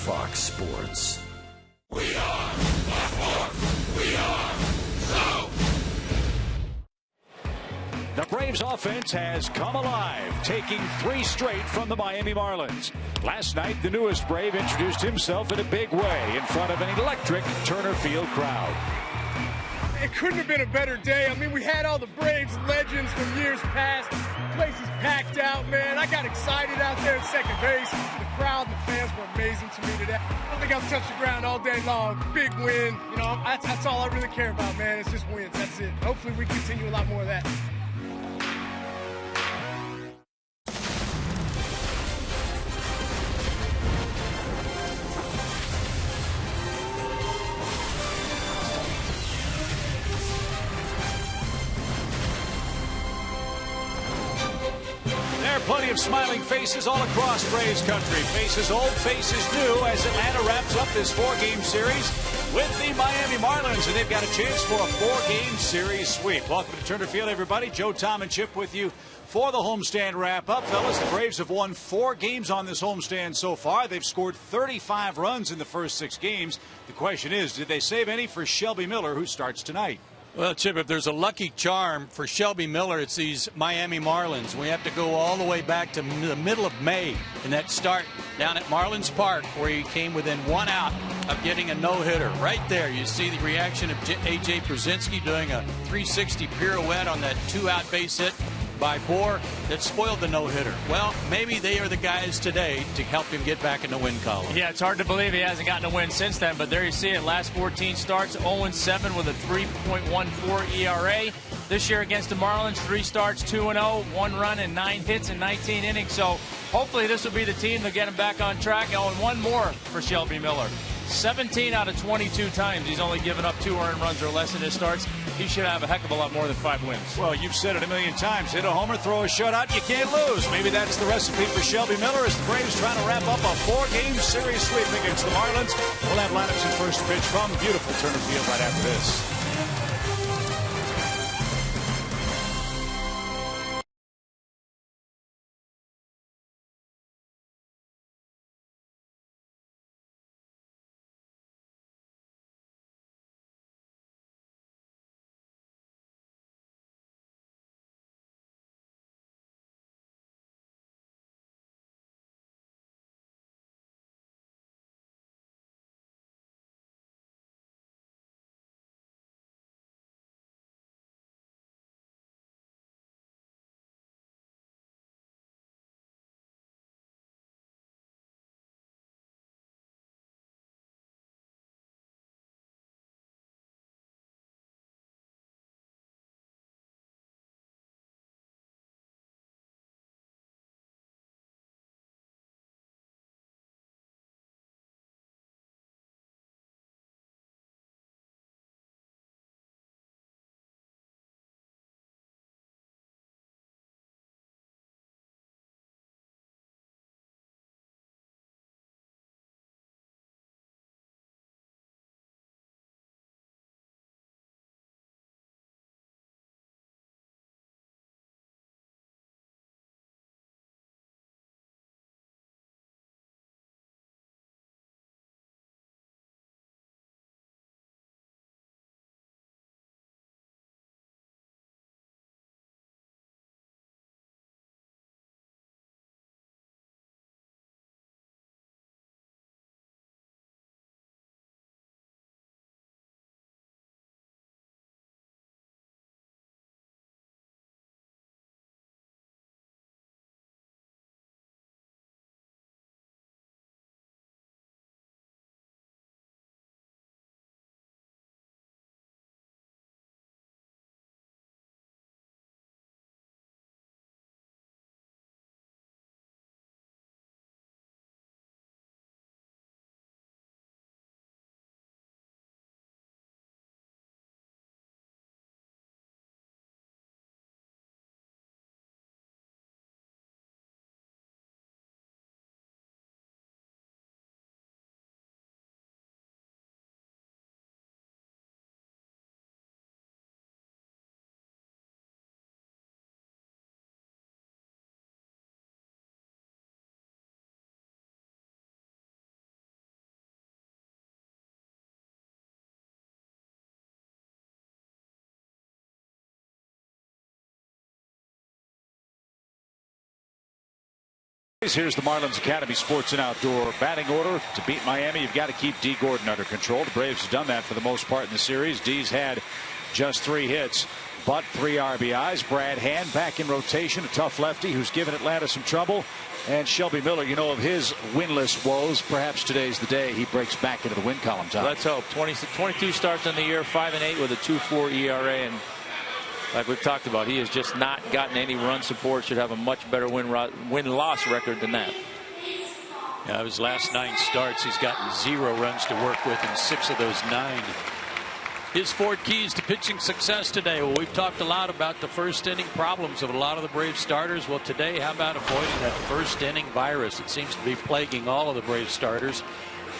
Fox Sports. We are the Fourth. We are so. The Braves offense has come alive, taking 3 straight from the Miami Marlins. Last night, the newest Brave introduced himself in a big way in front of an electric Turner Field crowd. It couldn't have been a better day. I mean, we had all the Braves legends from years past. The place is packed out, man. I got excited out there at second base. The crowd and the fans were amazing to me today. I don't think I've touched the ground all day long. Big win. You know, that's all I really care about, man. It's just wins. That's it. Hopefully we continue a lot more of that. Plenty of smiling faces all across Braves country. Faces old, faces new, as Atlanta wraps up this 4-game series with the Miami Marlins, and they've got a chance for a 4-game series sweep. Welcome to Turner Field, everybody. Joe, Tom, and Chip with you for the homestand wrap-up. Fellas, the Braves have won 4 games on this homestand so far. They've scored 35 runs in the first 6 games. The question is, did they save any for Shelby Miller, who starts tonight? Well, Chip, if there's a lucky charm for Shelby Miller, it's these Miami Marlins. We have to go all the way back to the middle of May in that start down at Marlins Park, where he came within 1 out of getting a no-hitter. Right there, you see the reaction of A.J. Brzezinski doing a 360 pirouette on that 2-out base hit by Bohr that spoiled the no-hitter. Well, maybe they are the guys today to help him get back in the win column. Yeah, it's hard to believe he hasn't gotten a win since then, but there you see it. Last 14 starts, 0-7 with a 3.14 ERA. This year against the Marlins, 3 starts, 2-0, 1 run and 9 hits in 19 innings. So hopefully this will be the team to get him back on track. Oh, and one more for Shelby Miller. 17 out of 22 times he's only given up 2 earned runs or less in his starts. He should have a heck of a lot more than 5 wins. Well, you've said it a million times. Hit a homer, throw a shutout, you can't lose. Maybe that's the recipe for Shelby Miller as the Braves trying to wrap up a 4-game series sweep against the Marlins. We'll have lineups and first pitch from beautiful Turner Field right after this. Here's the Marlins Academy Sports and Outdoor batting order. To beat Miami, you've got to keep D. Gordon under control. The Braves have done that for the most part in the series. D's had just 3 hits, but 3 RBIs. Brad Hand back in rotation, a tough lefty who's given Atlanta some trouble. And Shelby Miller, you know of his winless woes. Perhaps today's the day he breaks back into the win column. Tom. Let's hope. 22 starts in the year, 5-8 with a 2.4 ERA, and like we've talked about, he has just not gotten any run support. Should have a much better win-loss record than that. Yeah, his last 9 starts, he's gotten 0 runs to work with in 6 of those 9. His 4 keys to pitching success today. Well, we've talked a lot about the first inning problems of a lot of the Braves starters. Well, today, how about avoiding that first inning virus? It seems to be plaguing all of the Braves starters.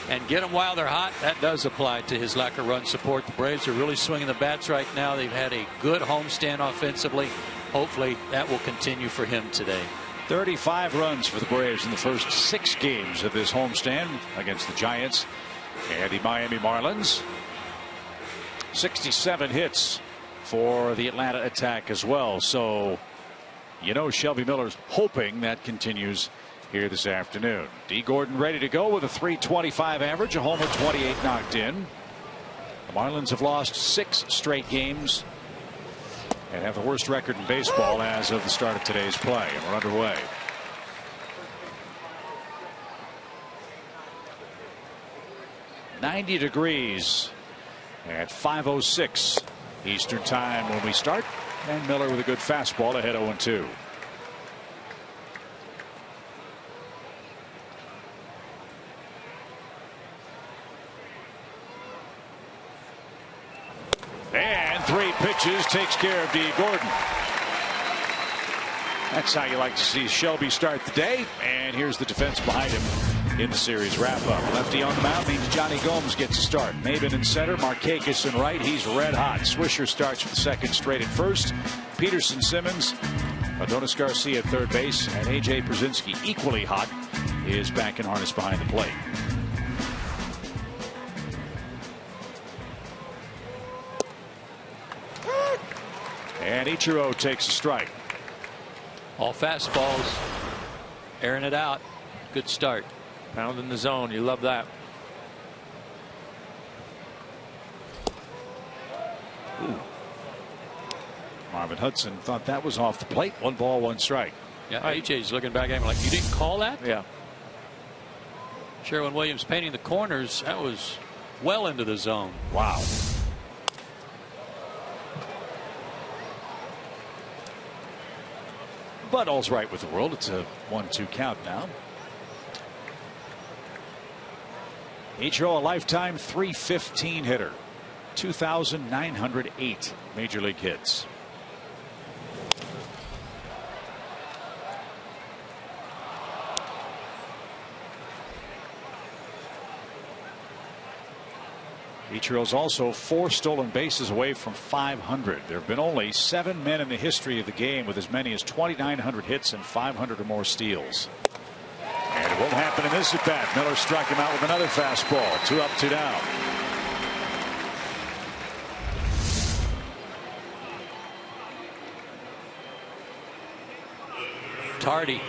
And get them while they're hot. That does apply to his lack of run support. The Braves are really swinging the bats right now. They've had a good homestand offensively. Hopefully that will continue for him today. 35 runs for the Braves in the first 6 games of this homestand against the Giants and the Miami Marlins. 67 hits for the Atlanta attack as well. So, you know, Shelby Miller's hoping that continues here this afternoon. D. Gordon ready to go with a .325 average, a homer, 28 knocked in. The Marlins have lost 6 straight games and have the worst record in baseball as of the start of today's play. And we're underway. .90 degrees at 5:06 Eastern time when we start. And Miller with a good fastball ahead 0-2. And 3 pitches takes care of D. Gordon. That's how you like to see Shelby start the day. And here's the defense behind him in the series wrap-up. Lefty on the mound means Johnny Gomes gets a start. Maben in center, Markakis in right. He's red hot. Swisher starts for the second straight at first. Peterson, Simmons, Adonis Garcia at third base, and A.J. Brzezinski, equally hot, is back in harness behind the plate. And Ichiro takes a strike. All fastballs, airing it out. Good start. Pound in the zone. You love that. Ooh. Marvin Hudson thought that was off the plate. 1 ball, 1 strike. Yeah, AJ's looking back at him like, you didn't call that? Yeah. Sherwin-Williams painting the corners. That was well into the zone. Wow. But all's right with the world. It's a 1-2 count now. Ichiro, a lifetime .315 hitter. 2,908 major league hits. Ichiro's also 4 stolen bases away from 500. There have been only 7 men in the history of the game with as many as 2,900 hits and 500 or more steals. And it won't happen in this at bat. Miller struck him out with another fastball. 2 up, 2 down. Tardy.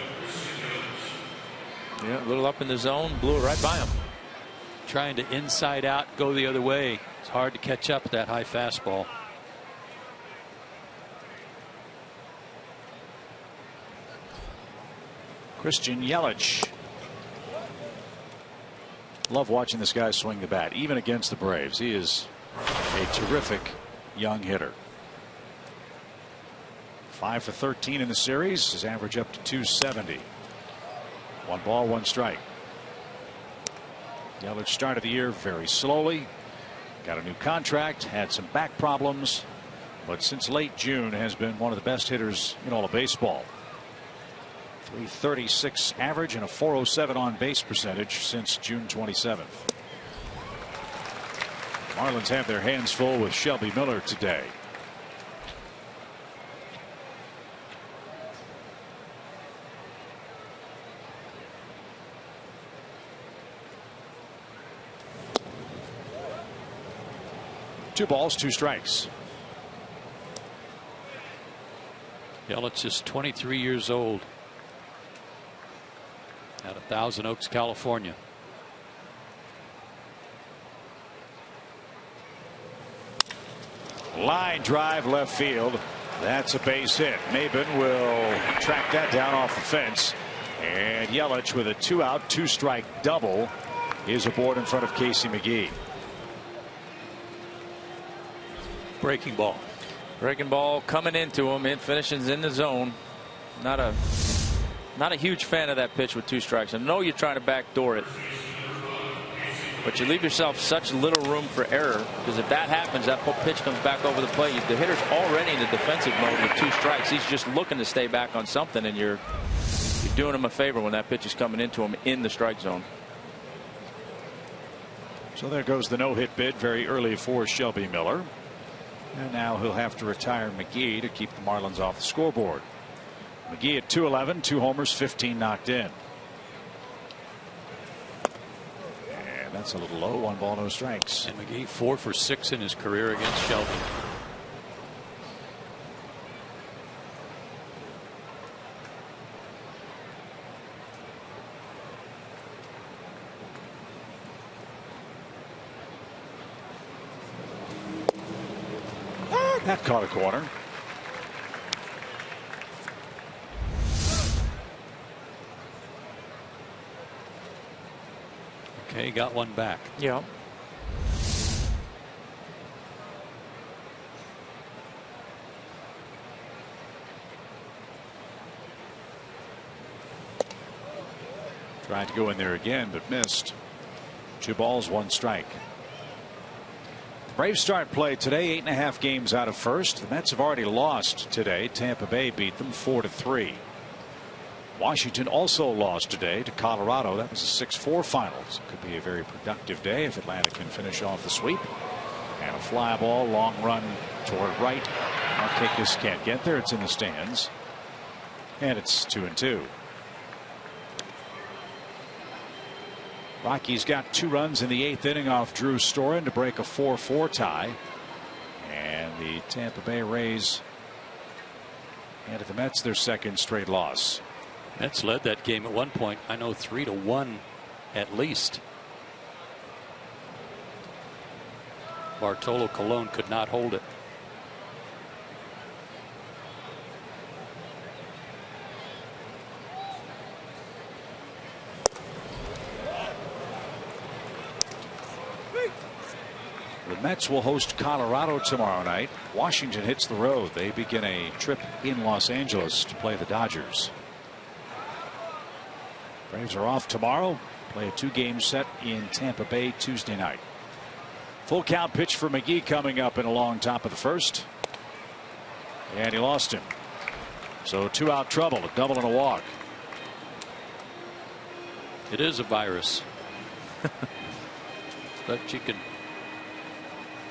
Yeah, a little up in the zone, blew it right by him. Trying to inside out, go the other way. It's hard to catch up with that high fastball. Christian Yelich. Love watching this guy swing the bat, even against the Braves. He is a terrific young hitter. 5 for 13 in the series. His average up to 270. 1 ball, 1 strike. Yelich started the year very slowly. Got a new contract, had some back problems, but since late June has been one of the best hitters in all of baseball. .336 average and a .407 on base percentage since June 27th. Marlins have their hands full with Shelby Miller today. Two balls, 2 strikes. Yelich is 23 years old. Out of Thousand Oaks, California. Line drive left field. That's a base hit. Maben will track that down off the fence. And Yelich with a 2-out, 2-strike double is aboard in front of Casey McGee. Breaking ball. Breaking ball coming into him. It finishes in the zone. Not a huge fan of that pitch with 2 strikes. I know you're trying to backdoor it, but you leave yourself such little room for error, because if that happens, that pitch comes back over the plate. The hitter's already in the defensive mode with 2 strikes. He's just looking to stay back on something, and you're doing him a favor when that pitch is coming into him in the strike zone. So there goes the no-hit bid very early for Shelby Miller. And now he'll have to retire McGee to keep the Marlins off the scoreboard. McGee at 211, 2 homers, 15 knocked in. And that's a little low. 1 ball, no strikes. And McGee 4 for 6 in his career against Shelby. That caught a corner. Okay, got one back. Yeah. Tried to go in there again, but missed. 2 balls, 1 strike. Braves start play today, 8.5 games out of first. The Mets have already lost today. Tampa Bay beat them 4-3. Washington also lost today to Colorado. That was a 6-4 finals. It could be a very productive day if Atlanta can finish off the sweep. And a fly ball, long run toward right. Markakis can't get there. It's in the stands. And it's 2-2. Rockies got 2 runs in the 8th inning off Drew Storen to break a 4-4 tie. And the Tampa Bay Rays handed the Mets their 2nd straight loss. Mets led that game at one point. I know 3-1 at least. Bartolo Colon could not hold it. The Mets will host Colorado tomorrow night. Washington hits the road. They begin a trip in Los Angeles to play the Dodgers. Braves are off tomorrow. Play a 2-game set in Tampa Bay Tuesday night. Full count pitch for McGee coming up in a long top of the first. And he lost him. So 2-out trouble, a double and a walk. It is a virus. But you can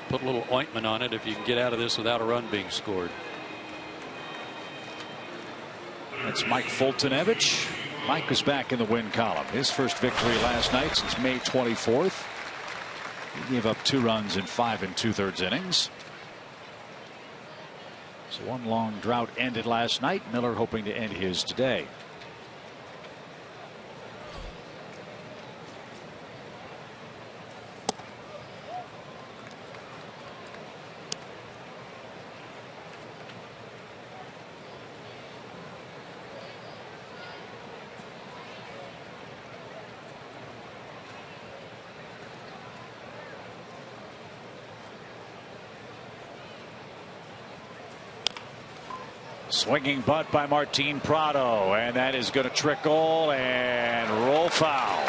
put a little ointment on it if you can get out of this without a run being scored. That's Mike Fultonevich. Mike was back in the win column. His first victory last night since May 24th. He gave up 2 runs in 5 2/3 innings. So one long drought ended last night. Miller hoping to end his today. Swinging butt by Martin Prado, and that is going to trickle and roll foul.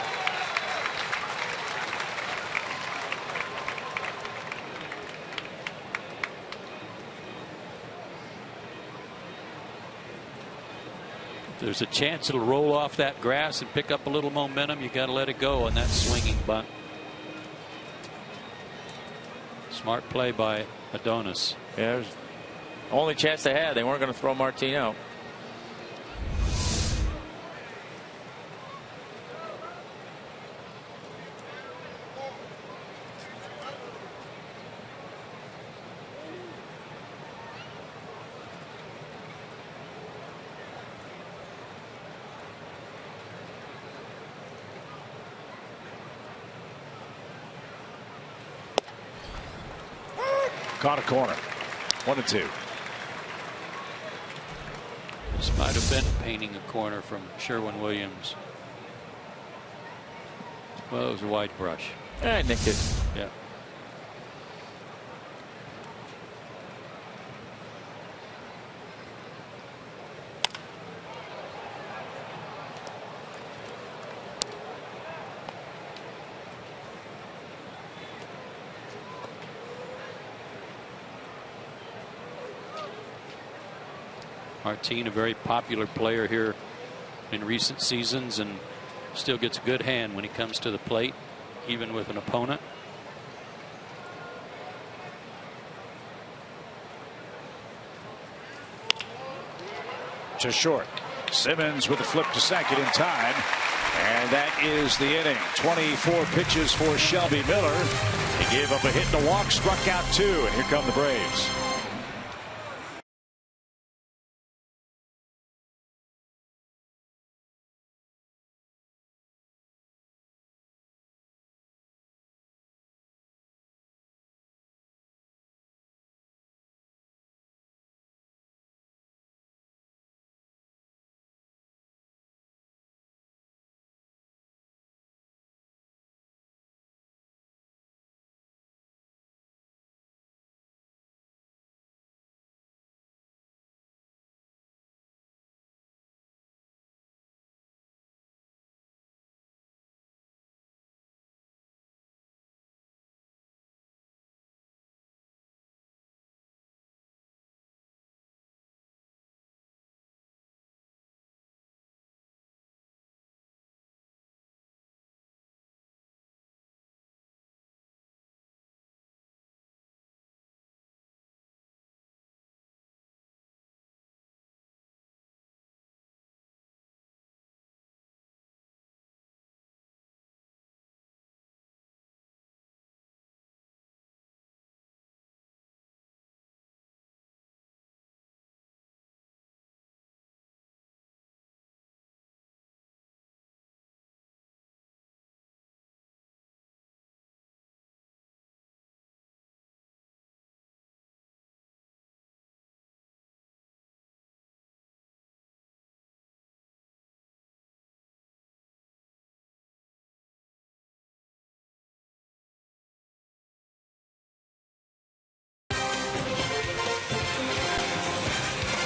There's a chance it'll roll off that grass and pick up a little momentum. You got to let it go on that swinging bunt. Smart play by Adonis. Yeah, there's only chance they had. They weren't going to throw Martin out. Caught a corner. 1-2. This might have been painting a corner from Sherwin-Williams. Well, it was a wide brush. I nicked it. Yeah. Martin, a very popular player here in recent seasons, and still gets a good hand when he comes to the plate, even with an opponent. To short. Simmons with a flip to second in time. And that is the inning. 24 pitches for Shelby Miller. He gave up a hit and a walk, struck out 2, and here come the Braves.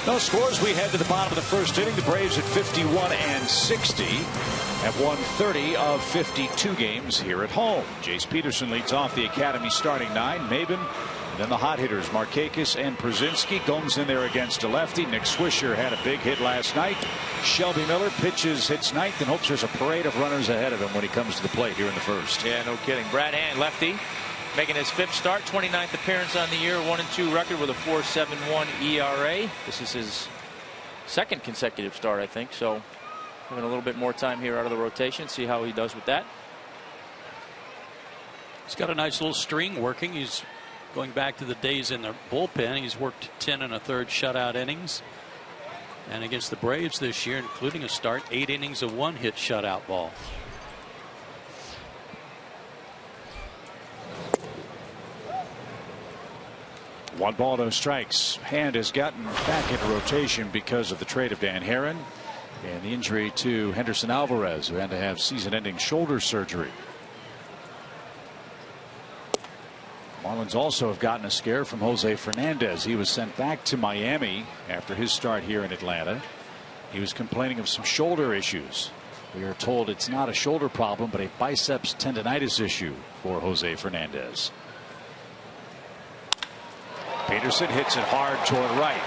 No scores. We head to the bottom of the first inning. The Braves at 51 and 60 have won 30 of 52 games here at home. Jace Peterson leads off the Academy starting 9. Maben, and then the hot hitters Markakis and Przinsky. Gomes in there against a lefty. Nick Swisher had a big hit last night. Shelby Miller pitches, hits ninth, and hopes there's a parade of runners ahead of him when he comes to the plate here in the first. Yeah, no kidding. Brad Hand, lefty, making his 5th start, 29th appearance on the year, 1-2 record with a 4.71 ERA. This is his 2nd consecutive start, I think. So having a little bit more time here out of the rotation. See how he does with that. He's got a nice little string working. He's going back to the days in the bullpen. He's worked 10 1/3 shutout innings. And against the Braves this year, including a start, 8 innings of 1-hit shutout ball. One ball, no strikes. Hand has gotten back into rotation because of the trade of Dan Herron and the injury to Henderson Alvarez, who had to have season-ending shoulder surgery. Marlins also have gotten a scare from Jose Fernandez. He was sent back to Miami after his start here in Atlanta. He was complaining of some shoulder issues. We are told it's not a shoulder problem, but a biceps tendonitis issue for Jose Fernandez. Peterson hits it hard toward right.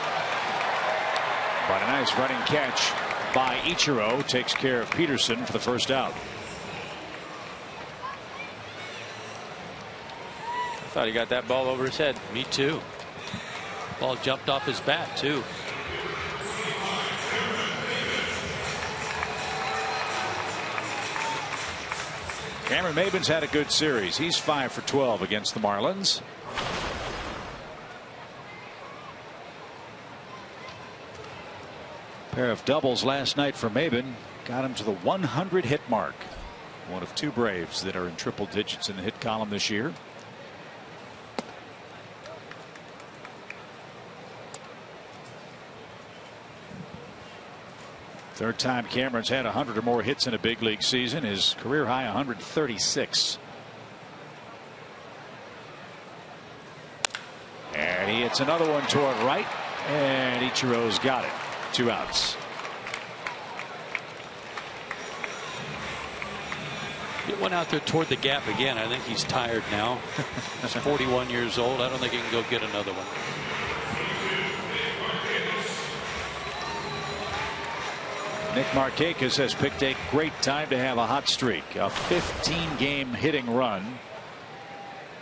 But a nice running catch by Ichiro takes care of Peterson for the first out. I thought he got that ball over his head. Me too. Ball jumped off his bat too. Cameron Maben's had a good series. He's 5 for 12 against the Marlins. Pair of doubles last night for Maben got him to the 100 hit mark. One of 2 Braves that are in triple digits in the hit column this year. Third time Cameron's had 100 or more hits in a big league season. His career high 136. And he hits another one toward right, and Ichiro's got it. 2 outs. Get one out there toward the gap again. I think he's tired now. He's 41 years old. I don't think he can go get another one. Nick Markakis has picked a great time to have a hot streak. A 15-game hitting run,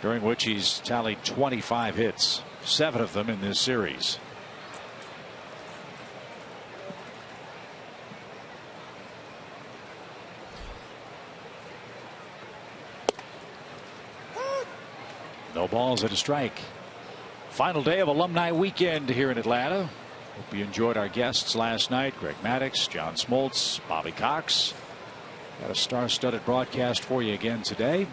during which he's tallied 25 hits, 7 of them in this series. No balls and a strike. Final day of Alumni Weekend here in Atlanta. Hope you enjoyed our guests last night. Greg Maddux, John Smoltz, Bobby Cox. Got a star-studded broadcast for you again today.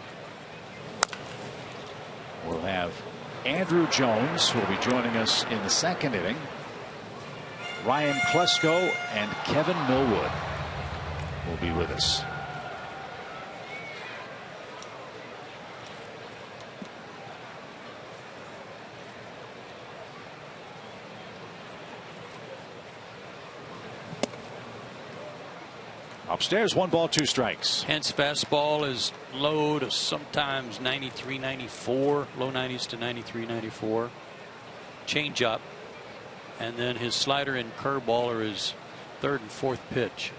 We'll have Andrew Jones, who will be joining us in the 2nd inning. Ryan Klesko and Kevin Millwood will be with us. Upstairs, 1 ball, 2 strikes. Hence fastball is low to sometimes 93, 94, low 90s to 93, 94. Change up, and then his slider and curveball are his 3rd and 4th pitch.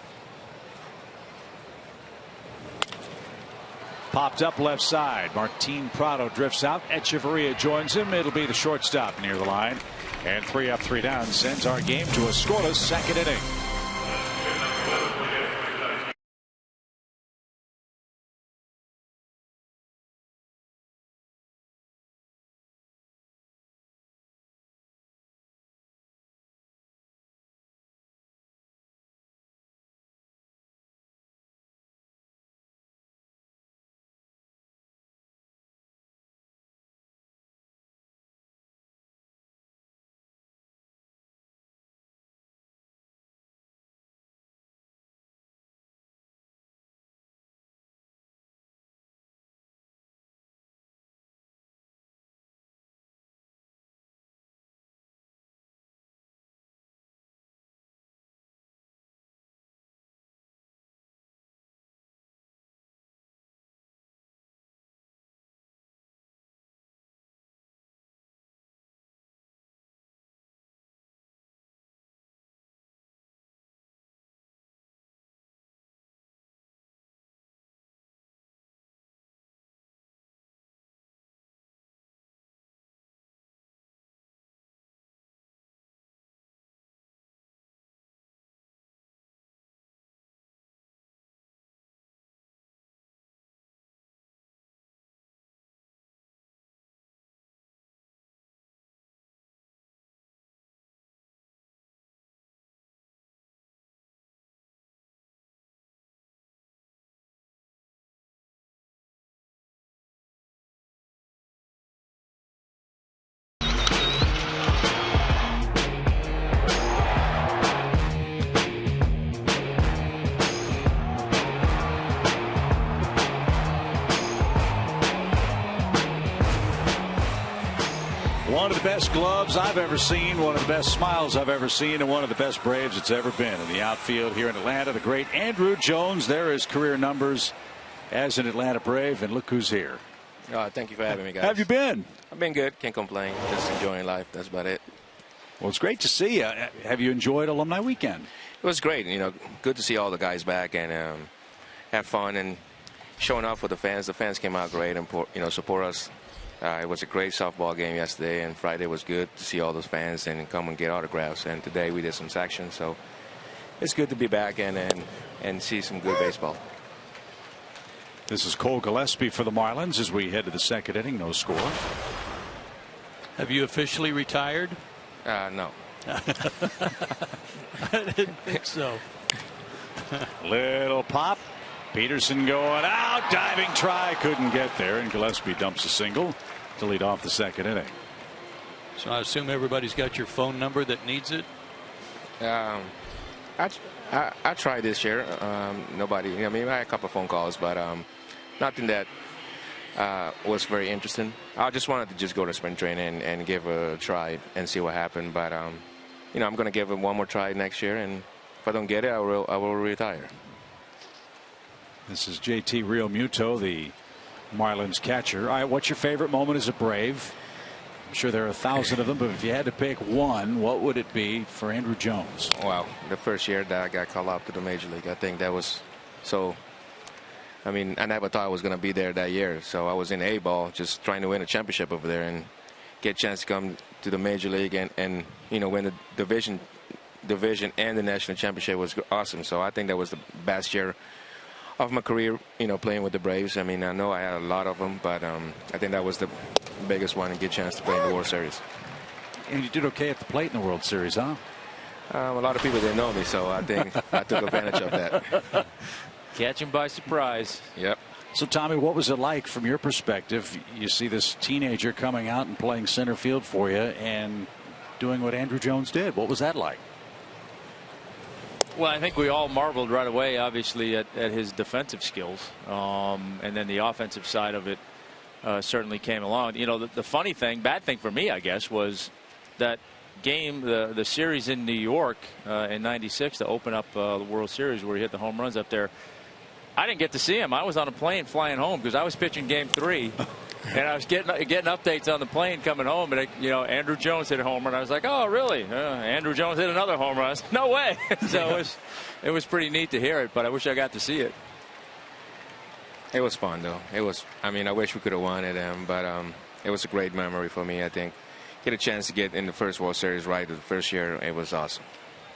Popped up left side. Martin Prado drifts out. Echeverria joins him. It'll be the shortstop near the line. And 3 up, 3 down sends our game to a scoreless 2nd inning. One of the best gloves I've ever seen, one of the best smiles I've ever seen, and one of the best Braves it's ever been in the outfield here in Atlanta. The great Andrew Jones. There is career numbers as an Atlanta Brave, and look who's here. Thank you for having me, guys. How have you been? I've been good. Can't complain. Just enjoying life. That's about it. Well, it's great to see you. Have you enjoyed Alumni Weekend? It was great. You know, good to see all the guys back and have fun and showing off for the fans. The fans came out great and support us. It was a great softball game yesterday, and Friday was good to see all those fans and come and get autographs. And today we did some sections, so it's good to be back and see some good baseball. This is Cole Gillespie for the Marlins as we head to the 2nd inning. No score. Have you officially retired? No. I didn't think so. Little pop. Peterson going out. Diving try. Couldn't get there. And Gillespie dumps a single to lead off the 2nd inning. So I assume everybody's got your phone number that needs it? I I tried this year. Nobody. I mean, I had a couple of phone calls, but nothing that was very interesting. I just wanted to just go to spring training and give it a try and see what happened. But you know, I'm going to give it one more try next year, and if I don't get it, I will retire. This is JT Realmuto, the Marlins catcher. All right, what's your favorite moment as a Brave? I'm sure there are 1,000 of them, but if you had to pick one, what would it be for Andrew Jones? Wow, the first year that I got called up to the major league, I think that was so. I mean, I never thought I was going to be there that year. So I was in A-ball, just trying to win a championship over there and get a chance to come to the major league and you know, win the division and the national championship was awesome. So I think that was the best year of my career, you know, playing with the Braves. I mean, I know I had a lot of them, but I think that was the biggest one, and get a chance to play in the World Series. And you did okay at the plate in the World Series, huh? A lot of people didn't know me, so I think I took advantage of that. Catch him by surprise. Yep. So, Tommy, what was it like from your perspective? You see this teenager coming out and playing center field for you and doing what Andrew Jones did. What was that like? Well, I think we all marveled right away, obviously, at his defensive skills. And then the offensive side of it certainly came along. You know, the funny thing, bad thing for me, I guess, was that game, the series in New York in '96 to open up the World Series where he hit the home runs up there. I didn't get to see him. I was on a plane flying home because I was pitching Game 3, and I was getting updates on the plane coming home. And you know, Andrew Jones hit a home run. I was like, oh, really? Andrew Jones hit another home run. No way. So it was pretty neat to hear it, but I wish I got to see it. It was fun, though. It was. I mean, I wish we could have won it, but it was a great memory for me. I think get a chance to get in the first World Series right the first year. It was awesome.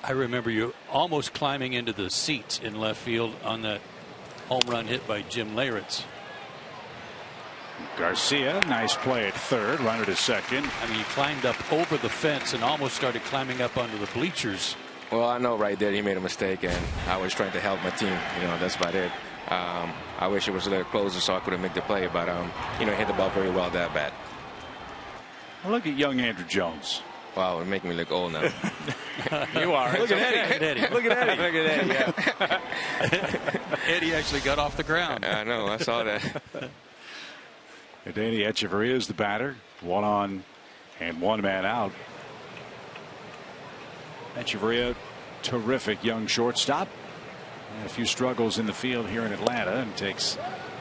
I remember you almost climbing into the seats in left field on that home run hit by Jim Leyritz. Garcia, nice play at third, runner to second. I mean, he climbed up over the fence and almost started climbing up onto the bleachers. Well, I know right there he made a mistake, and I was trying to help my team. You know, that's about it. I wish it was a little closer so I could have made the play, but you know, hit the ball very well that bad. Well, look at young Andrew Jones. Wow, it's making me look old now. You are. Look at Eddie. Look at Eddie. Look at Eddie. Yeah. Eddie actually got off the ground. I know. I saw that. Danny Echeverria is the batter. 1 on and 1 man out. Echeverria, terrific young shortstop. And a few struggles in the field here in Atlanta, and takes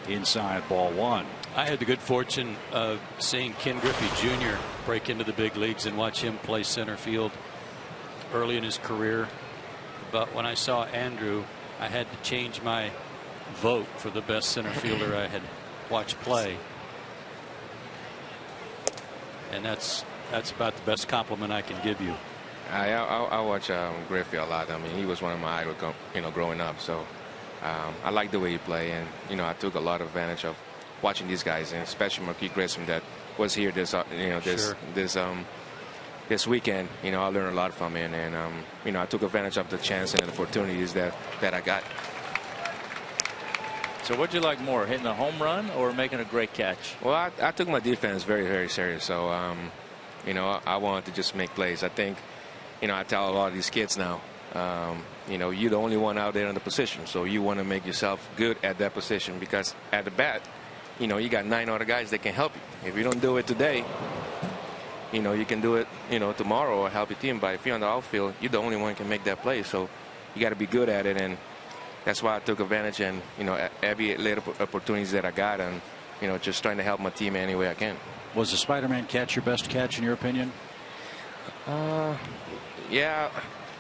inside ball 1. I had the good fortune of seeing Ken Griffey Jr. break into the big leagues and watch him play center field early in his career. But when I saw Andrew, I had to change my vote for the best center fielder I had watched play. And that's about the best compliment I can give you. I watch Griffey a lot. I mean, he was one of my idols, you know, growing up. So I like the way he played, and you know, I took a lot of advantage of watching these guys, and especially Marquis Grissom that was here this weekend. You know, I learned a lot from him, and you know, I took advantage of the chance and the opportunities that I got. So what'd you like more, hitting a home run or making a great catch? Well, I took my defense very, very serious. So you know, I wanted to just make plays. I think, you know, I tell a lot of these kids now, you know, you're the only one out there in the position, so you want to make yourself good at that position, because at the bat, you know, you got 9 other guys that can help you. If you don't do it today, you know, you can do it, you know, tomorrow or help your team. But if you're on the outfield, you're the only one who can make that play. So you got to be good at it, and that's why I took advantage, and you know, every little opportunities that I got, and you know, just trying to help my team any way I can. Was the Spider-Man catch your best catch in your opinion? Yeah,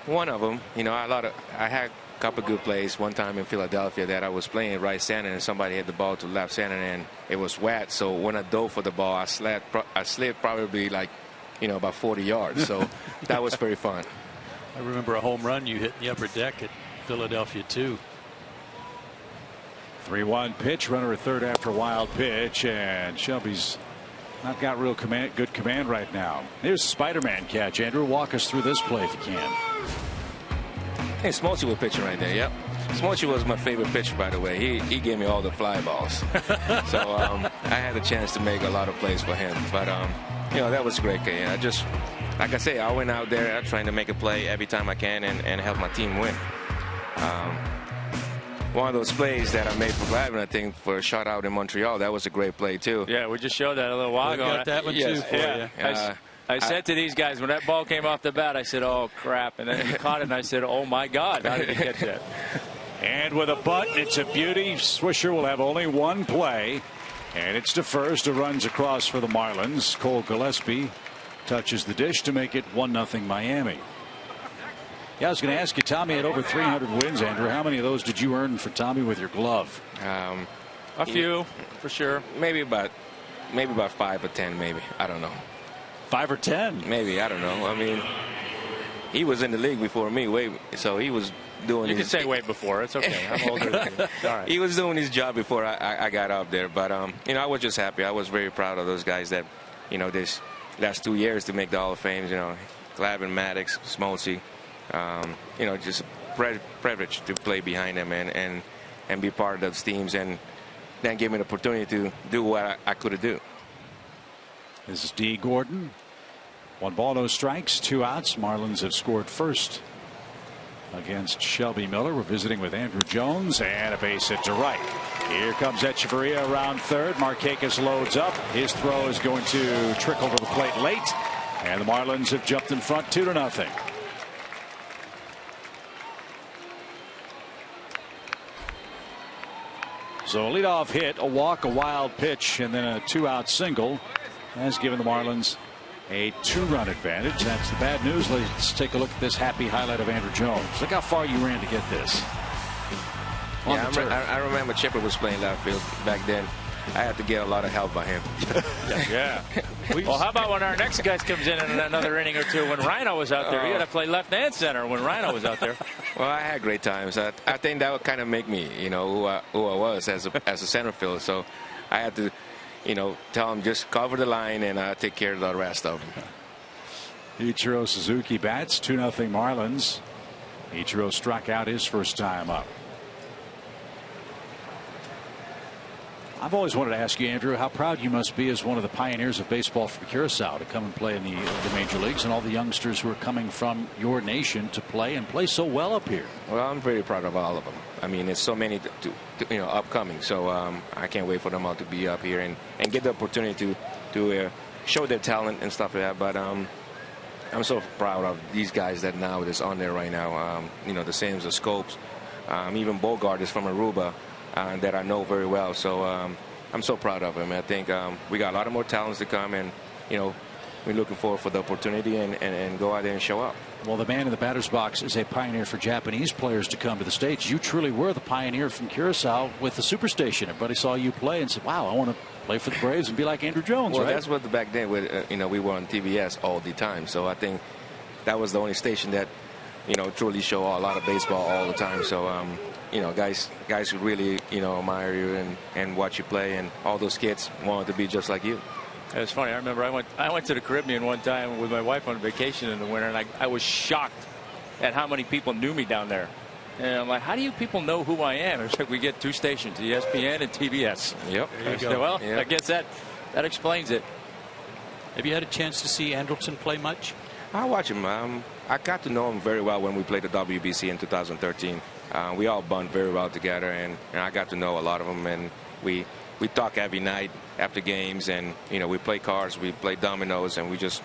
one of them. You know, I had a couple of good plays. One time in Philadelphia that I was playing right center, and somebody hit the ball to left center, and it was wet. So when I dove for the ball, I slid probably like, you know, about 40 yards. So that was very fun. I remember a home run you hit in the upper deck at Philadelphia too. 3-1 pitch, runner at third after a wild pitch, and Shelby's not got real good command right now. Here's Spider-Man catch. Andrew, walk us through this play if you can. Hey, Smoltz was pitching right there. Yep. Smoltz was my favorite pitcher, by the way. He gave me all the fly balls. So I had a chance to make a lot of plays for him. But you know, that was a great game. I just, like I say, I went out there trying to make a play every time I can and help my team win. One of those plays that I made for Glavine, I think, for a shutout in Montreal, that was a great play, too. Yeah, we just showed that a little while ago. Got that one, too, for you. I said to these guys, when that ball came off the bat, I said, oh, crap. And then he caught it, and I said, oh, my God, how did he catch that? And with a bunt, it's a beauty. Swisher will have only one play. And it's to first. A runs across for the Marlins. Cole Gillespie touches the dish to make it 1-0 Miami. Yeah, I was going to ask you, Tommy had over 300 wins, Andrew. How many of those did you earn for Tommy with your glove? A few, for sure. Maybe about 5 or 10, maybe. I don't know. 5 or 10? Maybe, I don't know. I mean, he was in the league before me, so he was doing. You can say way before. It's okay. I'm older than you. All right. He was doing his job before I got up there. But you know, I was just happy. I was very proud of those guys that, you know, this last 2 years to make the Hall of Fame. You know, Glavine, Maddox, Smoltzy. You know, just privilege to play behind them and be part of those teams, and then give me the opportunity to do what I could do. This is D. Gordon. 1 ball, no strikes, 2 outs. Marlins have scored first against Shelby Miller. We're visiting with Andrew Jones, and a base hit to right. Here comes Echeverria around third. Markakis loads up. His throw is going to trickle to the plate late, and the Marlins have jumped in front 2-0. So a leadoff hit, a walk, a wild pitch, and then a 2-out single has given the Marlins a 2-run advantage. That's the bad news. Let's take a look at this happy highlight of Andrew Jones. Look how far you ran to get this. Yeah, I remember Chipper was playing left field back then. I had to get a lot of help by him. Yeah. Well, how about when our next guy comes in another inning or two? When Rhino was out there, he had to play left and center when Rhino was out there. Well, I had great times. I think that would kind of make me, you know, who I was as a center fielder. So I had to, you know, tell him just cover the line and take care of the rest of them. Ichiro Suzuki bats. 2-0 Marlins. Ichiro struck out his first time up. I've always wanted to ask you, Andrew, how proud you must be as one of the pioneers of baseball from Curacao to come and play in the major leagues, and all the youngsters who are coming from your nation to play and play so well up here. Well, I'm very proud of all of them. I mean, it's so many you know, upcoming. So I can't wait for them all to be up here and get the opportunity to show their talent and stuff like that. But I'm so proud of these guys that now is on there right now. You know, the same as the Scopes. Even Bogart is from Aruba. That I know very well, so I'm so proud of him. I think we got a lot of more talents to come, and you know, we're looking forward for the opportunity and go out there and show up. Well, the man in the batter's box is a pioneer for Japanese players to come to the States. You truly were the pioneer from Curacao with the Superstation. Everybody saw you play and said, "Wow, I want to play for the Braves and be like Andrew Jones." Well, right? that's what back then, you know, we were on TBS all the time. So I think that was the only station that, you know, truly show a lot of baseball all the time. So you know, guys who really, you know, admire you and watch you play, and all those kids wanted to be just like you. It's funny. I remember I went to the Caribbean one time with my wife on vacation in the winter, and I was shocked at how many people knew me down there. And I'm like, how do you people know who I am? It's like we get 2 stations, ESPN and TBS. Yep. There you go. Well, yep. I guess that explains it. Have you had a chance to see Andrelton play much? I watch him. I got to know him very well when we played the WBC in 2013. We all bond very well together, and I got to know a lot of them, and we talk every night after games, and you know, we play cards, we play dominoes, and we just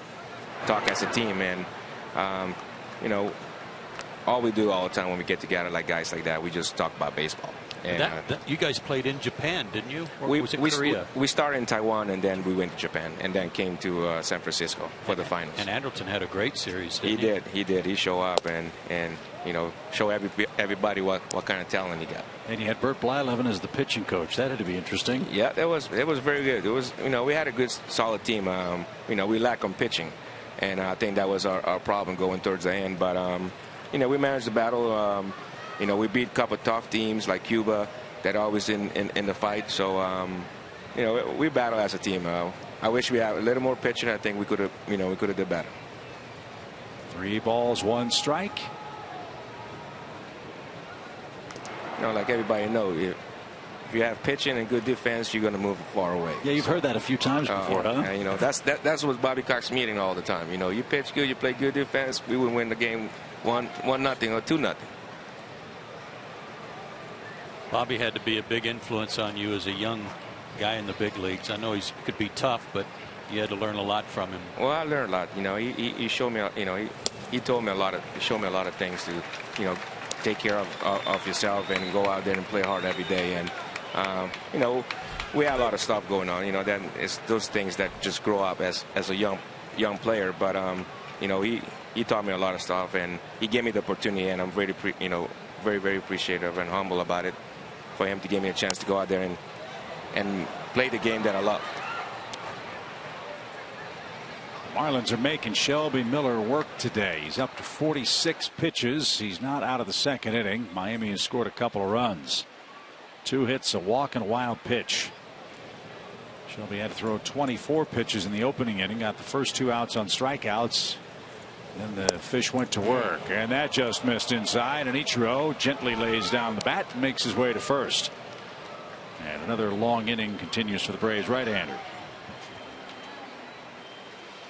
talk as a team. And you know, all we do all the time when we get together like guys like that, we just talk about baseball. And you guys played in Japan, didn't you? Or was it Korea? We started in Taiwan, and then we went to Japan, and then came to San Francisco for the finals. And Andrelton had a great series, didn't he? He did. He showed up and you know, show everybody what kind of talent he got. And you had Bert Blyleven as the pitching coach. That had to be interesting. Yeah, it was very good. It was, you know, we had a good solid team. You know, we lack on pitching, and I think that was our problem going towards the end. But you know, we managed the battle. You know, we beat a couple of tough teams like Cuba that are always in the fight. So you know, we battle as a team. I wish we had a little more pitching. I think we could have did better. 3 balls, 1 strike. You know, like everybody knows, if you have pitching and good defense, you're going to move far away. Yeah, you've heard that a few times before, huh? And, you know, that's what Bobby Cox meeting all the time. You know, you pitch good, you play good defense, we would win the game 1-0 or 2-0. Bobby had to be a big influence on you as a young guy in the big leagues. I know he could be tough, but you had to learn a lot from him. Well, I learned a lot. You know, he showed me. You know, he told me a lot of. He showed me a lot of things to, you know, take care of yourself and go out there and play hard every day. And you know, we had a lot of stuff going on. You know, that it's those things that just grow up as a young player. But you know, he taught me a lot of stuff, and he gave me the opportunity, and I'm very very appreciative and humble about it, for him to give me a chance to go out there and play the game that I love. Marlins are making Shelby Miller work today. He's up to 46 pitches. He's not out of the second inning. Miami has scored a couple of runs. 2 hits, a walk, and a wild pitch. Shelby had to throw 24 pitches in the opening inning. Got the first 2 outs on strikeouts. Then the fish went to work, and that just missed inside. And Ichiro gently lays down the bat and makes his way to first. And another long inning continues for the Braves right-hander.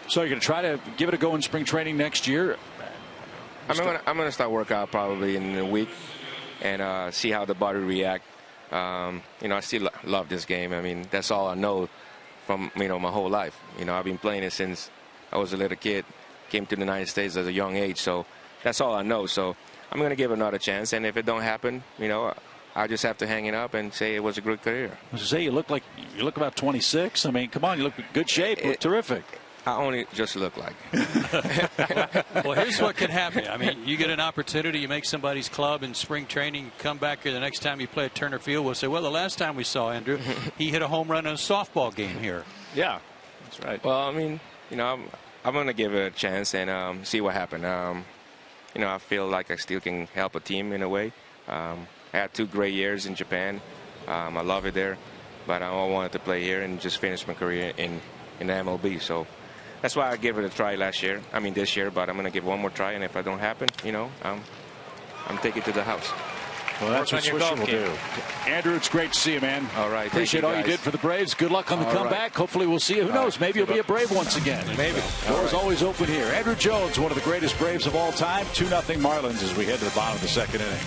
So you're going to try to give it a go in spring training next year? I'm going to start workout probably in a week and see how the body react. You know, I still love this game. I mean, that's all I know from, you know, my whole life. You know, I've been playing it since I was a little kid. Came to the United States at a young age, so that's all I know. So I'm going to give it another chance, and if it don't happen, you know, I just have to hang it up and say it was a good career. I was to say, you look about 26. I mean, come on, you look in good shape. You look terrific. I only just look like. Well, here's what can happen. I mean, you get an opportunity, you make somebody's club in spring training, come back here the next time you play at Turner Field, we'll say, well, the last time we saw Andrew, he hit a home run in a softball game here. Yeah, that's right. Well, I mean, you know, I'm going to give it a chance and see what happens. You know, I feel like I still can help a team in a way. I had 2 great years in Japan. I love it there, but I wanted to play here and just finish my career in the MLB. So that's why I gave it a try this year, but I'm going to give one more try, and if it don't happen, you know, I'm taking it to the house. Well, that's what Swisher will do. Andrew, it's great to see you, man. All right. Appreciate all you did for the Braves. Good luck on the comeback. Right. Hopefully we'll see you. Who knows? Maybe you'll be a Brave once again. Maybe. Doors always open here. Andrew Jones, one of the greatest Braves of all time. 2-0 Marlins as we head to the bottom of the second inning.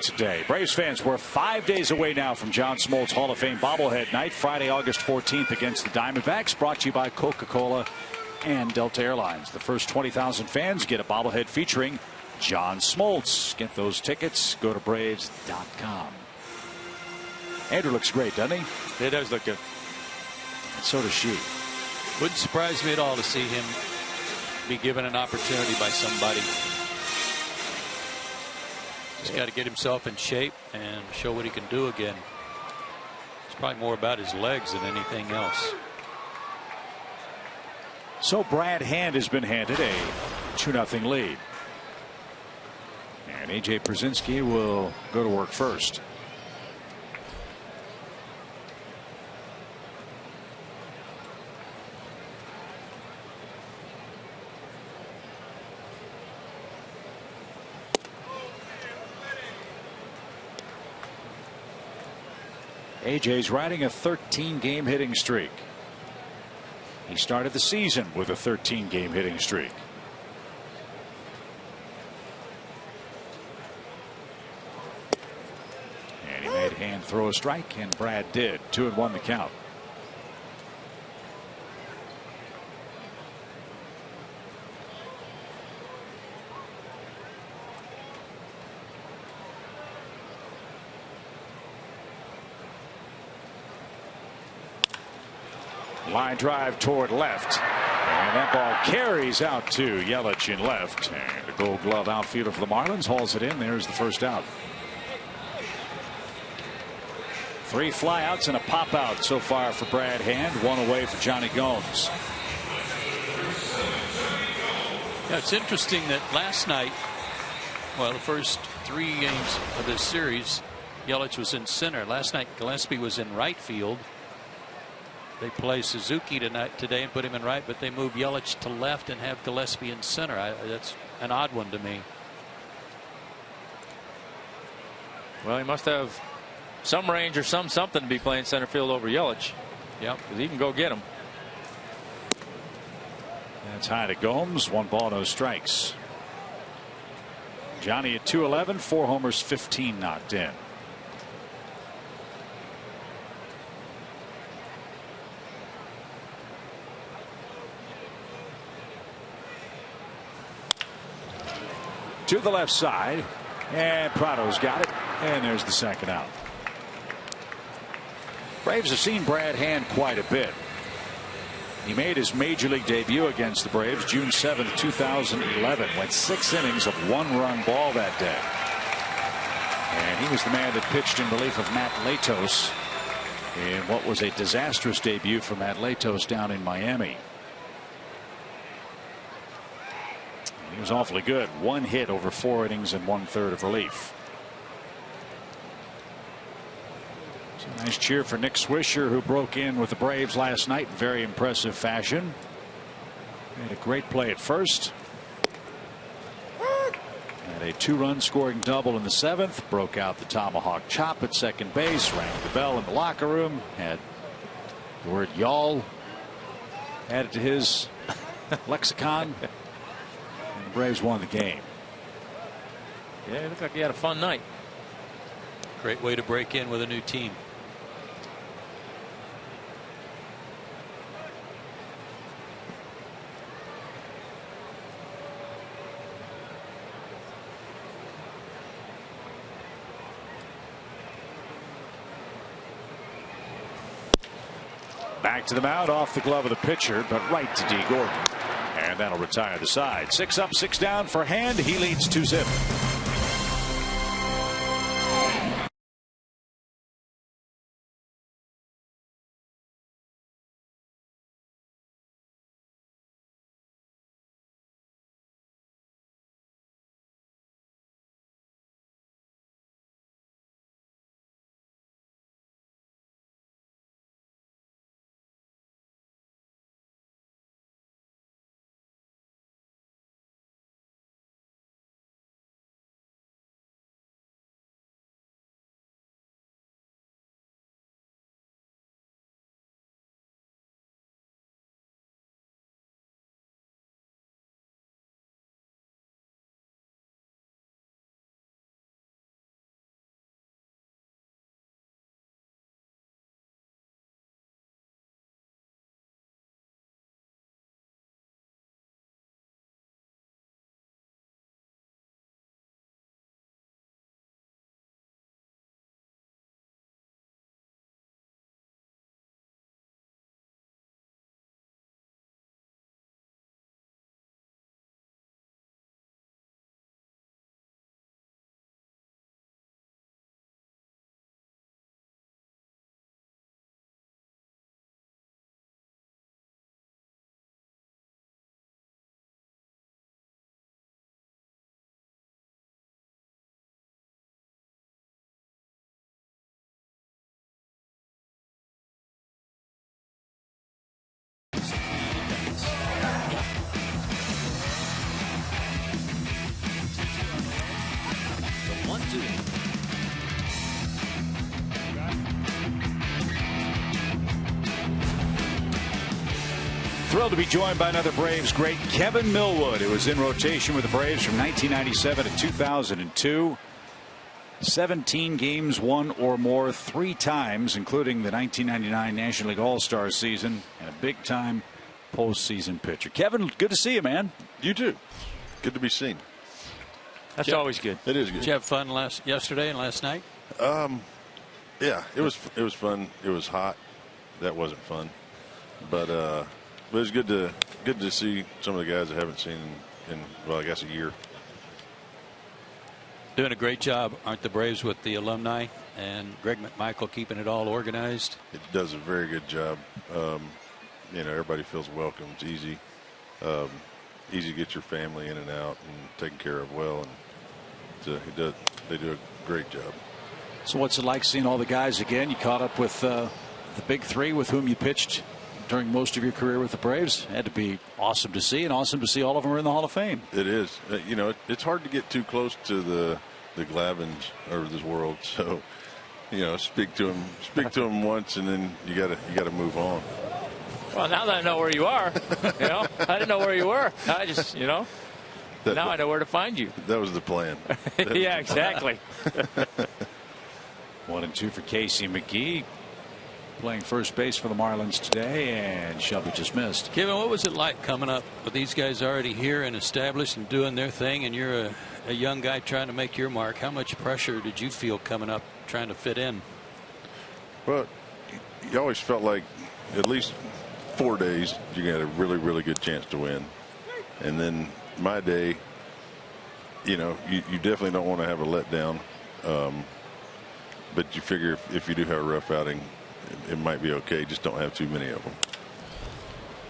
Today, Braves fans, we're 5 days away now from John Smoltz Hall of Fame bobblehead night, Friday, August 14th against the Diamondbacks, brought to you by Coca-Cola and Delta Airlines. The first 20,000 fans get a bobblehead featuring John Smoltz. Get those tickets. Go to Braves.com. Andrew looks great, doesn't he? He does look good. And so does she. Wouldn't surprise me at all to see him be given an opportunity by somebody. He's got to get himself in shape and show what he can do again. It's probably more about his legs than anything else. So Brad Hand has been handed a 2-0 lead. And A.J. Pierzynski will go to work first. AJ's riding a 13-game hitting streak. He started the season with a 13-game hitting streak. And he made Hand throw a strike, and Brad did. 2-1 the count. Line drive toward left, and that ball carries out to Yelich in left, and the Gold Glove outfielder for the Marlins hauls it in. There's the first out. 3 flyouts and a pop out so far for Brad Hand. 1 away for Johnny Gomes. Yeah, it's interesting that last night, well, the first 3 games of this series, Yelich was in center. Last night Gillespie was in right field. They play Suzuki today and put him in right, but they move Yelich to left and have Gillespie in center. That's an odd one to me. Well, he must have some range or something to be playing center field over Yelich. Yep, because he can go get him. That's high to Gomes. 1 ball, no strikes. Johnny at 211, 4 homers, 15 knocked in. To the left side, and Prado's got it, and there's the second out. Braves have seen Brad Hand quite a bit. He made his major league debut against the Braves June 7th, 2011. Went 6 innings of 1-run ball that day. And he was the man that pitched in relief of Matt Latos in what was a disastrous debut for Matt Latos down in Miami. He was awfully good. 1 hit over 4 innings and 1/3 of relief. So nice cheer for Nick Swisher, who broke in with the Braves last night in very impressive fashion. Made a great play at first. Had a 2-run scoring double in the 7th. Broke out the tomahawk chop at second base. Rang the bell in the locker room. Had the word y'all added to his lexicon. And the Braves won the game. Yeah, it looked like he had a fun night. Great way to break in with a new team. Back to the mound, off the glove of the pitcher, but right to D. Gordon. And that'll retire the side. 6 up, 6 down for Hand. He leads 2-0. Thrilled to be joined by another Braves great, Kevin Millwood, who was in rotation with the Braves from 1997 to 2002. 17 games, won or more 3 times, including the 1999 National League All-Star season, and a big-time postseason pitcher. Kevin, good to see you, man. You too. Good to be seen. That's always good. It is good. Did you have fun yesterday and last night? Yeah, it was fun. It was hot. That wasn't fun, but it was good to see some of the guys I haven't seen in well, I guess a year. Doing a great job, aren't the Braves, with the alumni and Greg McMichael keeping it all organized? It does a very good job. Everybody feels welcome. It's easy. Easy to get your family in and out and taken care of well, and they do a great job. So what's it like seeing all the guys again? You caught up with the big three with whom you pitched during most of your career with the Braves. Had to be awesome to see, and awesome to see all of them are in the Hall of Fame. It is. It's hard to get too close to the Glavins of this world. So, speak to them once, and then you gotta move on. Well, now that I know where you are, I didn't know where you were. I just, now I know where to find you. That was the plan. Yeah, exactly. 1-2 for Casey McGee, playing first base for the Marlins today, and Shelby just missed. Kevin, what was it like coming up with these guys already here and established and doing their thing, and you're a young guy trying to make your mark? How much pressure did you feel coming up trying to fit in? Well, you always felt like at least 4 days you got a really, really good chance to win. And then my day, you definitely don't want to have a letdown. But you figure if you do have a rough outing, it might be okay. Just don't have too many of them.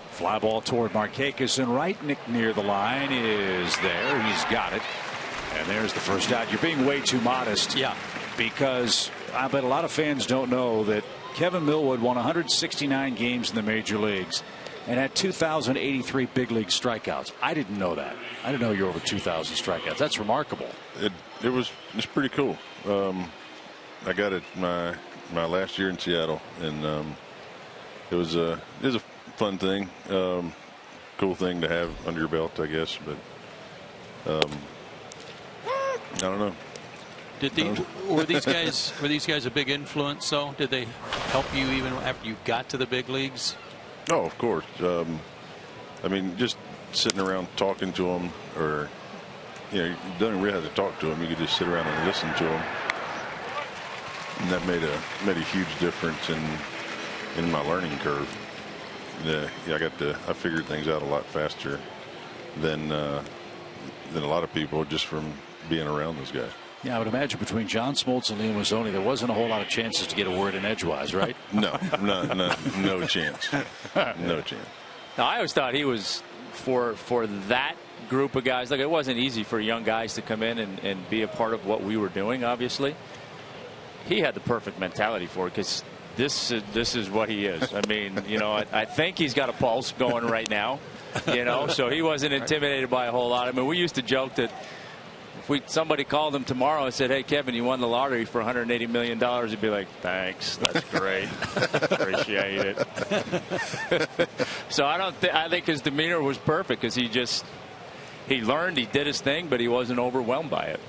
Fly ball toward Markakis and right. Nick near the line is there. He's got it. And there's the first out. You're being way too modest. Yeah. Because I bet a lot of fans don't know that Kevin Millwood won 169 games in the major leagues and had 2,083 big league strikeouts. I didn't know that. I didn't know you were over 2,000 strikeouts. That's remarkable. It's pretty cool. I got it my last year in Seattle, and it was a fun thing, cool thing to have under your belt, I guess. But I don't know. Were these guys a big influence? So did they help you even after you got to the big leagues? Oh, of course. I mean, just sitting around talking to them, or you don't really have to talk to them. You could just sit around and listen to them. And that made a huge difference in my learning curve. I figured things out a lot faster than a lot of people just from being around those guys. Yeah, I would imagine between John Smoltz and Liam Mazzoni, there wasn't a whole lot of chances to get a word in edgewise, right? No chance. No chance. Now, I always thought he was for that group of guys. Like, it wasn't easy for young guys to come in and be a part of what we were doing, obviously. He had the perfect mentality for it, because this is what he is. I mean, I think he's got a pulse going right now, so he wasn't intimidated by a whole lot. I mean, we used to joke that if somebody called him tomorrow and said, "Hey, Kevin, you won the lottery for $180 million," he'd be like, "Thanks, that's great, appreciate it." So I think his demeanor was perfect, because he learned, he did his thing, but he wasn't overwhelmed by it.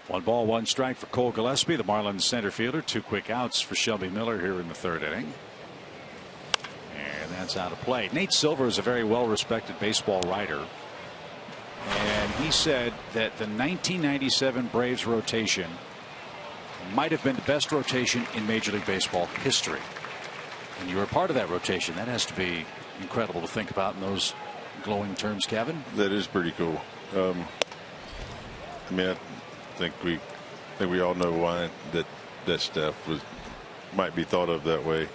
1 ball, 1 strike for Cole Gillespie, the Marlins center fielder. 2 quick outs for Shelby Miller here in the 3rd inning. And that's out of play. Nate Silver is a very well-respected baseball writer. And he said that the 1997 Braves rotation might have been the best rotation in Major League Baseball history. And you were part of that rotation. That has to be incredible to think about in those glowing terms, Kevin. That is pretty cool. I mean, I think we all know why that stuff might be thought of that way,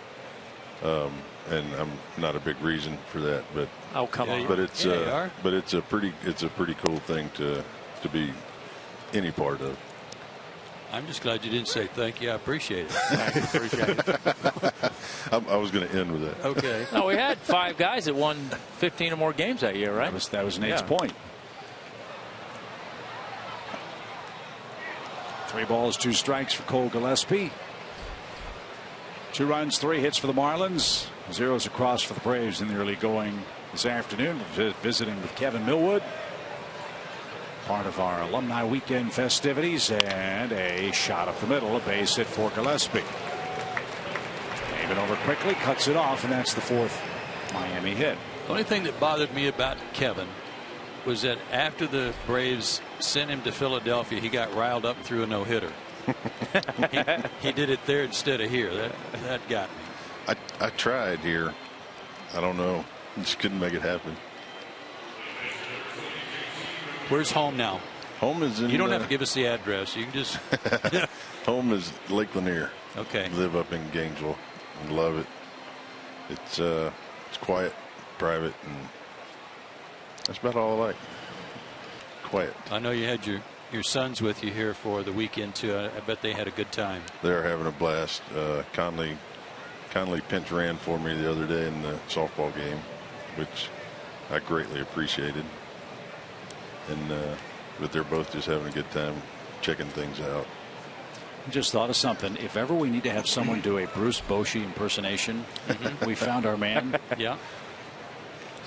and I'm not a big reason for that, but oh, come on. But it's a pretty cool thing to be any part of. I'm just glad you didn't say thank you. I appreciate it. I appreciate it. I was going to end with that. Okay. No, we had 5 guys that won 15 or more games that year, right? That was Nate's point. 3 balls, 2 strikes for Cole Gillespie. 2 runs, 3 hits for the Marlins. Zeros across for the Braves in the early going this afternoon. Visiting with Kevin Millwood, part of our alumni weekend festivities, and a shot up the middle, a base hit for Gillespie. Gave it over quickly, cuts it off, and that's the 4th Miami hit. The only thing that bothered me about Kevin was that after the Braves sent him to Philadelphia, he got riled up and threw a no-hitter. he did it there instead of here. That got me. I tried here. I don't know. Just couldn't make it happen. Where's home now? Home is in. You don't have to give us the address. You can just. Home is Lake Lanier. Okay. Live up in Gainesville and love it. It's quiet, private, and that's about all I like. Quiet. I know you had your sons with you here for the weekend too. I bet they had a good time. They're having a blast. Conley pinch ran for me the other day in the softball game, which I greatly appreciated. And but they're both just having a good time checking things out. Just thought of something. If ever we need to have someone do a Bruce Bochy impersonation, we found our man. Yeah.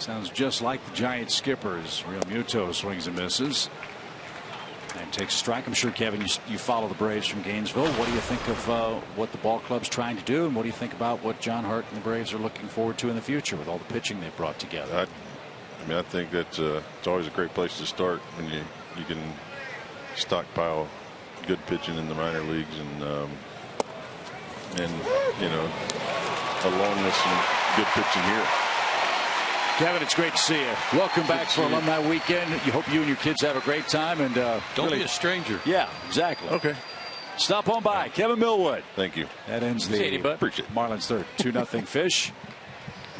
Sounds just like the Giant skippers. Real Muto swings and misses. And takes a strike. I'm sure, Kevin, you follow the Braves from Gainesville. What do you think of what the ball club's trying to do? And what do you think about what John Hart and the Braves are looking forward to in the future with all the pitching they've brought together? I think that's it's always a great place to start when you can stockpile good pitching in the minor leagues and along with some good pitching here. Kevin, it's great to see you. Welcome back for Alumni Weekend. You hope you and your kids have a great time, and don't be a stranger. Yeah, exactly. Okay. Stop on by. Kevin Millwood. Thank you. That ends the Marlins third 2-0 Fish,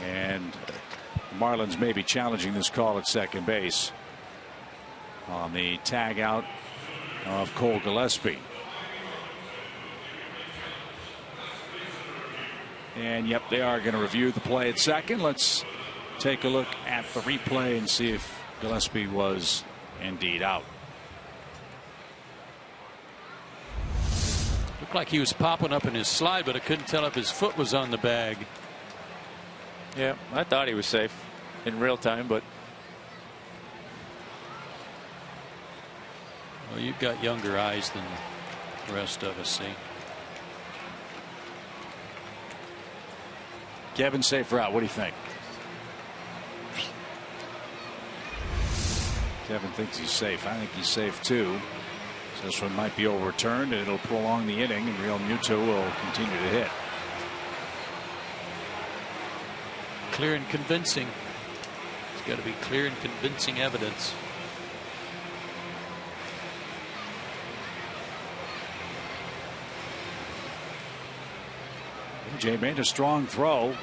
and the Marlins may be challenging this call at second base on the tag out of Cole Gillespie. And yep, they are going to review the play at second. Let's take a look at the replay and see if Gillespie was indeed out. Looked like he was popping up in his slide, but I couldn't tell if his foot was on the bag. Yeah, I thought he was safe in real time, but well, you've got younger eyes than the rest of us, see. Kevin, safe or out? What do you think? Kevin thinks he's safe. I think he's safe too. So this one might be overturned, and it'll prolong the inning, and Real Muto will continue to hit. Clear and convincing. It's got to be clear and convincing evidence. Jay made a strong throw.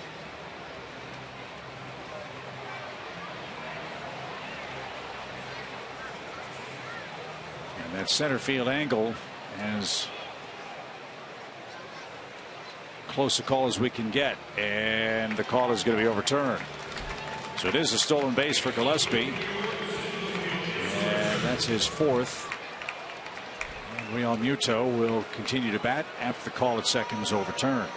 And that center field angle, as close a call as we can get, and the call is going to be overturned. So it is a stolen base for Gillespie, and that's his 4th. And Real Muto will continue to bat after the call at second was overturned.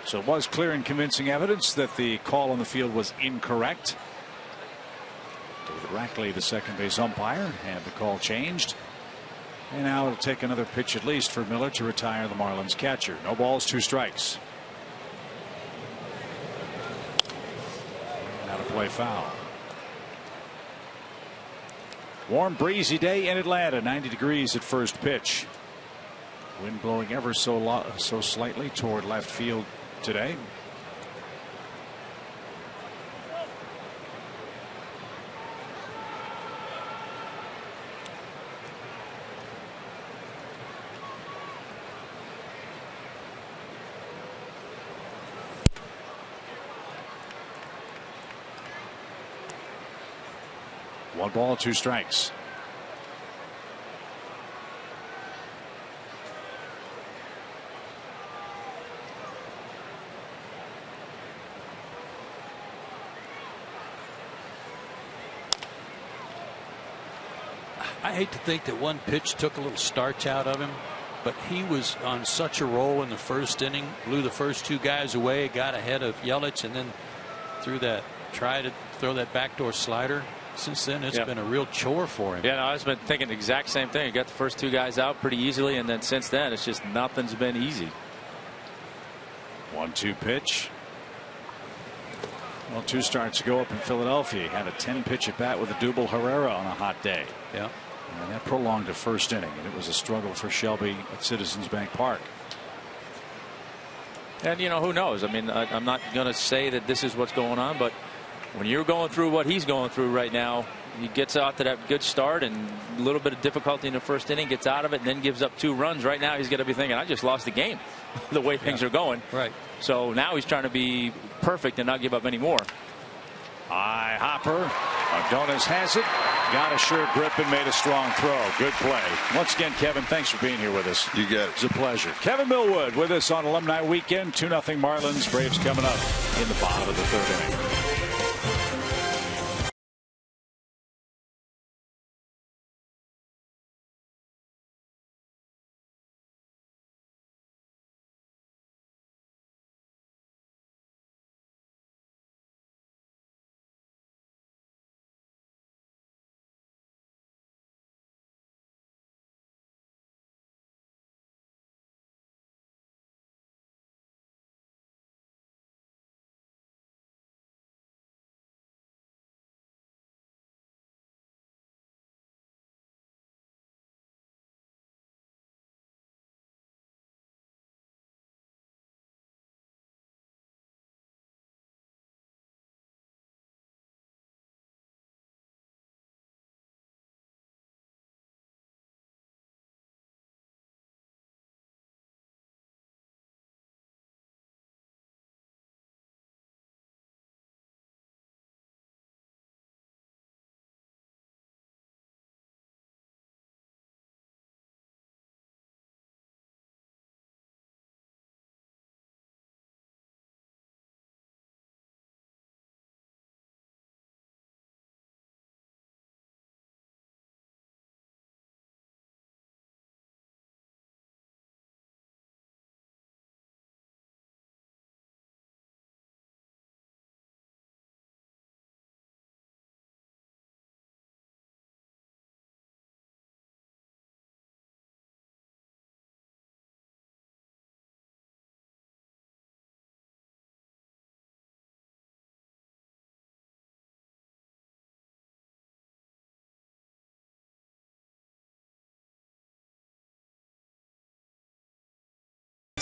So it was clear and convincing evidence that the call on the field was incorrect. David Rackley, the second base umpire, had the call changed. And now it'll take another pitch at least for Miller to retire the Marlins catcher. No balls, 2 strikes. Now to play foul. Warm, breezy day in Atlanta. 90 degrees at first pitch. Wind blowing ever so slightly toward left field today. One ball, 2 strikes. I hate to think that one pitch took a little starch out of him. but he was on such a roll in the first inning, blew the first 2 guys away, got ahead of Yelich, and then tried to throw that backdoor slider. Since then, it's been a real chore for him. Yeah, no, I've been thinking the exact same thing. He got the first 2 guys out pretty easily, and then since then, it's just nothing's been easy. 1-2 pitch. Well, 2 starts ago up in Philadelphia. He had a 10-pitch at bat with a double Herrera on a hot day. Yeah. And that prolonged a first inning, and it was a struggle for Shelby at Citizens Bank Park. And, you know, who knows? I mean, I'm not going to say that this is what's going on, but when you're going through what he's going through right now, he gets out to that good start and a little bit of difficulty in the first inning, gets out of it, and then gives up 2 runs. Right now, he's going to be thinking, I just lost the game the way things are going. Right. So now he's trying to be perfect and not give up any more. High hopper. Adonis has it. Got a sure grip and made a strong throw. Good play. Once again, Kevin, thanks for being here with us. You got it. It's a pleasure. Kevin Millwood with us on Alumni Weekend. 2-0 Marlins. Braves coming up in the bottom of the 3rd inning.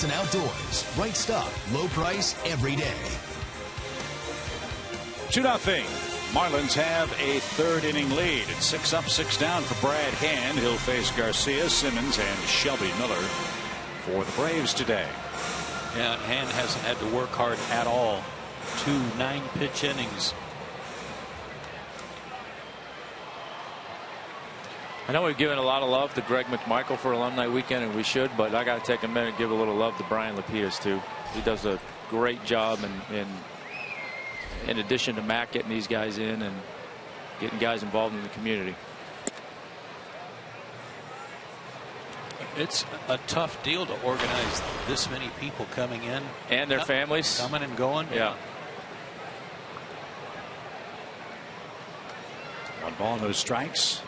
And outdoors, right stuff, low price every day. 2-0. Marlins have a 3rd inning lead. It's 6 up, 6 down for Brad Hand. He'll face Garcia, Simmons, and Shelby Miller for the Braves today. Yeah, Hand hasn't had to work hard at all. 2 9-pitch innings. I know we've given a lot of love to Greg McMichael for Alumni Weekend, and we should, but I got to take a minute and give a little love to Brian Lapidus, too. He does a great job in addition to Matt getting these guys in and getting guys involved in the community. It's a tough deal to organize this many people coming in. And their families. Coming and going. Yeah. 1 ball, no strikes.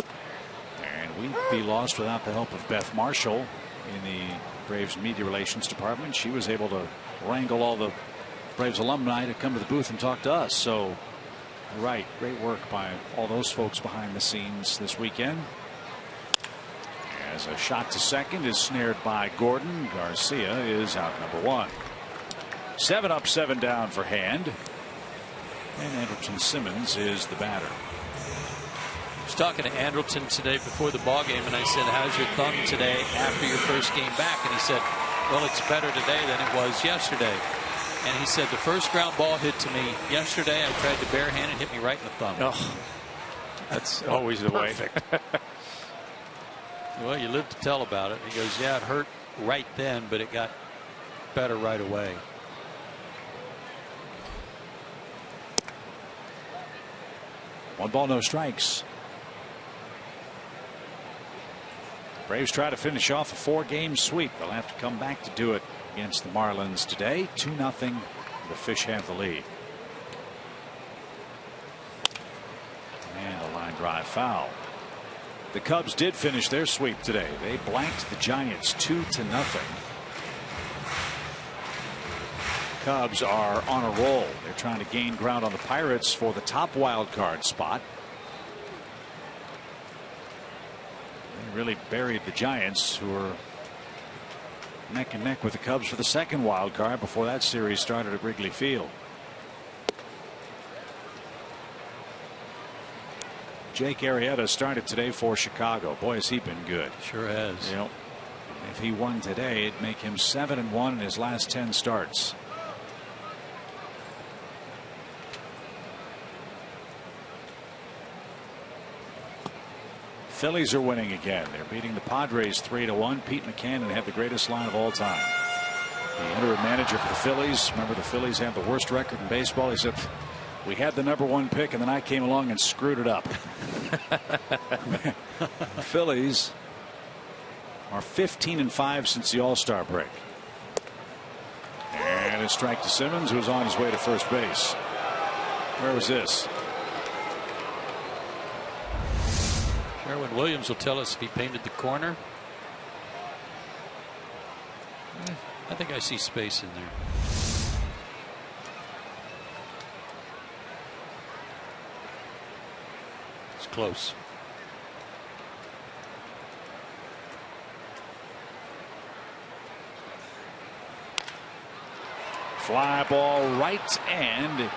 And we'd be lost without the help of Beth Marshall in the Braves media relations department. She was able to wrangle all the Braves alumni to come to the booth and talk to us. So, you're right, great work by all those folks behind the scenes this weekend. As a shot to second is snared by Gordon. Garcia is out number 1. 7 up, 7 down for Hand. And Andrelton Simmons is the batter. I was talking to Andrelton today before the ball game, and I said, how's your thumb today after your first game back? And he said, well, it's better today than it was yesterday. And he said the first ground ball hit to me yesterday, I tried to barehand and hit me right in the thumb. Oh, that's always the way. Well, you live to tell about it. He goes, yeah, it hurt right then, but it got better right away. One ball, no strikes. Braves try to finish off a 4-game sweep. They'll have to come back to do it against the Marlins today. 2-0. The Fish have the lead. And a line drive foul. The Cubs did finish their sweep today. They blanked the Giants 2-0. Cubs are on a roll. They're trying to gain ground on the Pirates for the top wild card spot. They really buried the Giants, who are neck and neck with the Cubs for the second wild card before that series started at Wrigley Field. Jake Arrieta started today for Chicago. Boy, has he been good. Sure has. You know, if he won today, it'd make him 7-1 in his last 10 starts. Phillies are winning again. They're beating the Padres 3-1. Pete McCannon had the greatest line of all time. The interim manager for the Phillies. Remember, the Phillies had the worst record in baseball. He said, we had the #1 pick, and then I came along and screwed it up. The Phillies are 15-5 since the All-Star break. And a strike to Simmons, who was on his way to first base. Where was this? Sherwin Williams will tell us if he painted the corner. I think I see space in there. It's close. Fly ball right, and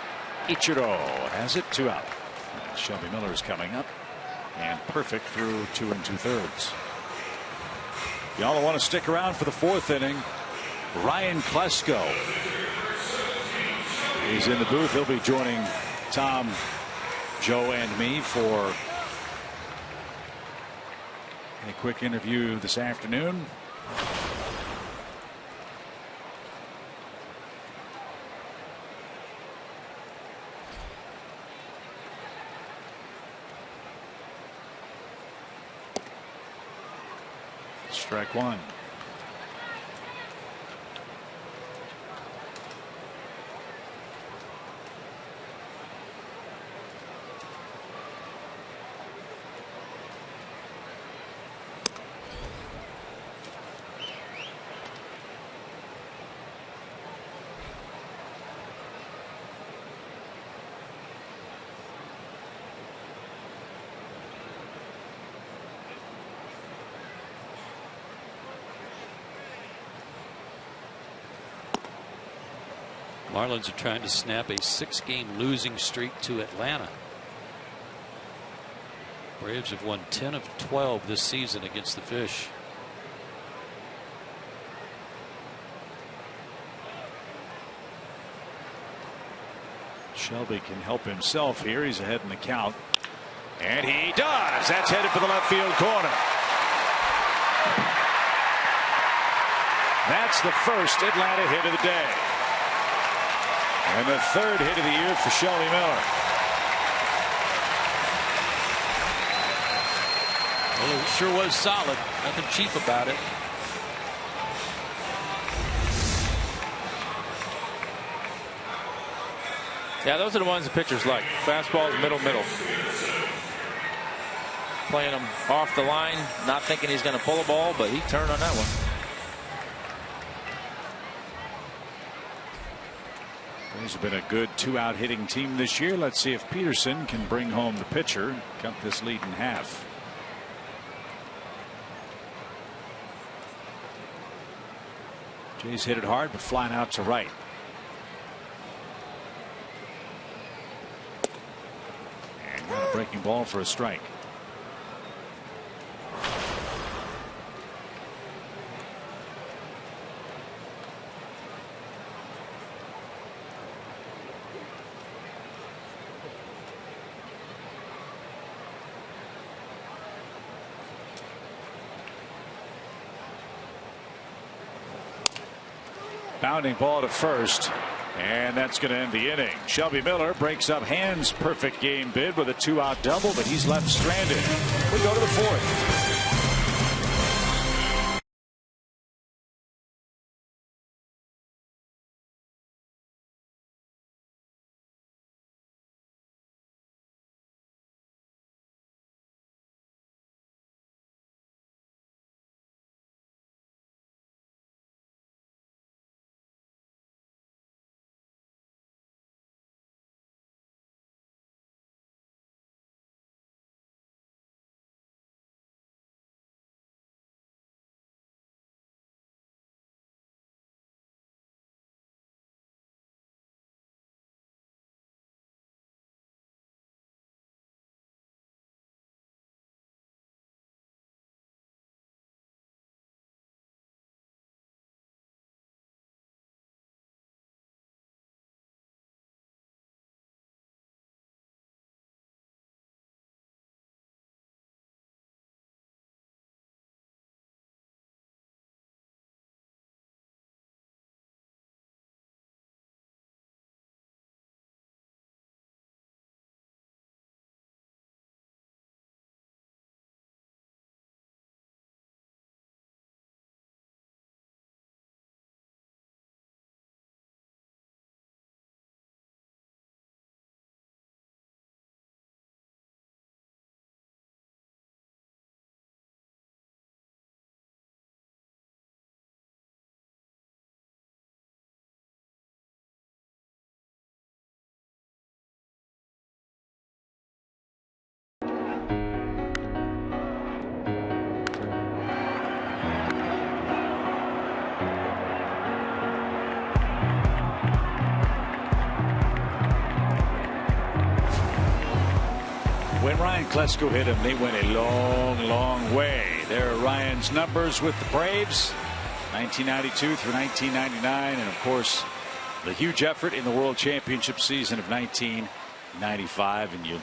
Ichiro has it, 2 out. And Shelby Miller is coming up, and perfect through 2 2/3. Y'all want to stick around for the 4th inning. Ryan Klesko is in the booth. He'll be joining Tom, Joe, and me for a quick interview this afternoon. Strike 1. Marlins are trying to snap a 6-game losing streak to Atlanta. Braves have won 10 of 12 this season against the Fish. Shelby can help himself here. He's ahead in the count. And he does. That's headed for the left field corner. That's the first Atlanta hit of the day. And the 3rd hit of the year for Shelby Miller. Well, it sure was solid. Nothing cheap about it. Yeah, those are the ones the pitchers like. Fastballs, middle. Playing them off the line, not thinking he's going to pull a ball, but he turned on that one. Braves have been a good 2-out hitting team this year. Let's see if Peterson can bring home the pitcher and cut this lead in half. Jays hit it hard, but flying out to right. And got a breaking ball for a strike. Bounding ball to first, and that's going to end the inning. Shelby Miller breaks up Hand's perfect game bid with a 2-out double, but he's left stranded. We go to the 4th. When Ryan Klesko hit him, they went a long, long way. There are Ryan's numbers with the Braves, 1992 through 1999, and of course the huge effort in the World Championship season of 1995. And you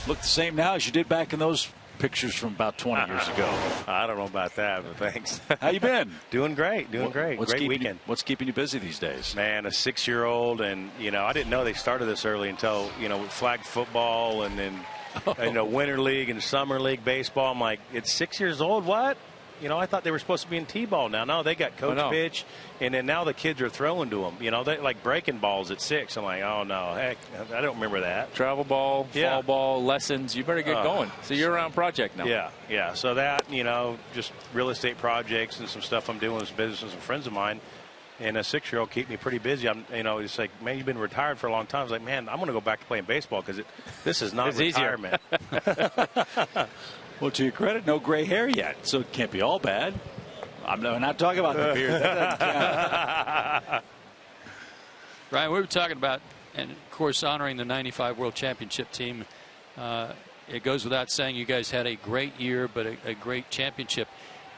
look the same now as you did back in those pictures from about 20 years ago. I don't know about that, but thanks. How you been? Doing great. Great weekend. What's keeping you busy these days? Man, a 6-year-old, and I didn't know they started this early until with flag football and then winter league and summer league baseball. I'm like, it's 6 years old. What? I thought they were supposed to be in T-ball now. No, they got coach pitch, and then now the kids are throwing to them. They like breaking balls at 6. I'm like, oh no, heck, I don't remember that. Travel ball, fall ball, lessons. You better get going. So you're around project now. Yeah. So that just real estate projects and some stuff I'm doing with business with some friends of mine. And a 6-year-old keep me pretty busy. It's like, man, you've been retired for a long time. I was like, man, I'm going to go back to playing baseball because this is not retirement. Well, to your credit, no gray hair yet, so it can't be all bad. I'm not talking about the beard. That doesn't count. Ryan, we were talking about, and of course, honoring the '95 World Championship team. It goes without saying you guys had a great year, but a great championship.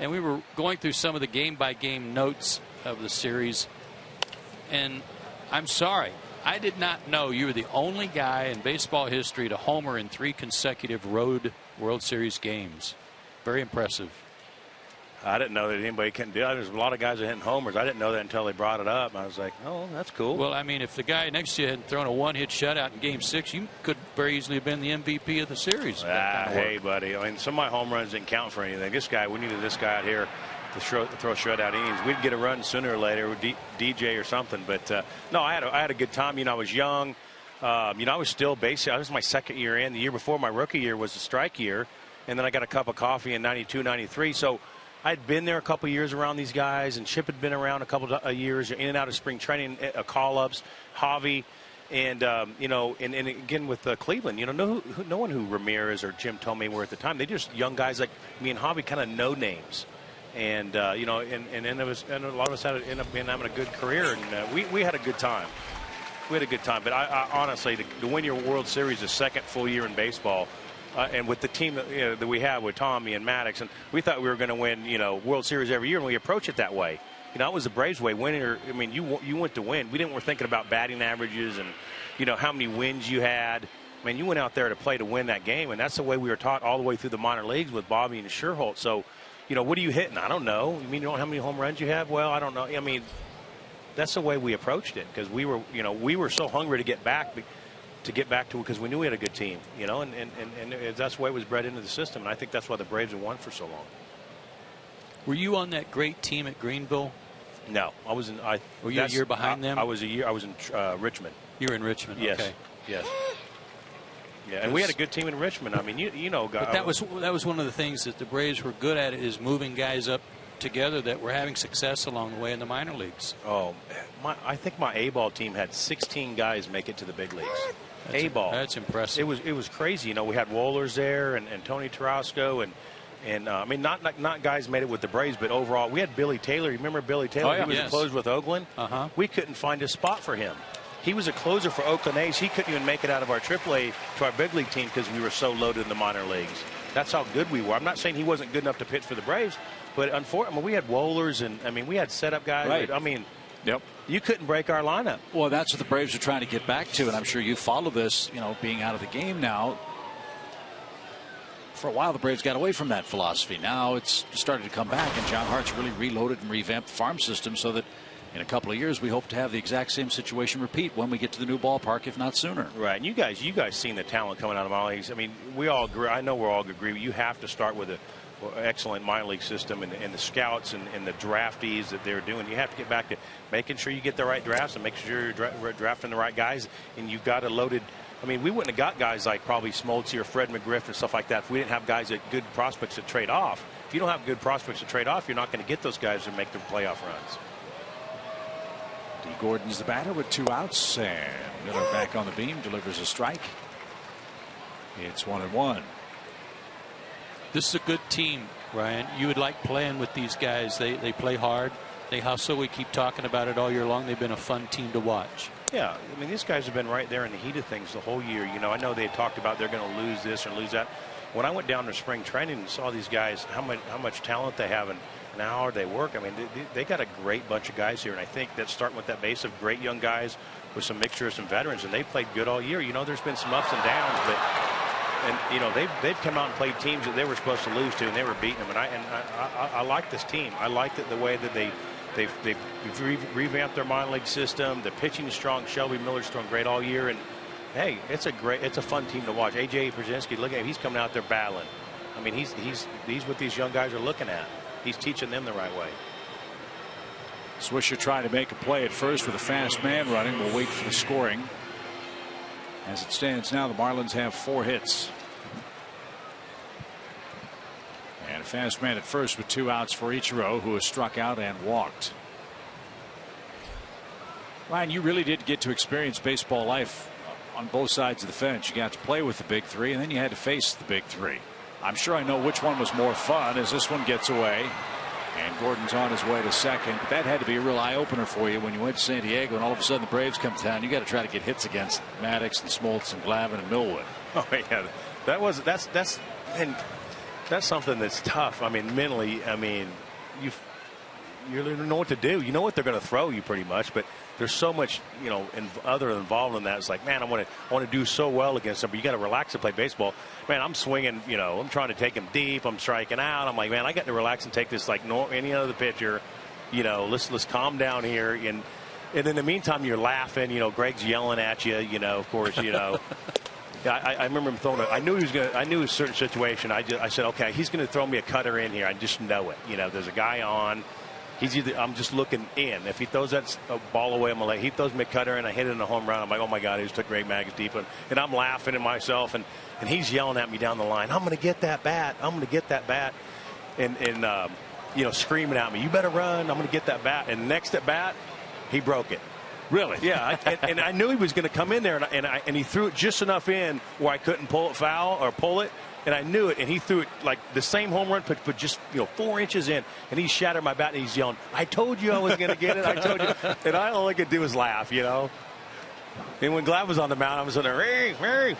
And we were going through some of the game-by-game notes of the series, and I'm sorry, I did not know you were the only guy in baseball history to homer in 3 consecutive road World Series games. Very impressive. I didn't know that anybody couldn't do it. There's a lot of guys that hitting homers. I didn't know that until they brought it up. I was like, oh, that's cool. Well, I mean, if the guy next to you had thrown a 1-hit shutout in Game 6, you could very easily have been the MVP of the series. Hey, buddy. I mean, some of my home runs didn't count for anything. We needed this guy out here to throw shutout innings. We'd get a run sooner or later with DJ or something. But, no, I had a good time. I was young. I was still basic. I was my second year in. The year before, my rookie year, was a strike year. And then I got a cup of coffee in 92, 93. So I'd been there a couple years around these guys, and Chip had been around a couple of years in and out of spring training, call-ups, Javi, and, and again with Cleveland, no one who Ramirez or Jim Tomei were at the time. They just young guys like me and Javi, kind of no names. And, and then a lot of us ended up having a good career, and we had a good time. We had a good time. But I honestly, to win your World Series the second full year in baseball, and with the team that we have with Tommy and Maddox, and we thought we were going to win, World Series every year, and we approach it that way. It was the Braves' way. You went to win. We weren't thinking about batting averages and, how many wins you had. You went out there to play to win that game, and that's the way we were taught all the way through the minor leagues with Bobby and Sherholt. So, what are you hitting? I don't know. You know how many home runs you have? Well, I don't know. That's the way we approached it because we were so hungry to get back to because we knew we had a good team, and that's the way it was bred into the system. And I think that's why the Braves have won for so long. Were you on that great team at Greenville? No, I was in. Were you a year behind them? I was a year. I was in Richmond. You were in Richmond. Yes. Okay. Yes. Yeah, and we had a good team in Richmond. But that was one of the things that the Braves were good at, is moving guys up together that were having success along the way in the minor leagues. Oh, I think my A-ball team had 16 guys make it to the big leagues. A-ball. That's impressive. It was crazy. We had Wohlers there and Tony Tarasco and not guys made it with the Braves, but overall we had Billy Taylor. You remember Billy Taylor? Oh, yeah. He was a closer with Oakland. We couldn't find a spot for him. He was a closer for Oakland A's. He couldn't even make it out of our AAA to our big league team because we were so loaded in the minor leagues. That's how good we were. I'm not saying he wasn't good enough to pitch for the Braves, but unfortunately, we had Wohlers and we had setup guys. Right. Yep. You couldn't break our lineup. Well, that's what the Braves are trying to get back to, and I'm sure you follow this, being out of the game now. For a while, the Braves got away from that philosophy. Now it's started to come back, and John Hart's really reloaded and revamped the farm system so that in a couple of years, we hope to have the exact same situation repeat when we get to the new ballpark, if not sooner. Right. And you guys seen the talent coming out of minor leagues. We all agree. I know we're all agree. You have to start with an excellent minor league system and the scouts and the draftees that they're doing. You have to get back to making sure you get the right drafts and make sure you're drafting the right guys. And you've got a loaded. We wouldn't have got guys like probably Smoltz or Fred McGriff and stuff like that if we didn't have guys that good prospects to trade off. If you don't have good prospects to trade off, you're not going to get those guys to make the playoff runs. D. Gordon's the batter with 2 outs, and Miller back on the beam, delivers a strike. It's 1-1. This is a good team, Ryan. You would like playing with these guys. They play hard. They hustle. We keep talking about it all year long. They've been a fun team to watch. Yeah, I mean, these guys have been right there in the heat of things the whole year. You know, I know they had talked about they're going to lose this or lose that. When I went down to spring training and saw these guys, how much talent they have and how hard they work, I mean, they got a great bunch of guys here. And I think that's starting with that base of great young guys with some mixture of some veterans, and they played good all year. You know, there's been some ups and downs, but you know, they've come out and played teams that they were supposed to lose to, and they were beating them. And I like this team. I like the way that they've revamped their minor league system. The pitching is strong. Shelby Miller's thrown great all year, and hey, it's a fun team to watch. AJ Brzezinski, look at him. He's coming out there battling. I mean, he's what these young guys are looking at. He's teaching them the right way. Swisher trying to make a play at first with a fast man running. We'll wait for the scoring. As it stands now, the Marlins have 4 hits. And a fast man at first with 2 outs for Ichiro, who has struck out and walked. Ryan, you really did get to experience baseball life on both sides of the fence. You got to play with the big 3, and then you had to face the big 3. I'm sure I know which one was more fun as this one gets away. And Gordon's on his way to second. But that had to be a real eye-opener for you when you went to San Diego and all of a sudden the Braves come to town. You got to try to get hits against Maddox and Smoltz and Glavine and Millwood. Oh yeah, that's something that's tough. I mean, mentally, I mean, you don't know what to do. You know what they're going to throw you pretty much, but there's so much, you know, other involved in that. It's like, man, I want to do so well against them, but you got to relax and play baseball. Man, I'm swinging, you know, I'm trying to take him deep. I'm striking out. I'm like, man, I got to relax and take this like any other pitcher. You know, let's calm down here. And in the meantime, you're laughing. You know, Greg's yelling at you. You know, of course, you know. I remember him throwing I knew he was going to. I knew it was a certain situation. I said, okay, he's going to throw me a cutter in here. I just know it. You know, there's a guy on. I'm just looking in. If he throws that ball away, I'm going to he throws me a cutter and I hit it in a home run. I'm like, oh my God, he just took Greg Magg's deep. And I'm laughing at myself. And he's yelling at me down the line. I'm going to get that bat. I'm going to get that bat. And you know, screaming at me, you better run. I'm going to get that bat. And next at bat, he broke it. Really? Yeah. And I knew he was going to come in there. And he threw it just enough in where I couldn't pull it foul or pull it. And I knew it, and he threw it like the same home run, but just 4 inches in, and he shattered my bat, and he's yelling, "I told you I was going to get it. I told you." And all I could do was laugh, you know. And when Glav was on the mound, I was like, "Hey,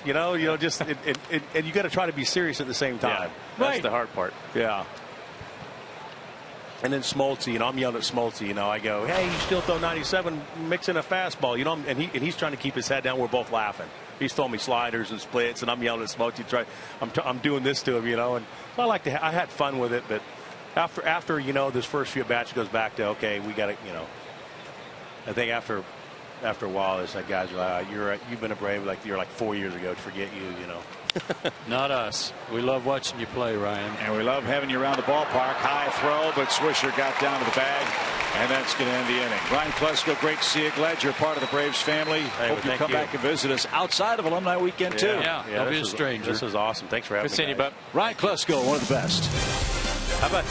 you know, just and you got to try to be serious at the same time. Yeah, that's the hard part. Yeah. And then Smoltz, you know, I'm yelling at Smoltz, you know, I go, "Hey, you still throw 97, mixing a fastball," you know, and he's trying to keep his head down. We're both laughing. He's throwing me sliders and splits, and I'm yelling at Smoltz. I'm doing this to him, you know, and I had fun with it, but after you know, this first few bats goes back to, okay, we got to, you know, I think after a while, it's like, guys, you've been a Brave like 4 years ago. Forget you, you know. Not us. We love watching you play, Ryan. And we love having you around the ballpark. High throw, but Swisher got down to the bag, and that's going to end the inning. Ryan Klesko, great to see you. Glad you're part of the Braves family. Hope you come back and visit us outside of Alumni Weekend, too. Yeah, don't be a stranger. This is awesome. Thanks for having me. Good seeing you, bud. Ryan Klesko, one of the best. How about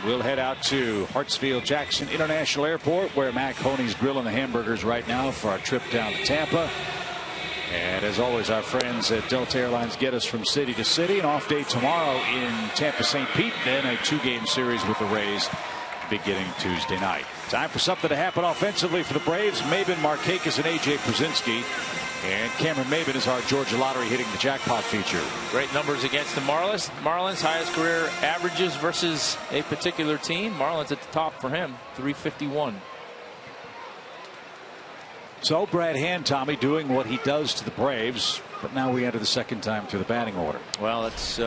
We'll head out to Hartsfield-Jackson International Airport, where Mac Honey's grilling the hamburgers right now for our trip down to Tampa. And as always, our friends at Delta Airlines get us from city to city. An off day tomorrow in Tampa, St. Pete. Then a 2-game series with the Rays beginning Tuesday night. Time for something to happen offensively for the Braves. Maben Markakis and A.J. Pierzynski. And Cameron Maben is our Georgia Lottery hitting the jackpot feature. Great numbers against the Marlins. Marlins highest career averages versus a particular team. Marlins at the top for him, 351. So Brad Hand, Tommy, doing what he does to the Braves, but now we enter the second time through the batting order. Well, it's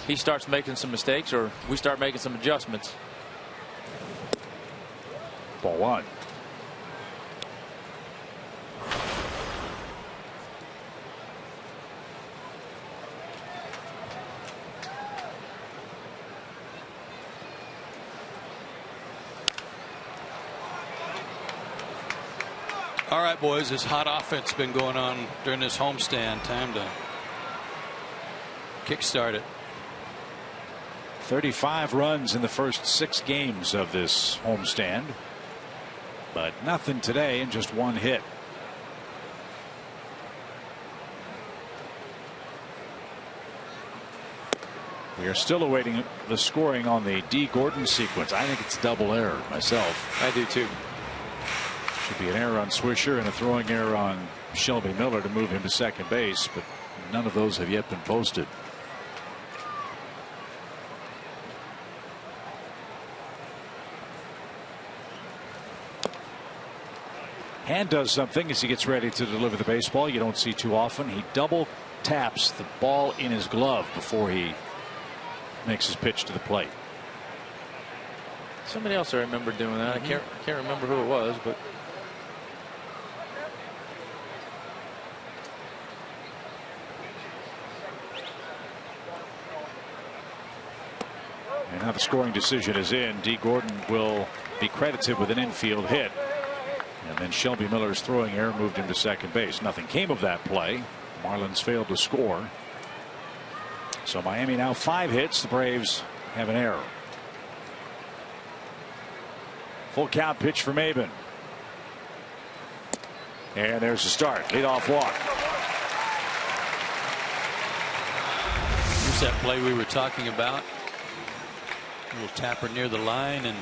he starts making some mistakes, or we start making some adjustments. Ball 1. All right, boys, this hot offense been going on during this homestand. Time to kickstart it. 35 runs in the first 6 games of this homestand, but nothing today and just 1 hit. We are still awaiting the scoring on the D. Gordon sequence. I think it's double error myself. I do too. Should be an error on Swisher and a throwing error on Shelby Miller to move him to second base, but none of those have yet been posted. Hand does something as he gets ready to deliver the baseball you don't see too often. He double taps the ball in his glove before he makes his pitch to the plate. Somebody else I remember doing that. I can't remember who it was, but and now the scoring decision is in. D. Gordon will be credited with an infield hit. And then Shelby Miller's throwing error moved him to second base. Nothing came of that play. Marlins failed to score. So Miami now 5 hits. The Braves have an error. Full count pitch for Maben. And there's the start. Leadoff walk. Here's that play we were talking about. A little tapper near the line, and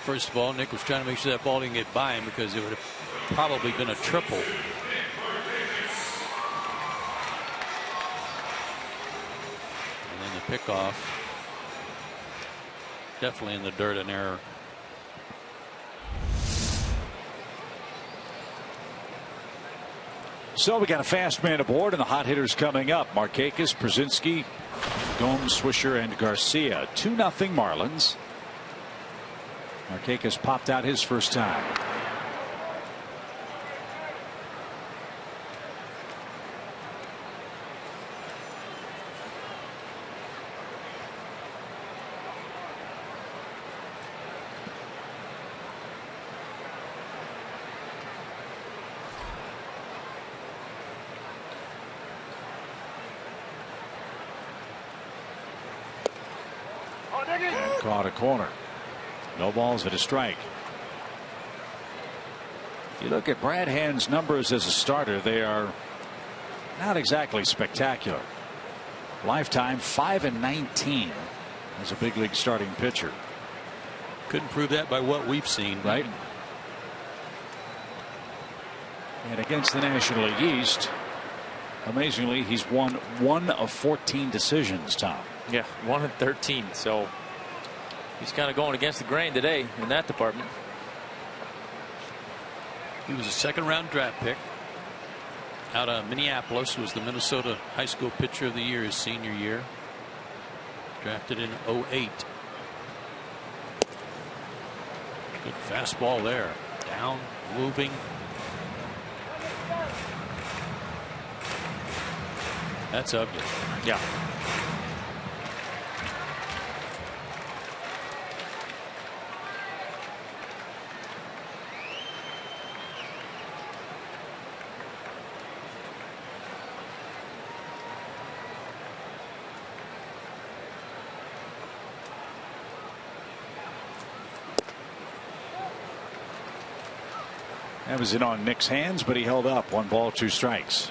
first of all, Nick was trying to make sure that ball didn't get by him because it would have probably been a triple. And then the pickoff, definitely in the dirt, an error. So we got a fast man aboard, and the hot hitters coming up. Markakis, Pierzynski, Gomes, Swisher, and Garcia. 2-0 Marlins. Markakis popped out his first time. And caught a corner. No balls and a strike. You look at Brad Hand's numbers as a starter, they are not exactly spectacular. Lifetime 5-19 as a big league starting pitcher. Couldn't prove that by what we've seen. Right. And against the National League East, amazingly, he's won 1 of 14 decisions, Tom. yeah, 1 of 13. So he's kind of going against the grain today in that department. He was a second-round draft pick out of Minneapolis. Was the Minnesota High School Pitcher of the Year his senior year. Drafted in '08. Good fastball there. Down, moving. That's ugly. Yeah. That was in on Nick's hands, but he held up. 1 ball, 2 strikes.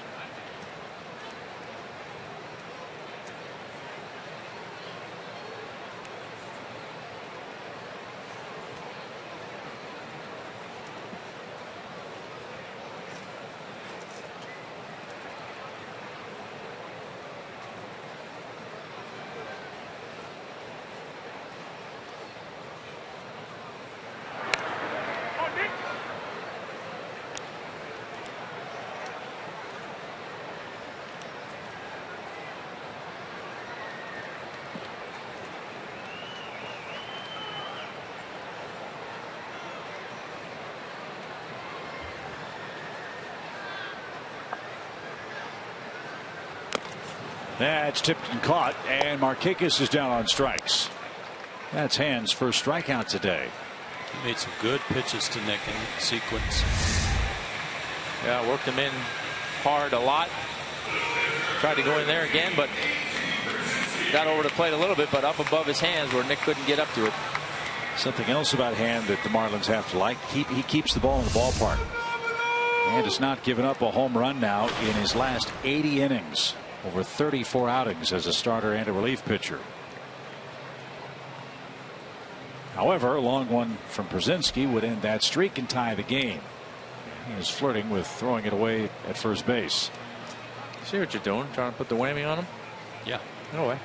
That's tipped and caught, and Markakis is down on strikes. That's Hand's first strikeout today. He made some good pitches to Nick in sequence. Yeah, worked him in hard a lot. Tried to go in there again, but got over the plate a little bit, but up above his hands where Nick couldn't get up to it. Something else about Hand that the Marlins have to like. He keeps the ball in the ballpark. And has not given up a home run now in his last 80 innings. Over 34 outings as a starter and a relief pitcher. However, a long one from Brzezinski would end that streak and tie the game. He is flirting with throwing it away at first base. See what you're doing? Trying to put the whammy on him? Yeah. No way.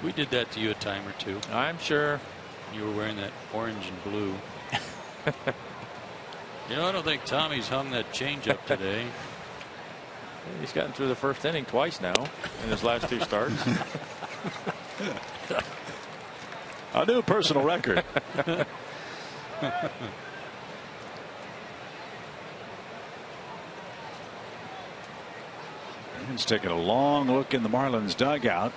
We did that to you a time or two. I'm sure. You were wearing that orange and blue. You know, I don't think Tommy's hung that changeup today. He's gotten through the first inning twice now in his last 2 starts. A new personal record. He's taking a long look in the Marlins dugout.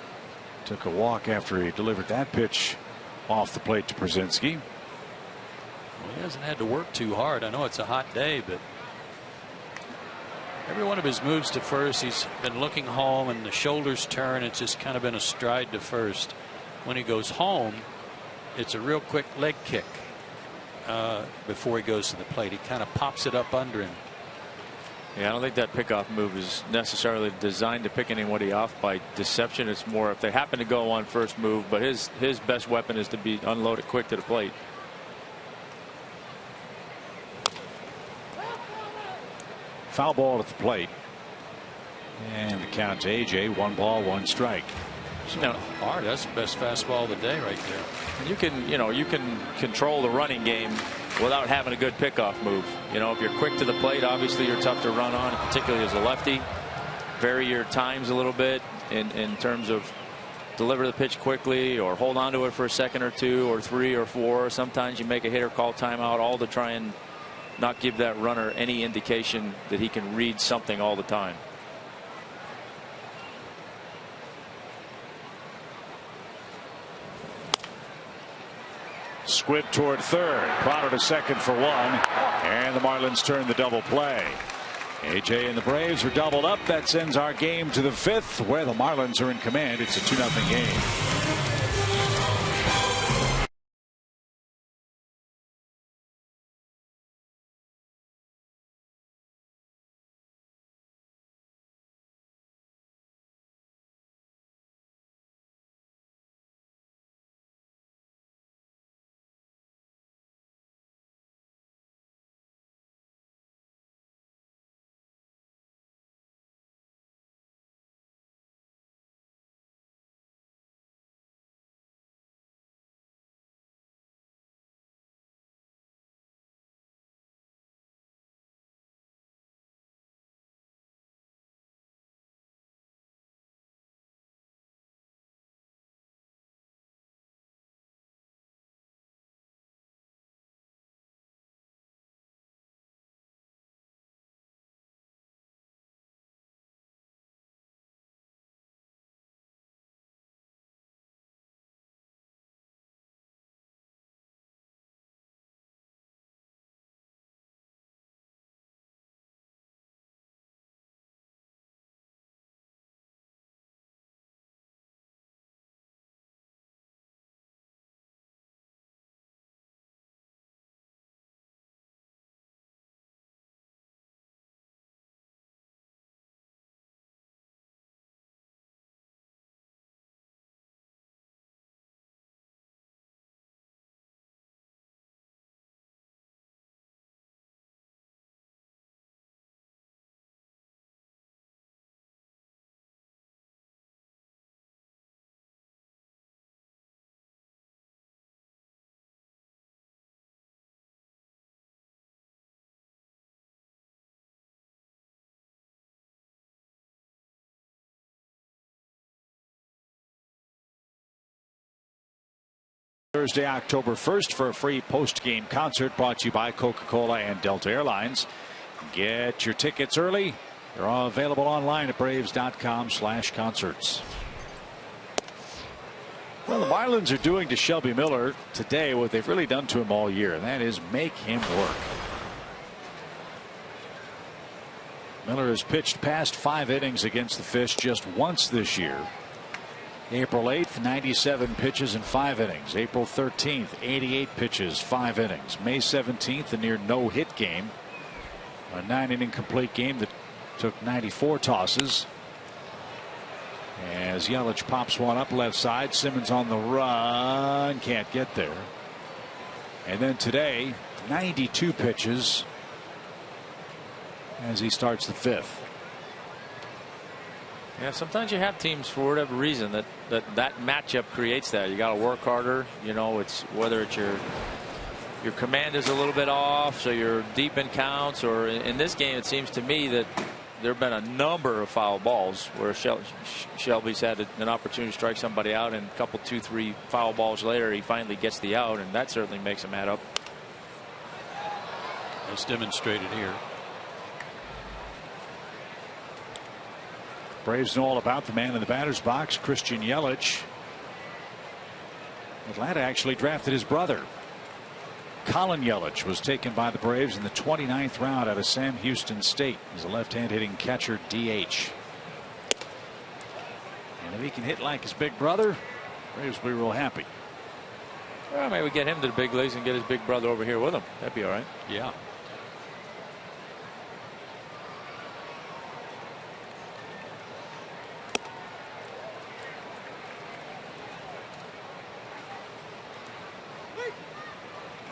Took a walk after he delivered that pitch off the plate to Brzezinski. Well, he hasn't had to work too hard. I know it's a hot day, but every one of his moves to first, he's been looking home, and the shoulders turn. It's just kind of been a stride to first. When he goes home, it's a real quick leg kick before he goes to the plate. He kind of pops it up under him. Yeah, I don't think that pickoff move is necessarily designed to pick anybody off by deception. It's more if they happen to go on first move, but his best weapon is to be unloaded quick to the plate. Foul ball at the plate. And the count to AJ, 1 ball, 1 strike. No, hard. That's the best fastball of the day right there. You can control the running game without having a good pickoff move. If you're quick to the plate, obviously you're tough to run on, particularly as a lefty. Vary your times a little bit in terms of deliver the pitch quickly or hold on to it for a second or 2 or 3 or 4. Sometimes you make a hitter call timeout, all to try and not give that runner any indication that he can read something all the time. Squib toward third. Prado to second for 1. And the Marlins turn the double play. AJ and the Braves are doubled up. That sends our game to the 5th, where the Marlins are in command. It's a 2-0 game. Thursday, October 1st for a free post-game concert brought to you by Coca-Cola and Delta Airlines. Get your tickets early. They're all available online at Braves.com/concerts. Well, the Marlins are doing to Shelby Miller today what they've really done to him all year, and that is make him work. Miller has pitched past 5 innings against the Fish just once this year. April 8th, 97 pitches and 5 innings. April 13th, 88 pitches, 5 innings. May 17th, a near no-hit game. A 9-inning complete game that took 94 tosses. As Yelich pops one up left side, Simmons on the run, can't get there. And then today, 92 pitches as he starts the 5th. Yeah, sometimes you have teams for whatever reason that matchup creates that. You got to work harder. You know, it's whether it's your command is a little bit off, so you're deep in counts, or in this game, it seems to me that there have been a number of foul balls where Shelby's had an opportunity to strike somebody out, and a couple, 2-3 foul balls later, he finally gets the out, and that certainly makes him add up. As demonstrated here. Braves know all about the man in the batter's box, Christian Yelich. Atlanta actually drafted his brother. Colin Yelich was taken by the Braves in the 29th round out of Sam Houston State. He's a left-hand hitting catcher, DH. And if he can hit like his big brother, Braves will be real happy. Well, maybe we get him to the big leagues and get his big brother over here with him. That'd be all right. Yeah.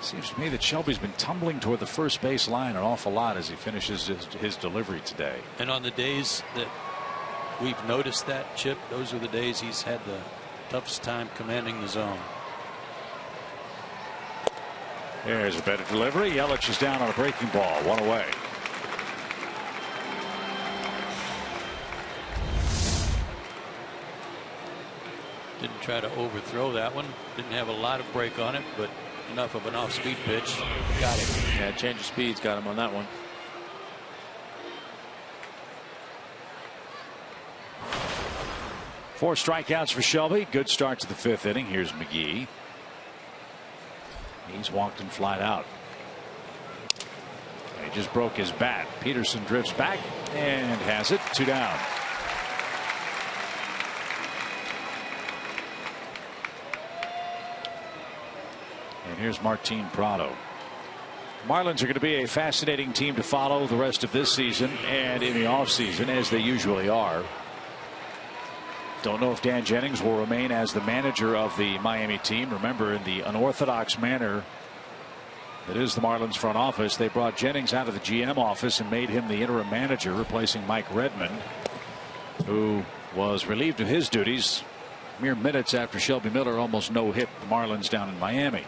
Seems to me that Shelby's been tumbling toward the first base line an awful lot as he finishes his delivery today. And on the days that we've noticed that, Chip, those are the days he's had the toughest time commanding the zone. There's a better delivery. Yelich is down on a breaking ball, 1 away. Didn't try to overthrow that one. Didn't have a lot of break on it, but enough of an off-speed pitch. Got it. Yeah, change of speeds got him on that one. Four strikeouts for Shelby. Good start to the 5th inning. Here's McGee. He's walked and flied out. He just broke his bat. Peterson drifts back and has it. 2 down. And here's Martin Prado. Marlins are going to be a fascinating team to follow the rest of this season and in the offseason, as they usually are. Don't know if Dan Jennings will remain as the manager of the Miami team. Remember, in the unorthodox manner that is the Marlins front office, they brought Jennings out of the GM office and made him the interim manager, replacing Mike Redmond, who was relieved of his duties mere minutes after Shelby Miller almost no-hit the Marlins down in Miami.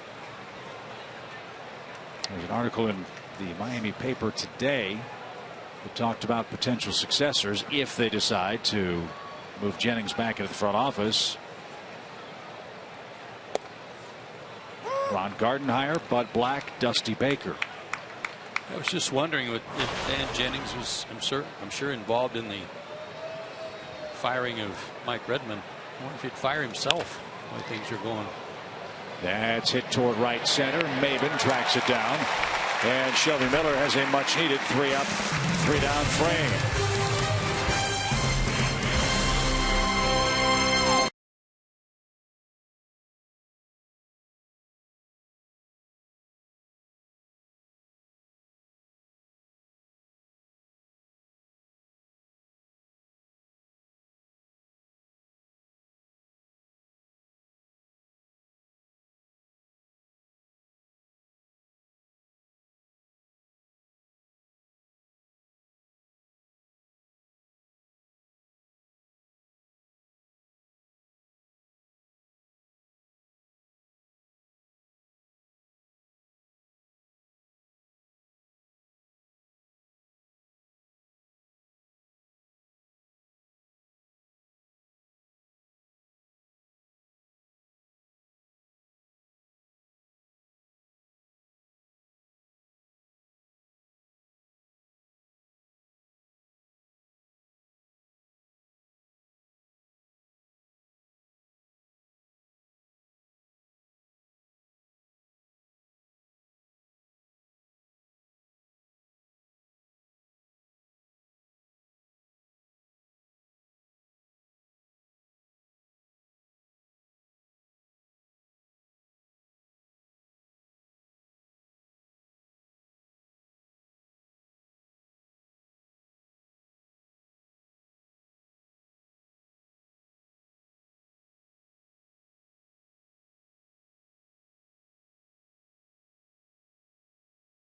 There's an article in the Miami paper today that talked about potential successors if they decide to move Jennings back into the front office. Ron Gardenhire, Bud Black, Dusty Baker. I was just wondering if Dan Jennings was, I'm sure involved in the firing of Mike Redmond. I wonder if he'd fire himself the way things are going. That's hit toward right center. Maben tracks it down, and Shelby Miller has a much needed 3-up, 3-down frame.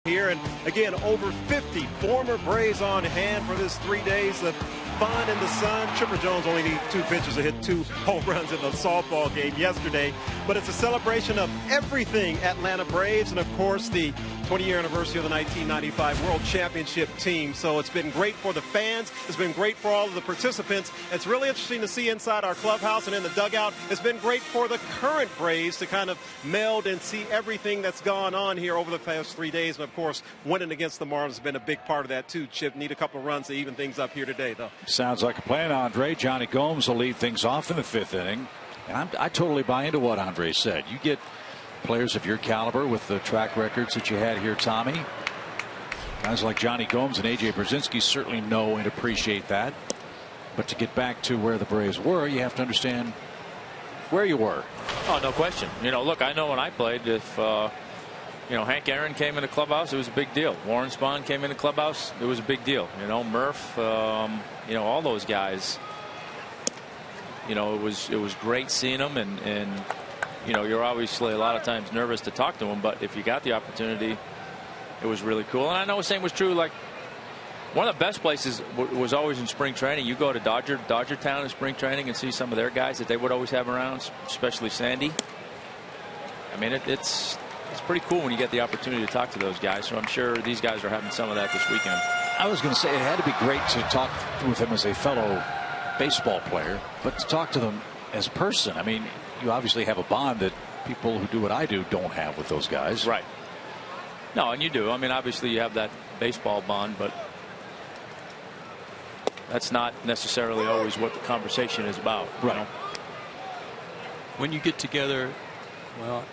here. And again, over 50 former Braves on hand for this 3 days of fun in the sun. Chipper Jones only needs 2 pitches to hit 2 home runs in the softball game yesterday. But it's a celebration of everything Atlanta Braves, and of course the 20-year anniversary of the 1995 World Championship team. So it's been great for the fans. It's been great for all of the participants. It's really interesting to see inside our clubhouse and in the dugout. It's been great for the current Braves to kind of meld and see everything that's gone on here over the past 3 days. And of course, winning against the Marlins has been a big part of that too. Chip, need a couple of runs to even things up here today, though. Sounds like a plan, Andre. Johnny Gomes will lead things off in the 5th inning. And I totally buy into what Andre said. You get players of your caliber with the track records that you had here, Tommy. Guys like Johnny Gomes and A.J. Brzezinski certainly know and appreciate that. But to get back to where the Braves were, you have to understand where you were. Oh, no question. You know, look, I know when I played, if you know, Hank Aaron came in the clubhouse, it was a big deal. Warren Spahn came in the clubhouse, it was a big deal. You know, Murph, you know, all those guys. You know, it was great seeing them, and you know, you're obviously a lot of times nervous to talk to them, but if you got the opportunity, it was really cool. And I know the same was true. Like, one of the best places was always in spring training. You go to Dodger Town in spring training and see some of their guys that they would always have around, especially Sandy. I mean, it's pretty cool when you get the opportunity to talk to those guys. So I'm sure these guys are having some of that this weekend. I was going to say it had to be great to talk with him as a fellow baseball player, but to talk to them as a person. I mean, you obviously have a bond that people who do what I do don't have with those guys. Right. No, and you do. I mean, obviously you have that baseball bond, but that's not necessarily always what the conversation is about. Right. You know? When you get together, well,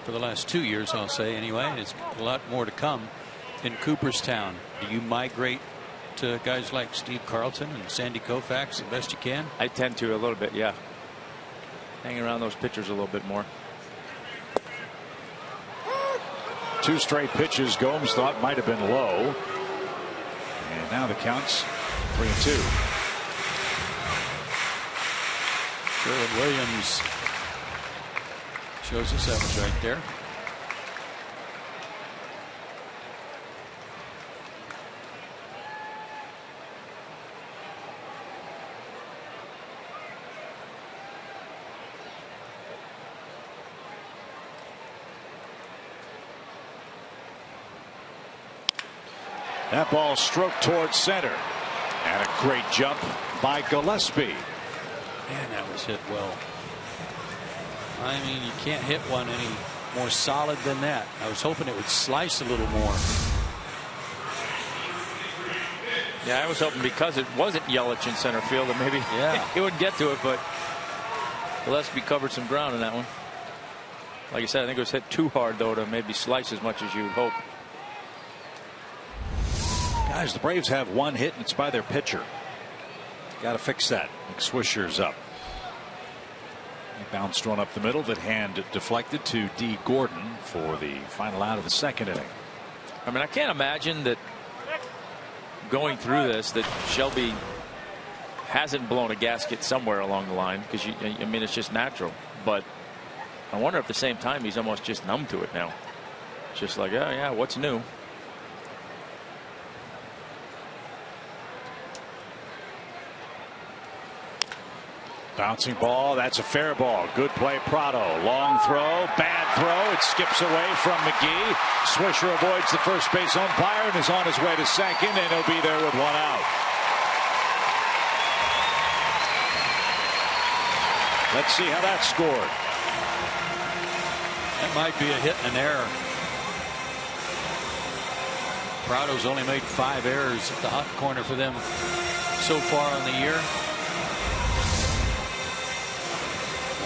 for the last 2 years, I'll say anyway, it's a lot more to come in Cooperstown. Do you migrate to guys like Steve Carlton and Sandy Koufax the best you can? I tend to a little bit, yeah. Hanging around those pitchers a little bit more. 2 straight pitches Gomes thought might have been low. And now the count's 3-2. Sherwin Williams shows us that was right there. That ball stroked towards center. And a great jump by Gillespie. Man, that was hit well. I mean, you can't hit one any more solid than that. I was hoping it would slice a little more. Yeah, I was hoping because it wasn't Yelich in center field that maybe he wouldn't get to it, but Gillespie covered some ground in that one. Like I said, I think it was hit too hard, though, to maybe slice as much as you would hope. Guys, the Braves have 1 hit, and it's by their pitcher. Got to fix that. Swisher's up. He bounced one up the middle that hand deflected to D. Gordon for the final out of the 2nd inning. I mean, I can't imagine that going through this that Shelby hasn't blown a gasket somewhere along the line, because I mean, it's just natural. But I wonder if at the same time he's almost just numb to it now. It's just like, oh yeah, what's new? Bouncing ball. That's a fair ball. Good play, Prado. Long throw. Bad throw. It skips away from McGee. Swisher avoids the first base umpire and is on his way to second, and he'll be there with 1 out. Let's see how that's scored. That might be a hit and an error. Prado's only made 5 errors at the hot corner for them so far in the year.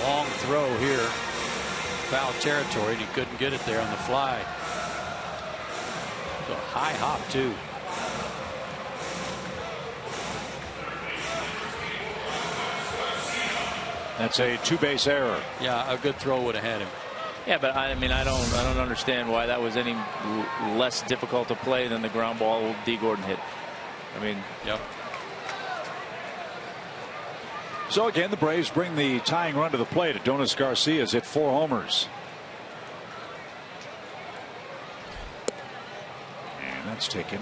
Long throw here. Foul territory, and he couldn't get it there on the fly. So high hop, too. That's a 2-base error. Yeah, a good throw would have had him. Yeah, but I mean, I don't understand why that was any less difficult to play than the ground ball D. Gordon hit. I mean, yep. So again, the Braves bring the tying run to the plate. Adonis Garcia's hit 4 homers. And that's taken.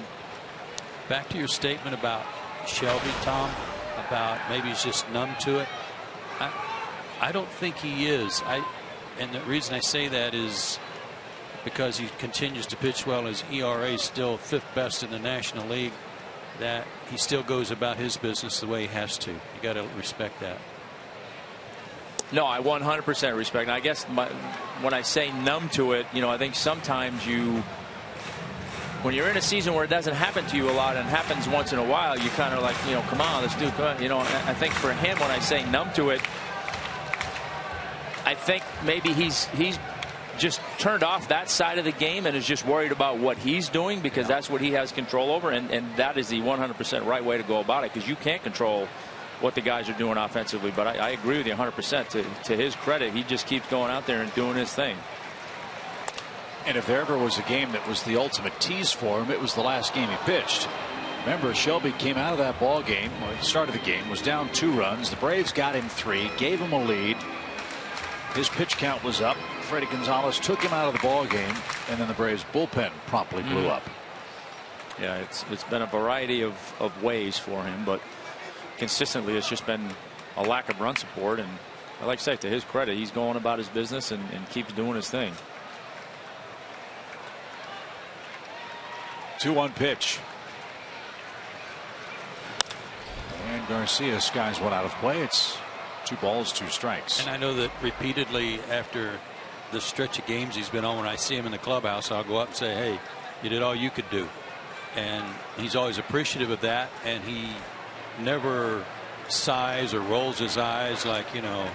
Back to your statement about Shelby, Tom, about maybe he's just numb to it. I don't think he is. And the reason I say that is because he continues to pitch well. His ERA is still 5th best in the National League. That he still goes about his business the way he has to. You got to respect that. No, I 100% respect. And I guess when I say numb to it, I think sometimes when you're in a season where it doesn't happen to you a lot and happens once in a while, you kind of like, come on, let's do it. I think for him, when I say numb to it, I think maybe he's just turned off that side of the game and is just worried about what he's doing, because that's what he has control over, and that is the 100% right way to go about it, because you can't control what the guys are doing offensively. But I agree with you 100%. To his credit, he just keeps going out there and doing his thing. And if there ever was a game that was the ultimate tease for him, it was the last game he pitched. Remember, Shelby came out of that ball game, or the start of the game, was down 2 runs. The Braves got him 3, gave him a lead. His pitch count was up. Freddie Gonzalez took him out of the ball game, and then the Braves bullpen promptly blew up. Yeah, it's been a variety of ways for him, but consistently it's just been a lack of run support. And like I say, to his credit, he's going about his business and keeps doing his thing. 2-1 pitch. And Garcia skies one out of play. It's 2 balls, 2 strikes. And I know that repeatedly after the stretch of games he's been on, when I see him in the clubhouse, I'll go up and say, hey, you did all you could do. And he's always appreciative of that, and he never sighs or rolls his eyes like, am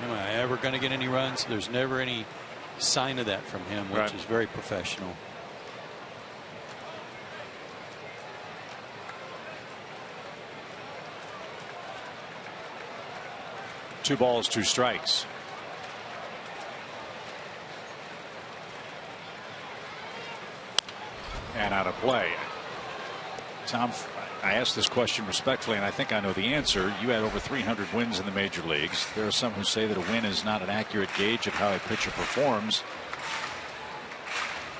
I ever going to get any runs? There's never any sign of that from him, which is very professional. Two balls, 2 strikes. And out of play. Tom, I asked this question respectfully, and I think I know the answer. You had over 300 wins in the major leagues. There are some who say that a win is not an accurate gauge of how a pitcher performs.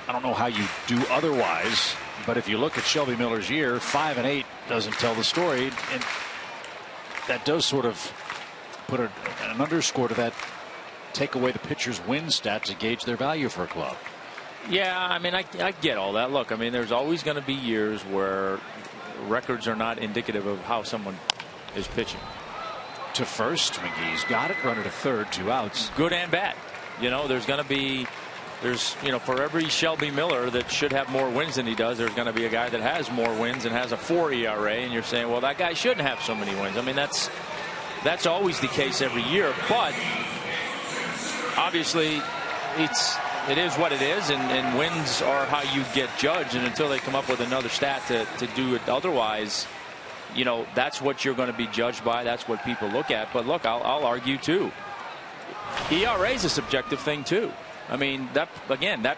I don't know how you do otherwise, but if you look at Shelby Miller's year, 5-8 doesn't tell the story, and that does sort of put an underscore to that. Take away the pitcher's win stat to gauge their value for a club. Yeah, I mean, I get all that. Look, I mean, there's always going to be years where records are not indicative of how someone is pitching. To first, McGee's got it. Runner to third, 2 outs. Good and bad. There's going to be, for every Shelby Miller that should have more wins than he does, there's going to be a guy that has more wins and has a 4 ERA, and you're saying, well, that guy shouldn't have so many wins. I mean, that's always the case every year, but obviously it is what it is, and wins are how you get judged, and until they come up with another stat to do it otherwise, that's what you're going to be judged by. That's what people look at. But look, I'll argue too, ERA is a subjective thing too. I mean, that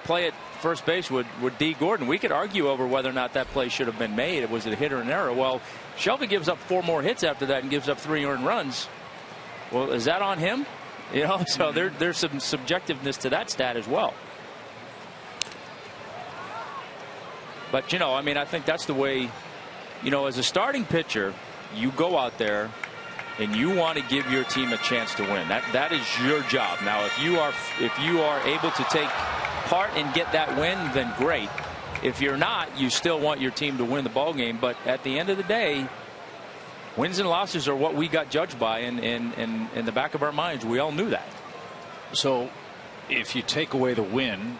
play at first base with D. Gordon, we could argue over whether or not that play should have been made. Was it a hit or an error? Well, Shelby gives up 4 more hits after that and gives up 3 earned runs. Well, is that on him? So there's some subjectiveness to that stat as well. But I mean, I think that's the way, as a starting pitcher, you go out there and you want to give your team a chance to win. That is your job. Now, if you are able to take part and get that win, then great. If you're not, you still want your team to win the ball game. But at the end of the day, wins and losses are what we got judged by, and in the back of our minds, we all knew that. So if you take away the win,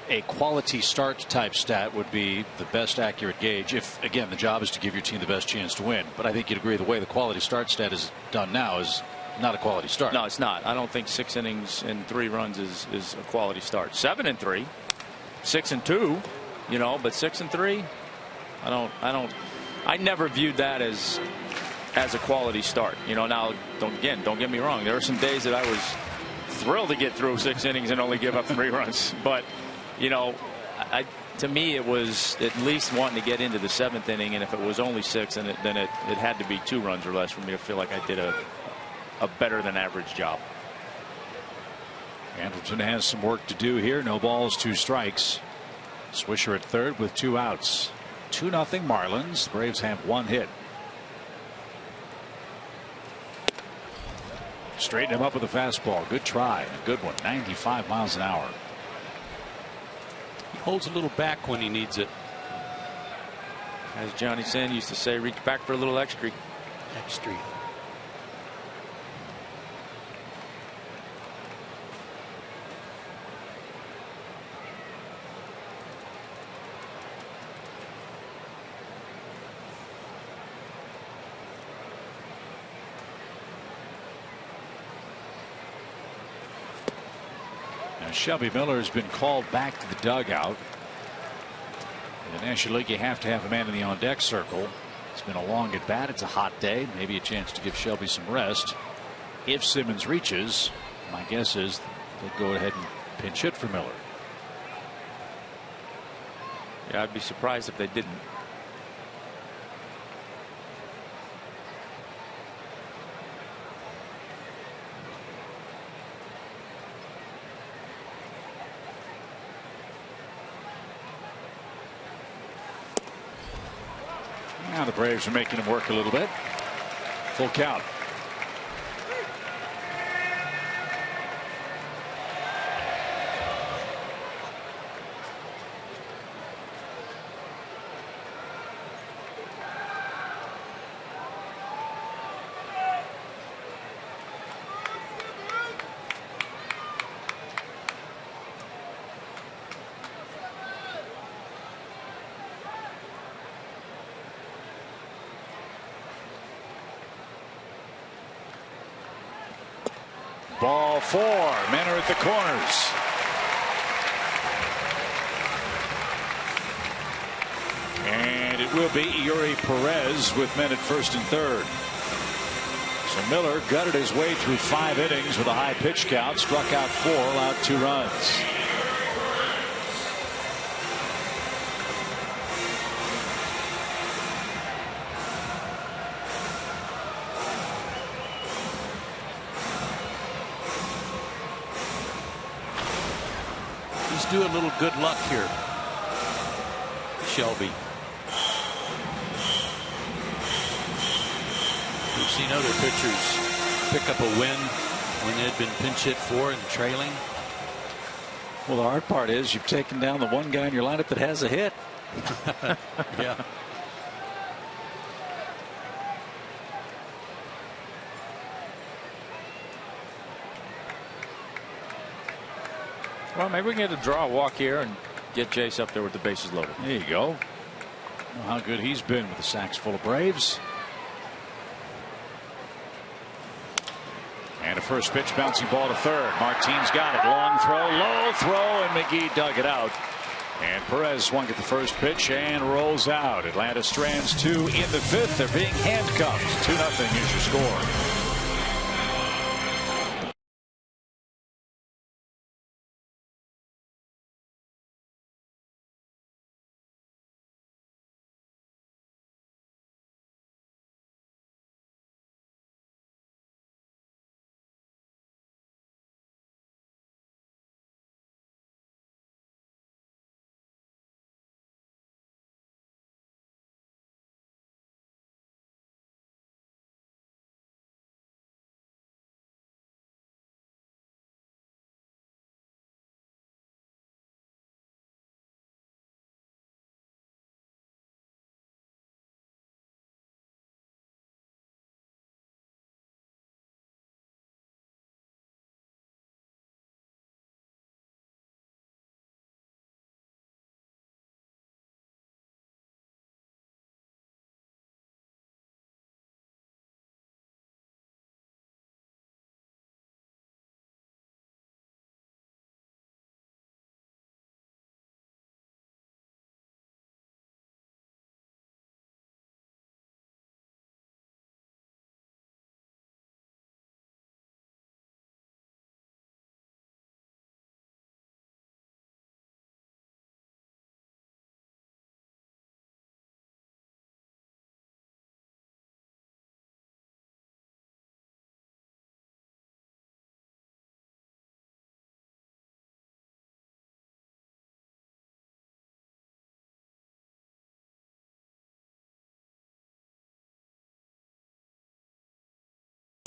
a quality start type stat would be the best accurate gauge if, again, the job is to give your team the best chance to win. But I think you'd agree the way the quality start stat is done now is not a quality start. No, it's not. I don't think 6 innings and 3 runs is a quality start. 7 and 3, 6 and 2, but 6 and 3, I never viewed that as a quality start. Now don't get me wrong. There are some days that I was thrilled to get through 6 innings and only give up 3 runs. But to me, it was at least wanting to get into the 7th inning, and if it was only 6, then it had to be 2 runs or less for me to feel like I did a better than average job. Anderson has some work to do here. No balls, 2 strikes. Swisher at third with 2 outs. 2-0 Marlins. The Braves have 1 hit. Straighten him up with a fastball. Good try. A good one. 95 miles an hour. He holds a little back when he needs it. As Johnny Sand used to say, reach back for a little extra. Extra. Shelby Miller has been called back to the dugout. In the National League, you have to have a man in the on-deck circle. It's been a long at bat. It's a hot day. Maybe a chance to give Shelby some rest. If Simmons reaches, my guess is they'll go ahead and pinch hit for Miller. Yeah, I'd be surprised if they didn't. Now the Braves are making him work a little bit. Full count. Ball 4. Men are at the corners. And it will be Yuri Perez with men at first and third. So Miller gutted his way through 5 innings with a high pitch count, struck out 4, allowed 2 runs. Do a little good luck here, Shelby. We've seen other pitchers pick up a win when they'd been pinch hit for and trailing. Well, the hard part is you've taken down the one guy in your lineup that has a hit. Yeah. Well, maybe we can get a draw walk here and get Jace up there with the bases loaded. There you go. Well, how good he's been with the sacks full of Braves. And a first pitch bouncing ball to third. Martinez got it. Long throw, low throw, and McGee dug it out. And Perez swung at the first pitch and rolls out. Atlanta strands 2 in the 5th. They're being handcuffed. 2-0 is your score.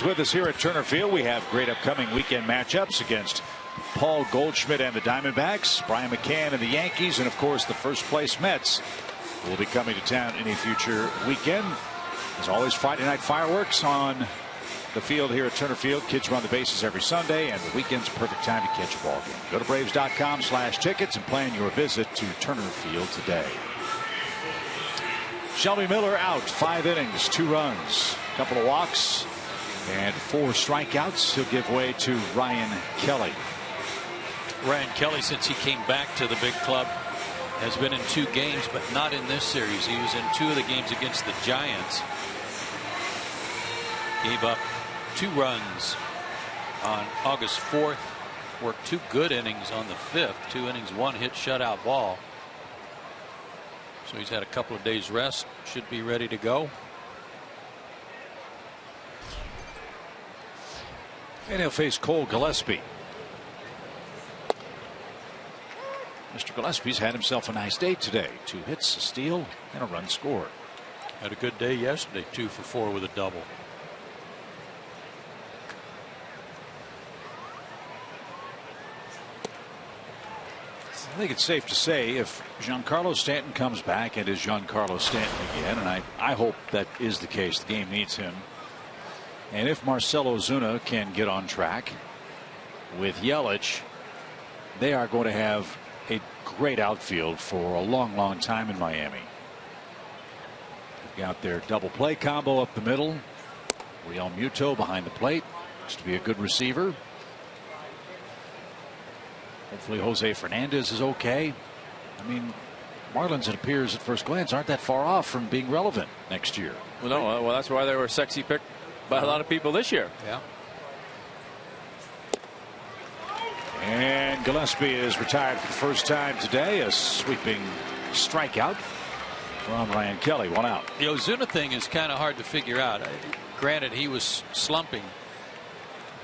With us here at Turner Field, we have great upcoming weekend matchups against Paul Goldschmidt and the Diamondbacks, Brian McCann and the Yankees, and of course the first place Mets will be coming to town in a future weekend. As always, Friday night fireworks on the field here at Turner Field. Kids run the bases every Sunday, and the weekend's a perfect time to catch a ball game. Go to Braves.com/tickets and plan your visit to Turner Field today. Shelby Miller out, 5 innings, 2 runs, a couple of walks, and 4 strikeouts. He'll give way to Ryan Kelly. Ryan Kelly, since he came back to the big club, has been in 2 games, but not in this series. He was in 2 of the games against the Giants. Gave up 2 runs on August 4th. Worked 2 good innings on the 5th. 2 innings, 1 hit, shutout ball. So he's had a couple of days rest. Should be ready to go. And he'll face Cole Gillespie. Mr. Gillespie's had himself a nice day today. 2 hits, a steal, and a run scored. Had a good day yesterday. 2 for 4 with a double. I think it's safe to say if Giancarlo Stanton comes back and is Giancarlo Stanton again, and I hope that is the case, the game needs him. And if Marcell Ozuna can get on track with Yelich, they are going to have a great outfield for a long, long time in Miami. They've got their double play combo up the middle. Real Muto behind the plate. Looks to be a good receiver. Hopefully Jose Fernandez is okay. I mean, Marlins, it appears at first glance, aren't that far off from being relevant next year. Well, no, well, that's why they were a sexy pick by a lot of people this year. Yeah. And Gillespie is retired for the first time today. A sweeping strikeout from Ryan Kelly. 1 out. The Ozuna thing is kind of hard to figure out. Granted, he was slumping,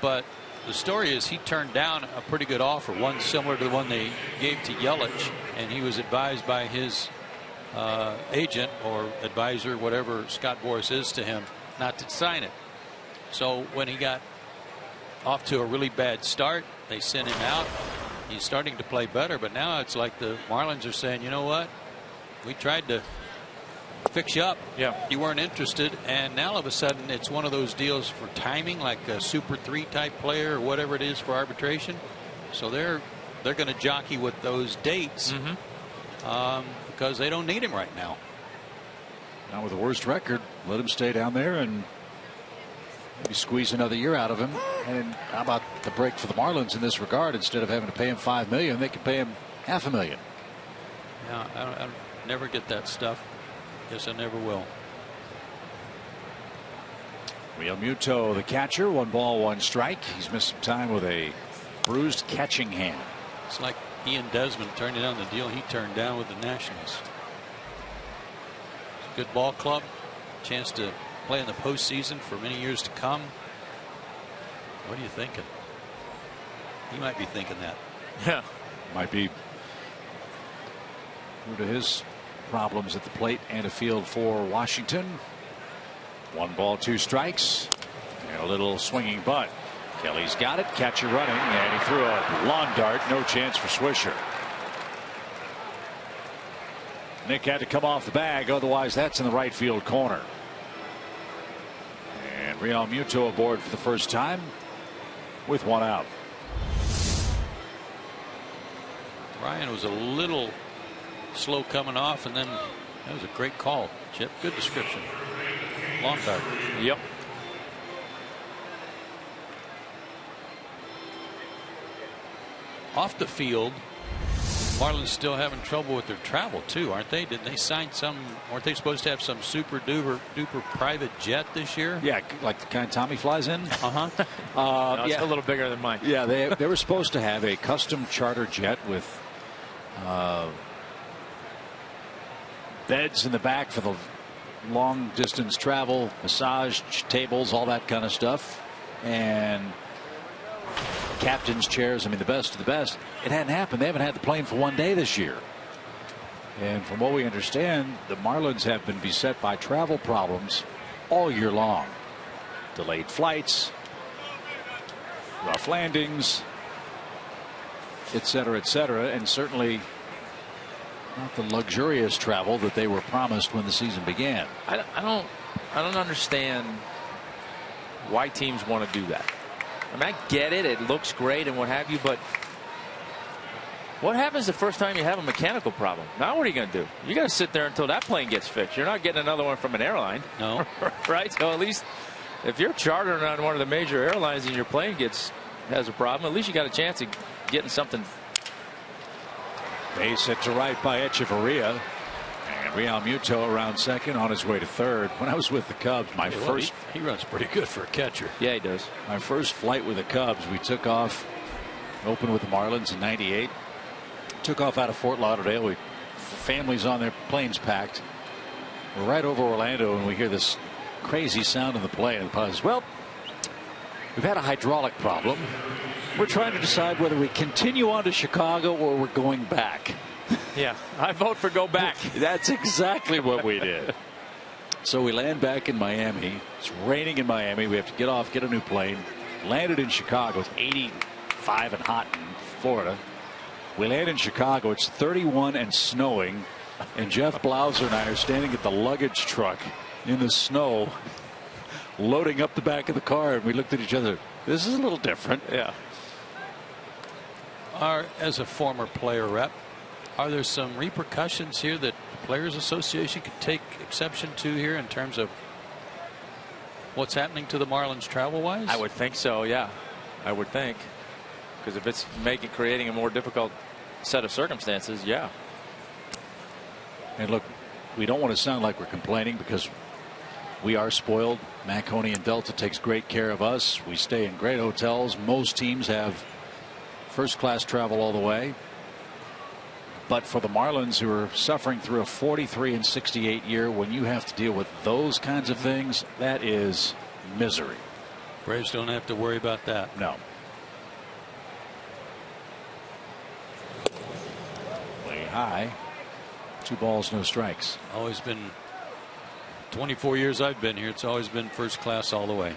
but the story is he turned down a pretty good offer, one similar to the one they gave to Yelich, and he was advised by his agent or advisor, whatever Scott Boras is to him, not to sign it. So when he got off to a really bad start, they sent him out. He's starting to play better, but now it's like the Marlins are saying, you know what, we tried to fix you up. Yeah. You weren't interested, and now all of a sudden it's one of those deals for timing, like a Super 3 type player or whatever it is for arbitration. So they're going to jockey with those dates because they don't need him right now. Now with the worst record, let him stay down there and maybe squeeze another year out of him. And how about the break for the Marlins in this regard? Instead of having to pay him $5 million, they can pay him $500,000. Yeah, I never get that stuff. Guess I never will. Real Muto, the catcher, 1 ball, 1 strike. He's missed some time with a bruised catching hand. It's like Ian Desmond turning down the deal he turned down with the Nationals. Good ball club, chance to play in the postseason for many years to come. What are you thinking? He might be thinking that. Yeah, might be due to his problems at the plate and a field for Washington. 1 ball, 2 strikes, and a little swinging bunt. Kelly's got it, catcher running, and he threw a lawn dart. No chance for Swisher. Nick had to come off the bag, otherwise that's in the right field corner. And Real Muto aboard for the first time with 1 out. Ryan was a little slow coming off, and then that was a great call, Chip. Good description. Long dart. Yep. Off the field, Marlins still having trouble with their travel too, aren't they? Didn't they sign some? Weren't they supposed to have some super duper private jet this year? Yeah, like the kind Tommy flies in. No, it's yeah, a little bigger than mine. Yeah, they were supposed to have a custom charter jet with beds in the back for the long distance travel, massage tables, all that kind of stuff, and captain's chairs. I mean, the best of the best. It hadn't happened. They haven't had the plane for 1 day this year. And from what we understand, the Marlins have been beset by travel problems all year long. delayed flights, rough landings, etc., etc., and certainly not the luxurious travel that they were promised when the season began. I don't understand why teams want to do that. I mean, I get it. It looks great and what have you, but what happens the first time you have a mechanical problem? Now what are you going to do? You got to sit there until that plane gets fixed. You're not getting another one from an airline. No. Right? So at least if you're chartering on one of the major airlines and your plane has a problem, at least you got a chance of getting something. Base hit to right by Echeverria. And Real Muto around second on his way to third. When I was with the Cubs, he runs pretty good for a catcher. Yeah, he does. My first flight with the Cubs, we took off, opened with the Marlins in '98. Took off out of Fort Lauderdale. Families on their planes packed. We're right over Orlando, and we hear this crazy sound in the plane. And the pilot says, "Well, we've had a hydraulic problem. We're trying to decide whether we continue on to Chicago or we're going back." Yeah, I vote for go back. That's exactly what we did. So we land back in Miami. It's raining in Miami. We have to get off, get a new plane. Landed in Chicago. It's 85 and hot in Florida. We land in Chicago. It's 31 and snowing. And Jeff Blauser and I are standing at the luggage truck in the snow, loading up the back of the car. And we looked at each other. This is a little different. Yeah. As a former player rep, are there some repercussions here that the Players Association could take exception to here in terms of what's happening to the Marlins travel wise? I would think so. Yeah, I would think, because if it's creating a more difficult set of circumstances, yeah. And look, we don't want to sound like we're complaining because we are spoiled. Manconi and Delta takes great care of us. We stay in great hotels. Most teams have first class travel all the way. But for the Marlins, who are suffering through a 43 and 68 year, when you have to deal with those kinds of things, that is misery. Braves don't have to worry about that. No. Way high. 2 balls, no strikes. Always been 24 years I've been here. It's always been first class all the way.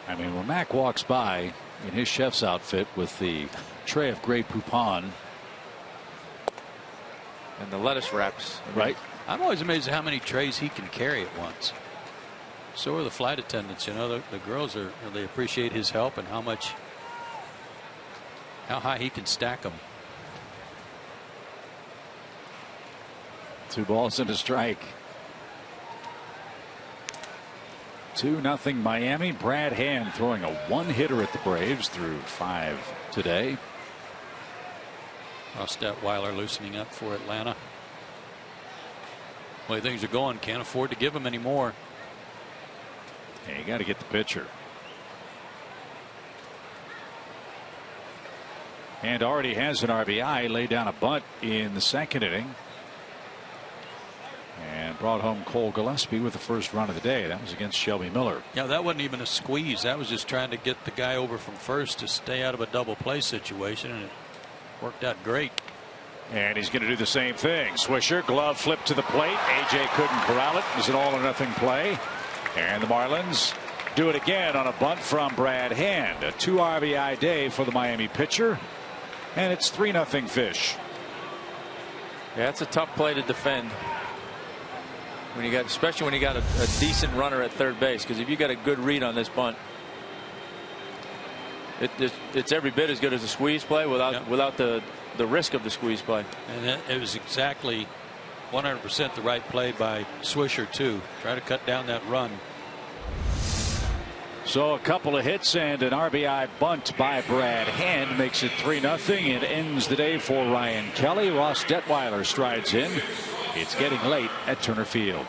I mean, when Mac walks by in his chef's outfit with the tray of Grey Poupon and the lettuce wraps, right? I'm always amazed at how many trays he can carry at once. So are the flight attendants. You know, the girls they appreciate his help and how high he can stack them. 2 balls and a strike. 2-0 Miami. Brad Hand throwing a 1-hitter at the Braves through 5 today. Detweiler loosening up for Atlanta. The way things are going, can't afford to give him any more. Yeah, you got to get the pitcher. And already has an RBI, laid down a bunt in the 2nd inning. And brought home Cole Gillespie with the first run of the day. That was against Shelby Miller. Yeah, that wasn't even a squeeze. That was just trying to get the guy over from first to stay out of a double play situation, and it worked out great. And he's going to do the same thing. Swisher, glove flip to the plate. AJ couldn't corral it. It was an all or nothing play. And the Marlins do it again on a bunt from Brad Hand. A 2 RBI day for the Miami pitcher. And it's 3-0 Fish. Yeah, it's a tough play to defend. Especially when you got a decent runner at third base, because if you got a good read on this bunt, it's every bit as good as a squeeze play without the risk of the squeeze play. And it was exactly 100% the right play by Swisher too. Try to cut down that run. So a couple of hits and an RBI bunt by Brad Hand makes it 3-0. It ends the day for Ryan Kelly. Ross Detweiler strides in. It's getting late at Turner Field.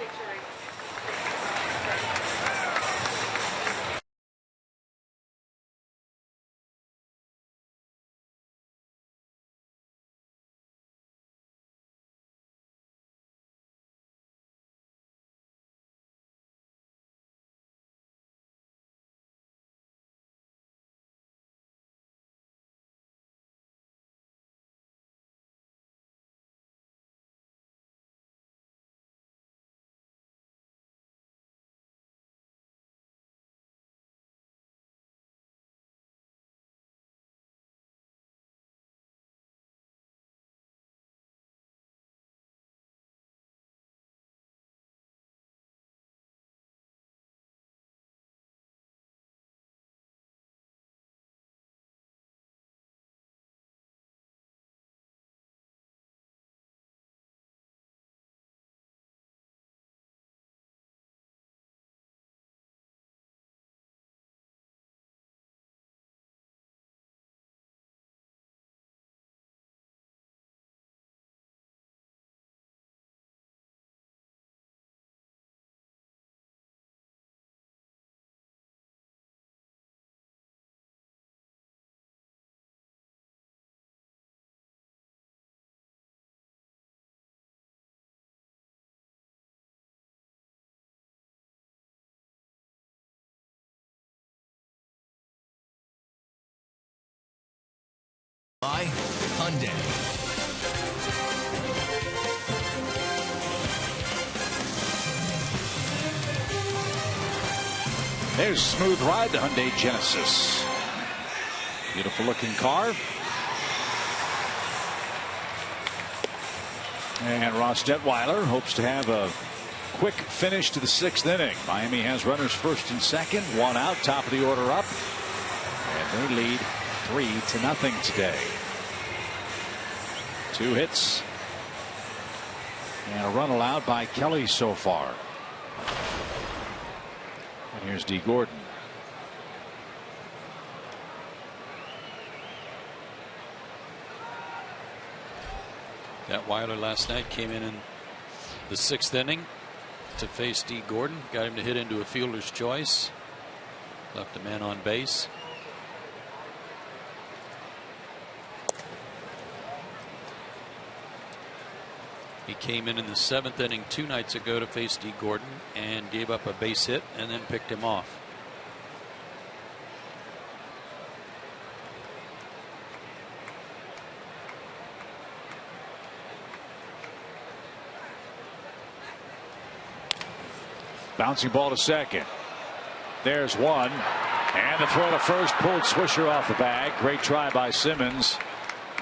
Hyundai. There's a smooth ride, the Hyundai Genesis. Beautiful looking car. And Ross Detweiler hopes to have a quick finish to the 6th inning. Miami has runners first and second, one out, top of the order up. And they lead 3-0 today. 2 hits and a run allowed by Kelly so far. And here's D. Gordon. Detweiler last night came in the 6th inning to face D. Gordon. Got him to hit into a fielder's choice. Left a man on base. He came in the 7th inning 2 nights ago to face D. Gordon and gave up a base hit and then picked him off. Bouncing ball to second. There's one. And the throw to first pulled Swisher off the bag. Great try by Simmons.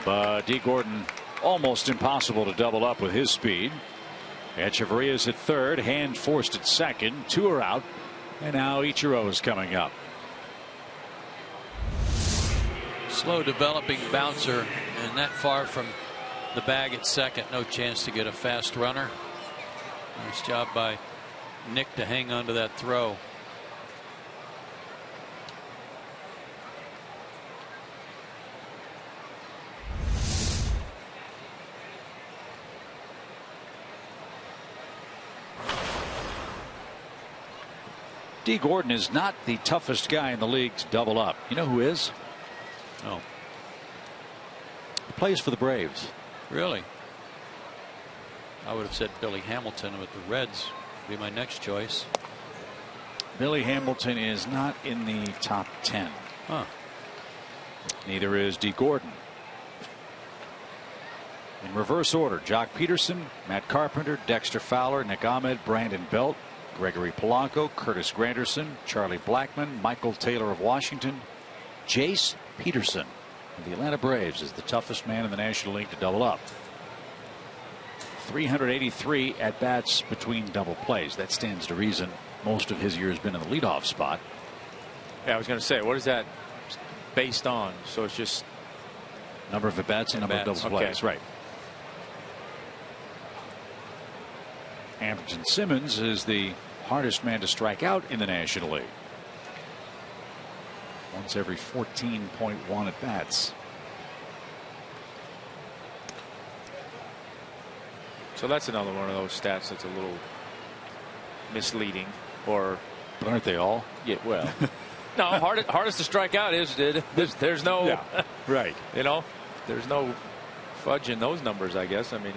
But D. Gordon almost impossible to double up with his speed. Echeverria's at third. Hand forced at second. 2 are out. And now Ichiro is coming up. Slow developing bouncer and that far from the bag at second. No chance to get a fast runner. Nice job by Nick to hang on to that throw. D. Gordon is not the toughest guy in the league to double up. You know who is? Oh. He plays for the Braves. Really? I would have said Billy Hamilton with the Reds. Be my next choice. Billy Hamilton is not in the top 10. Huh. Neither is D. Gordon. In reverse order: Jock Peterson, Matt Carpenter, Dexter Fowler, Nick Ahmed, Brandon Belt, Gregory Polanco, Curtis Granderson, Charlie Blackmon, Michael Taylor of Washington. Jace Peterson of the Atlanta Braves is the toughest man in the National League to double up. 383 at bats between double plays. That stands to reason. Most of his year has been in the leadoff spot. Yeah, I was going to say, what is that based on? So it's just number of at bats and number of double plays, right? Anderson Simmons is the hardest man to strike out in the National League. Once every 14.1 at bats. So that's another one of those stats that's a little misleading, or but aren't they all? Yeah, well, no, hardest to strike out is there's no yeah, right. You know, there's no fudge in those numbers, I guess. I mean,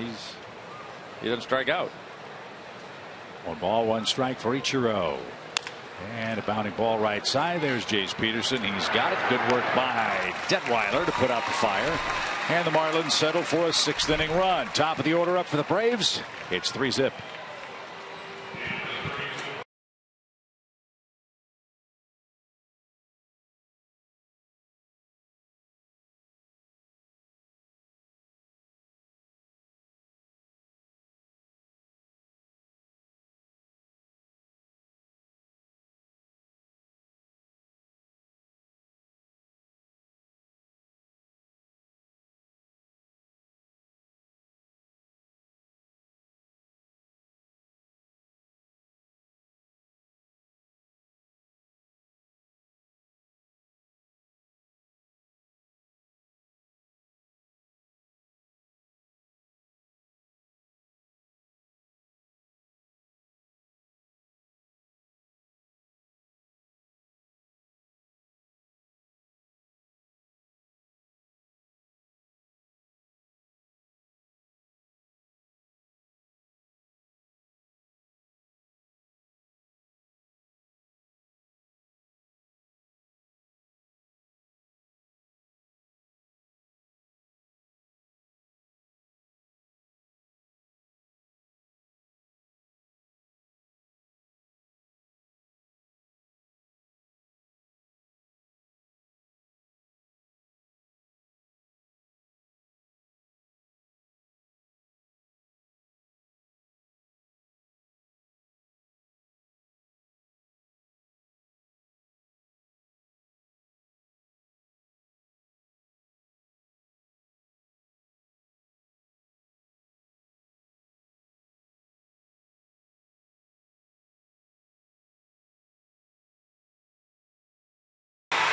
he doesn't strike out. 1 ball, 1 strike for Ichiro. And a bounding ball right side. There's Jace Peterson. He's got it. Good work by Detweiler to put out the fire. And the Marlins settle for a 6th inning run. Top of the order up for the Braves. It's 3-0.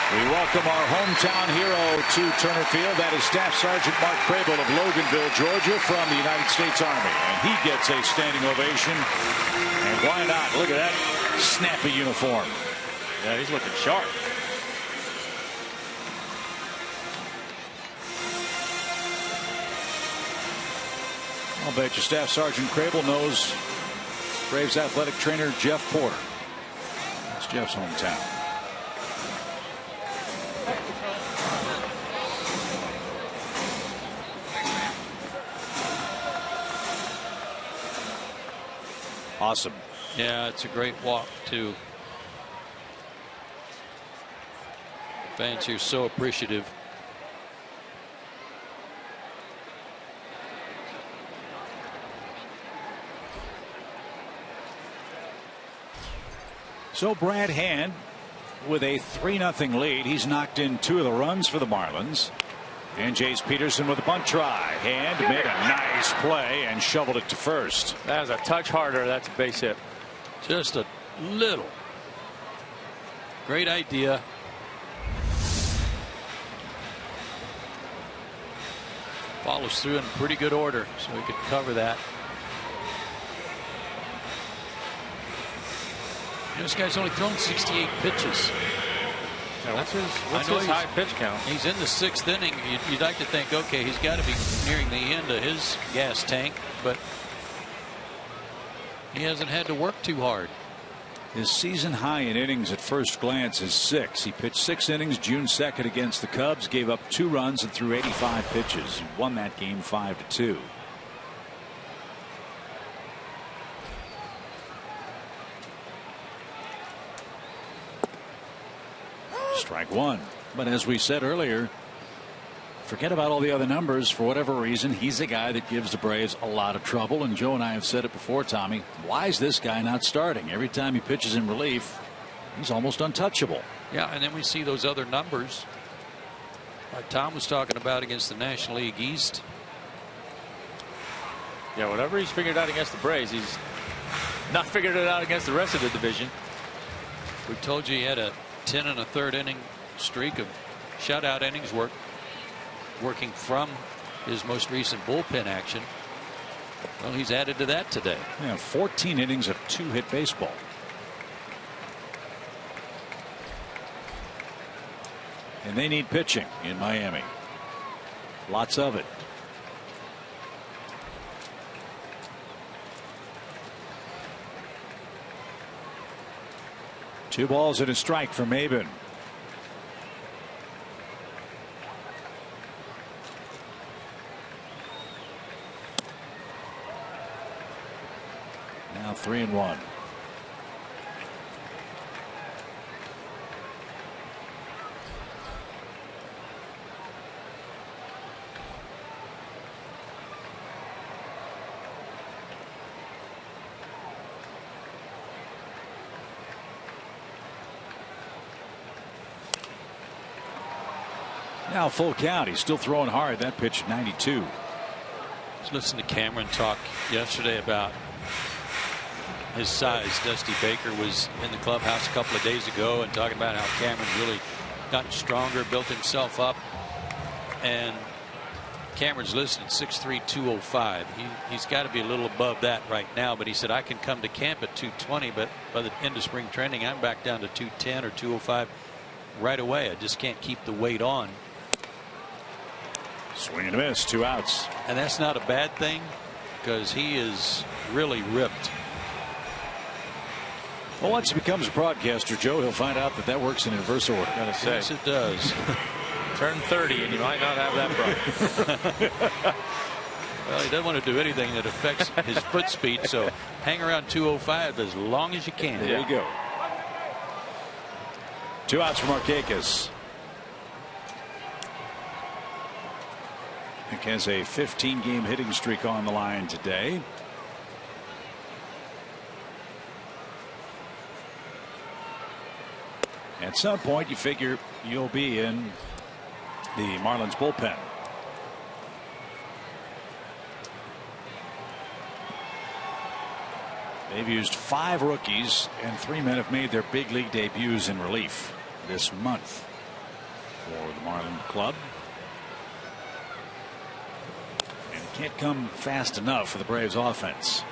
We welcome our hometown hero to Turner Field. That is Staff Sergeant Mark Crable of Loganville, Georgia, from the United States Army. And he gets a standing ovation. And why not? Look at that snappy uniform. Yeah, he's looking sharp. I'll bet you Staff Sergeant Crable knows Braves athletic trainer Jeff Porter. That's Jeff's hometown. Awesome. Yeah, it's a great walk too. Fans here so appreciative. So Brad Hand with a 3-0 lead. He's knocked in 2 of the runs for the Marlins. And Jace Peterson with a bunt try. Hand made a nice play and shoveled it to first. That was a touch harder. That's a base hit. Just a little. Great idea. Follows through in pretty good order, so he could cover that. This guy's only thrown 68 pitches. Yeah, what's his high pitch count? He's in the 6th inning. You'd like to think, okay, he's got to be nearing the end of his gas tank, but he hasn't had to work too hard. His season high in innings at first glance is 6. He pitched 6 innings June 2nd against the Cubs, gave up 2 runs and threw 85 pitches. He won that game 5-2. Strike 1. But as we said earlier, forget about all the other numbers. For whatever reason, he's a guy that gives the Braves a lot of trouble. And Joe and I have said it before, Tommy. Why is this guy not starting? Every time he pitches in relief, he's almost untouchable. Yeah, and then we see those other numbers like Tom was talking about against the National League East. Yeah, whatever he's figured out against the Braves, he's not figured it out against the rest of the division. We told you he had a 10 1/3 inning streak of shutout innings working from his most recent bullpen action. Well, he's added to that today. Yeah, 14 innings of 2-hit baseball. And they need pitching in Miami. Lots of it. Two balls and a strike for Maben. Now 3-1. Now full count. He's still throwing hard. That pitch 92. I was listening to Cameron talk yesterday about his size. Dusty Baker was in the clubhouse a couple of days ago and talking about how Cameron's really gotten stronger, built himself up. And Cameron's listed 6'3", 205. He's got to be a little above that right now, but he said, I can come to camp at 220, but by the end of spring training, I'm back down to 210 or 205 right away. I just can't keep the weight on. Swing and a miss, 2 outs. And that's not a bad thing because he is really ripped. Well, once he becomes a broadcaster, Joe, he'll find out that that works in inverse order. Yes, it does. Turn 30 and you might not have that problem. Well, he doesn't want to do anything that affects his foot speed, so hang around 205 as long as you can. There you go. 2 outs for Markakis. Nick has a 15-game hitting streak on the line today. At some point, you figure you'll be in the Marlins bullpen. They've used 5 rookies, and 3 men have made their big league debuts in relief this month. for the Marlin club. And it can't come fast enough for the Braves offense.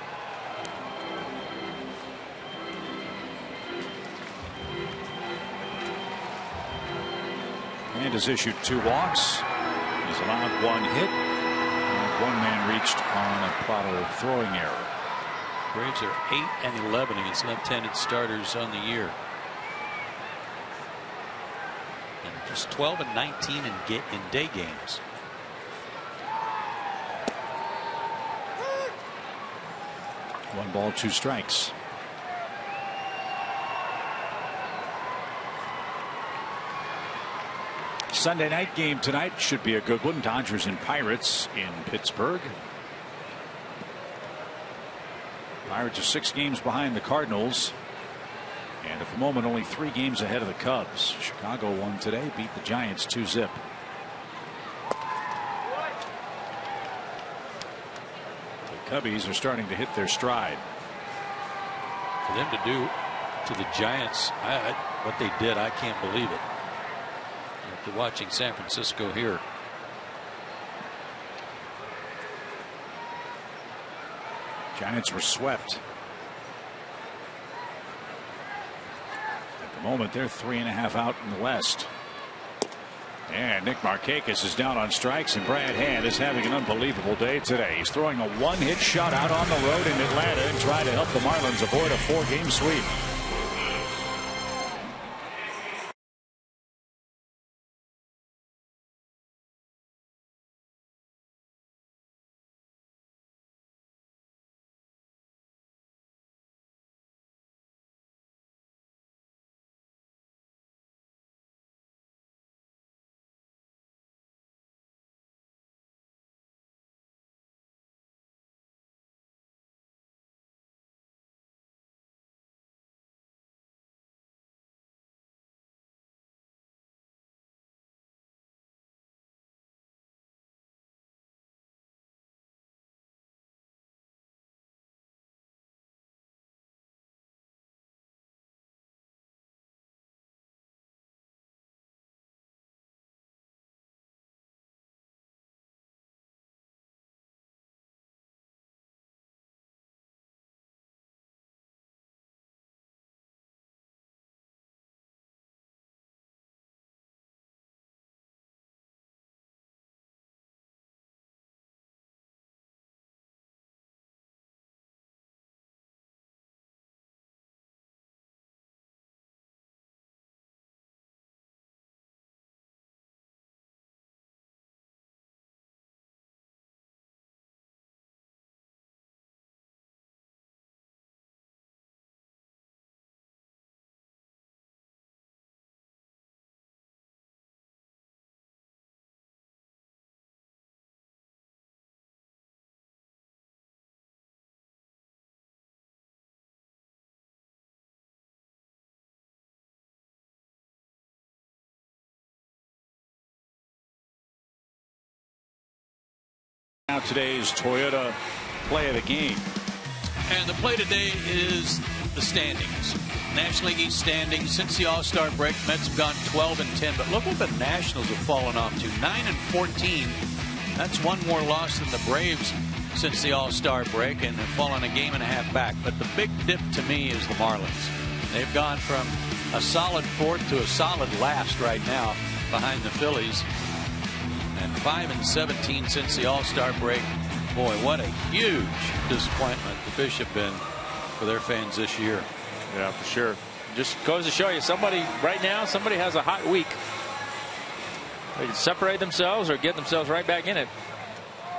And has issued 2 walks. He's allowed 1 hit. And 1 man reached on a Prado throwing error. Braves are 8-11 against left-handed starters on the year. And just 12-19 in day games. One ball, 2 strikes. Sunday night game tonight should be a good one. Dodgers and Pirates in Pittsburgh. Pirates are 6 games behind the Cardinals. And at the moment only 3 games ahead of the Cubs. Chicago won today, beat the Giants 2-0. The Cubbies are starting to hit their stride. For them to do to the Giants what they did, I can't believe it. After watching San Francisco here. Giants were swept. At the moment they're 3.5 out in the West. And Nick Markakis is down on strikes, and Brad Hand is having an unbelievable day today. He's throwing a 1-hit shutout on the road in Atlanta and trying to help the Marlins avoid a 4-game sweep. Now today's Toyota play of the game. And the play today is the standings. National League East standings since the All-Star break. Mets have gone 12-10. But look what the Nationals have fallen off to. 9-14. That's 1 more loss than the Braves since the All-Star break, and they've fallen a game and a half back. But the big dip to me is the Marlins. They've gone from a solid 4th to a solid last right now behind the Phillies. And 5-17 since the All-Star break. Boy, what a huge disappointment the Fish have been for their fans this year. Yeah, for sure. Just goes to show you, somebody right now, somebody has a hot week. They can separate themselves or get themselves right back in it.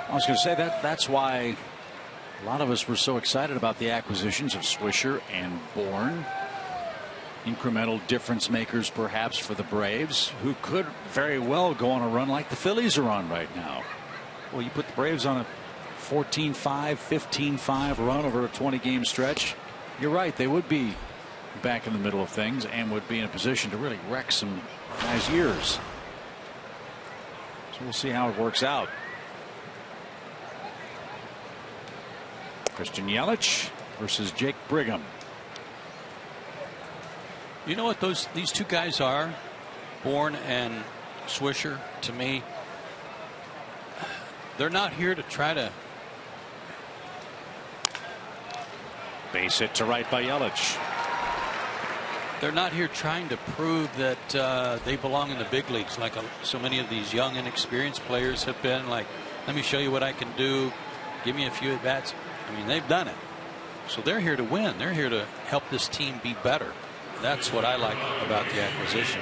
I was going to say that's why a lot of us were so excited about the acquisitions of Swisher and Bourne. Incremental difference makers perhaps for the Braves, who could very well go on a run like the Phillies are on right now. Well, you put the Braves on a 14-5, 15-5 run over a 20-game stretch. You're right, they would be back in the middle of things and would be in a position to really wreck some guys' years. So we'll see how it works out. Christian Yelich versus Jake Brigham. You know what these 2 guys are? Bourne and Swisher, to me, they're not here to try to. Base hit to right by Yelich. They're not here trying to prove that they belong in the big leagues like so many of these young, inexperienced players have been. Like, let me show you what I can do. Give me a few at bats. I mean, they've done it. So they're here to win. They're here to help this team be better. That's what I like about the acquisition.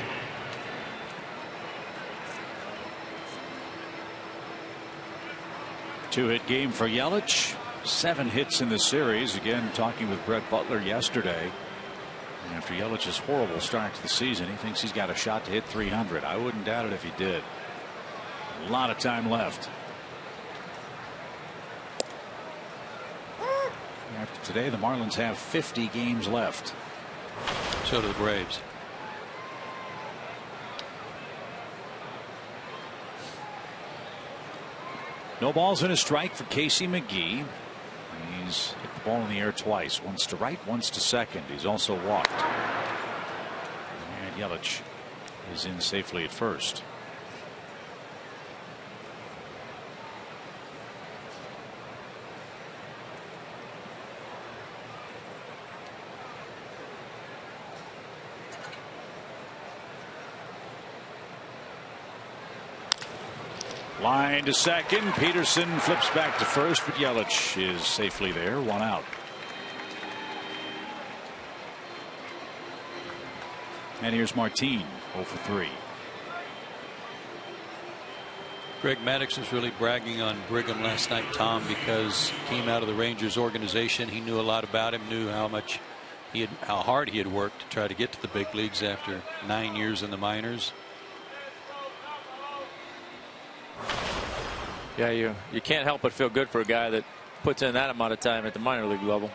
Two-hit game for Yelich. 7 hits in the series. Again, talking with Brett Butler yesterday. After Yelich's horrible start to the season, he thinks he's got a shot to hit 300. I wouldn't doubt it if he did. A lot of time left. After today, the Marlins have 50 games left. So do the Braves. No balls and a strike for Casey McGee. He's hit the ball in the air twice. Once to right, once to second. He's also walked. And Yelich is in safely at first. Line to second. Peterson flips back to first, but Yelich is safely there. 1 out. And here's Martin, 0 for 3. Greg Maddux was really bragging on Brigham last night, Tom, because he came out of the Rangers organization. He knew a lot about him, knew how hard he had worked to try to get to the big leagues after 9 years in the minors. Yeah, you can't help but feel good for a guy that puts in that amount of time at the minor league level.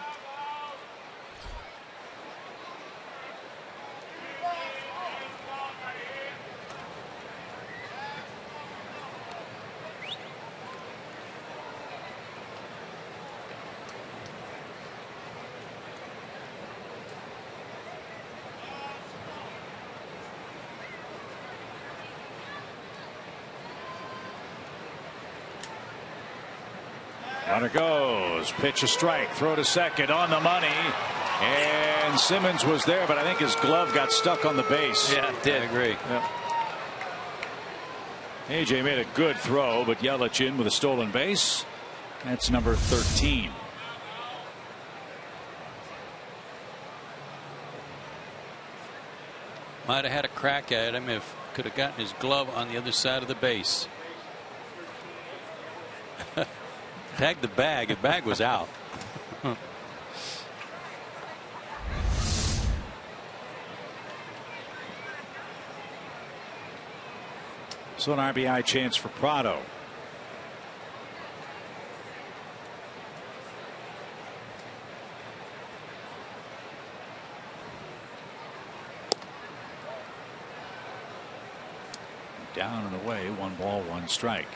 Runner goes. Pitch a strike. Throw to second on the money. And Simmons was there, but I think his glove got stuck on the base. Yeah, it did. I agree. Yeah. AJ made a good throw, but Yelich in with a stolen base. That's number 13. Might have had a crack at him if could have gotten his glove on the other side of the base. Tagged the bag. The bag was out. So an RBI chance for Prado. Down and away. 1 ball, 1 strike.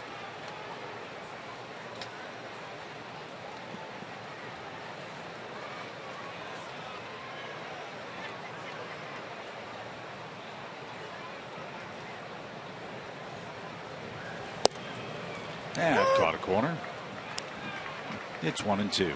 And caught a corner. It's 1-2.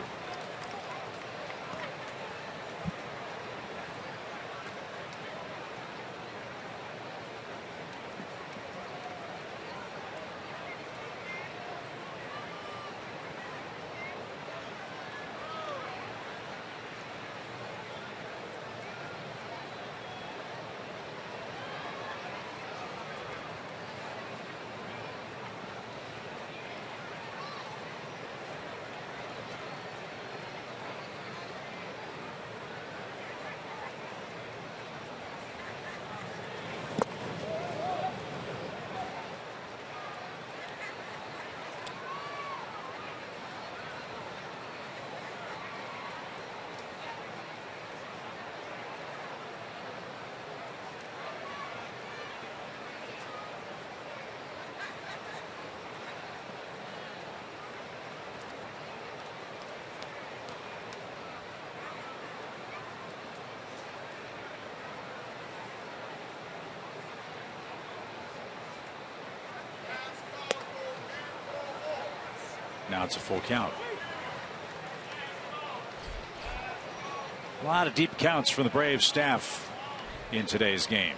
Now it's a full count. A lot of deep counts from the Braves staff in today's game.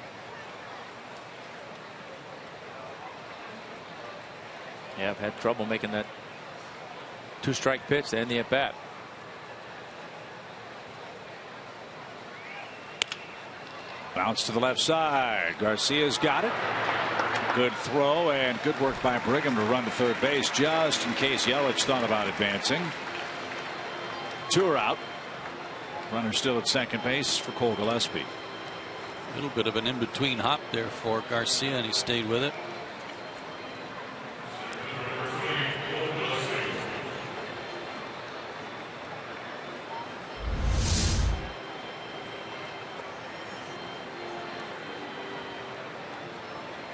Yeah, I've had trouble making that 2-strike pitch to end the at-bat. Bounce to the left side. Garcia's got it. Good throw and good work by Brigham to run to third base just in case Yelich thought about advancing. 2 are out. Runner still at second base for Cole Gillespie. A little bit of an in-between hop there for Garcia, and he stayed with it.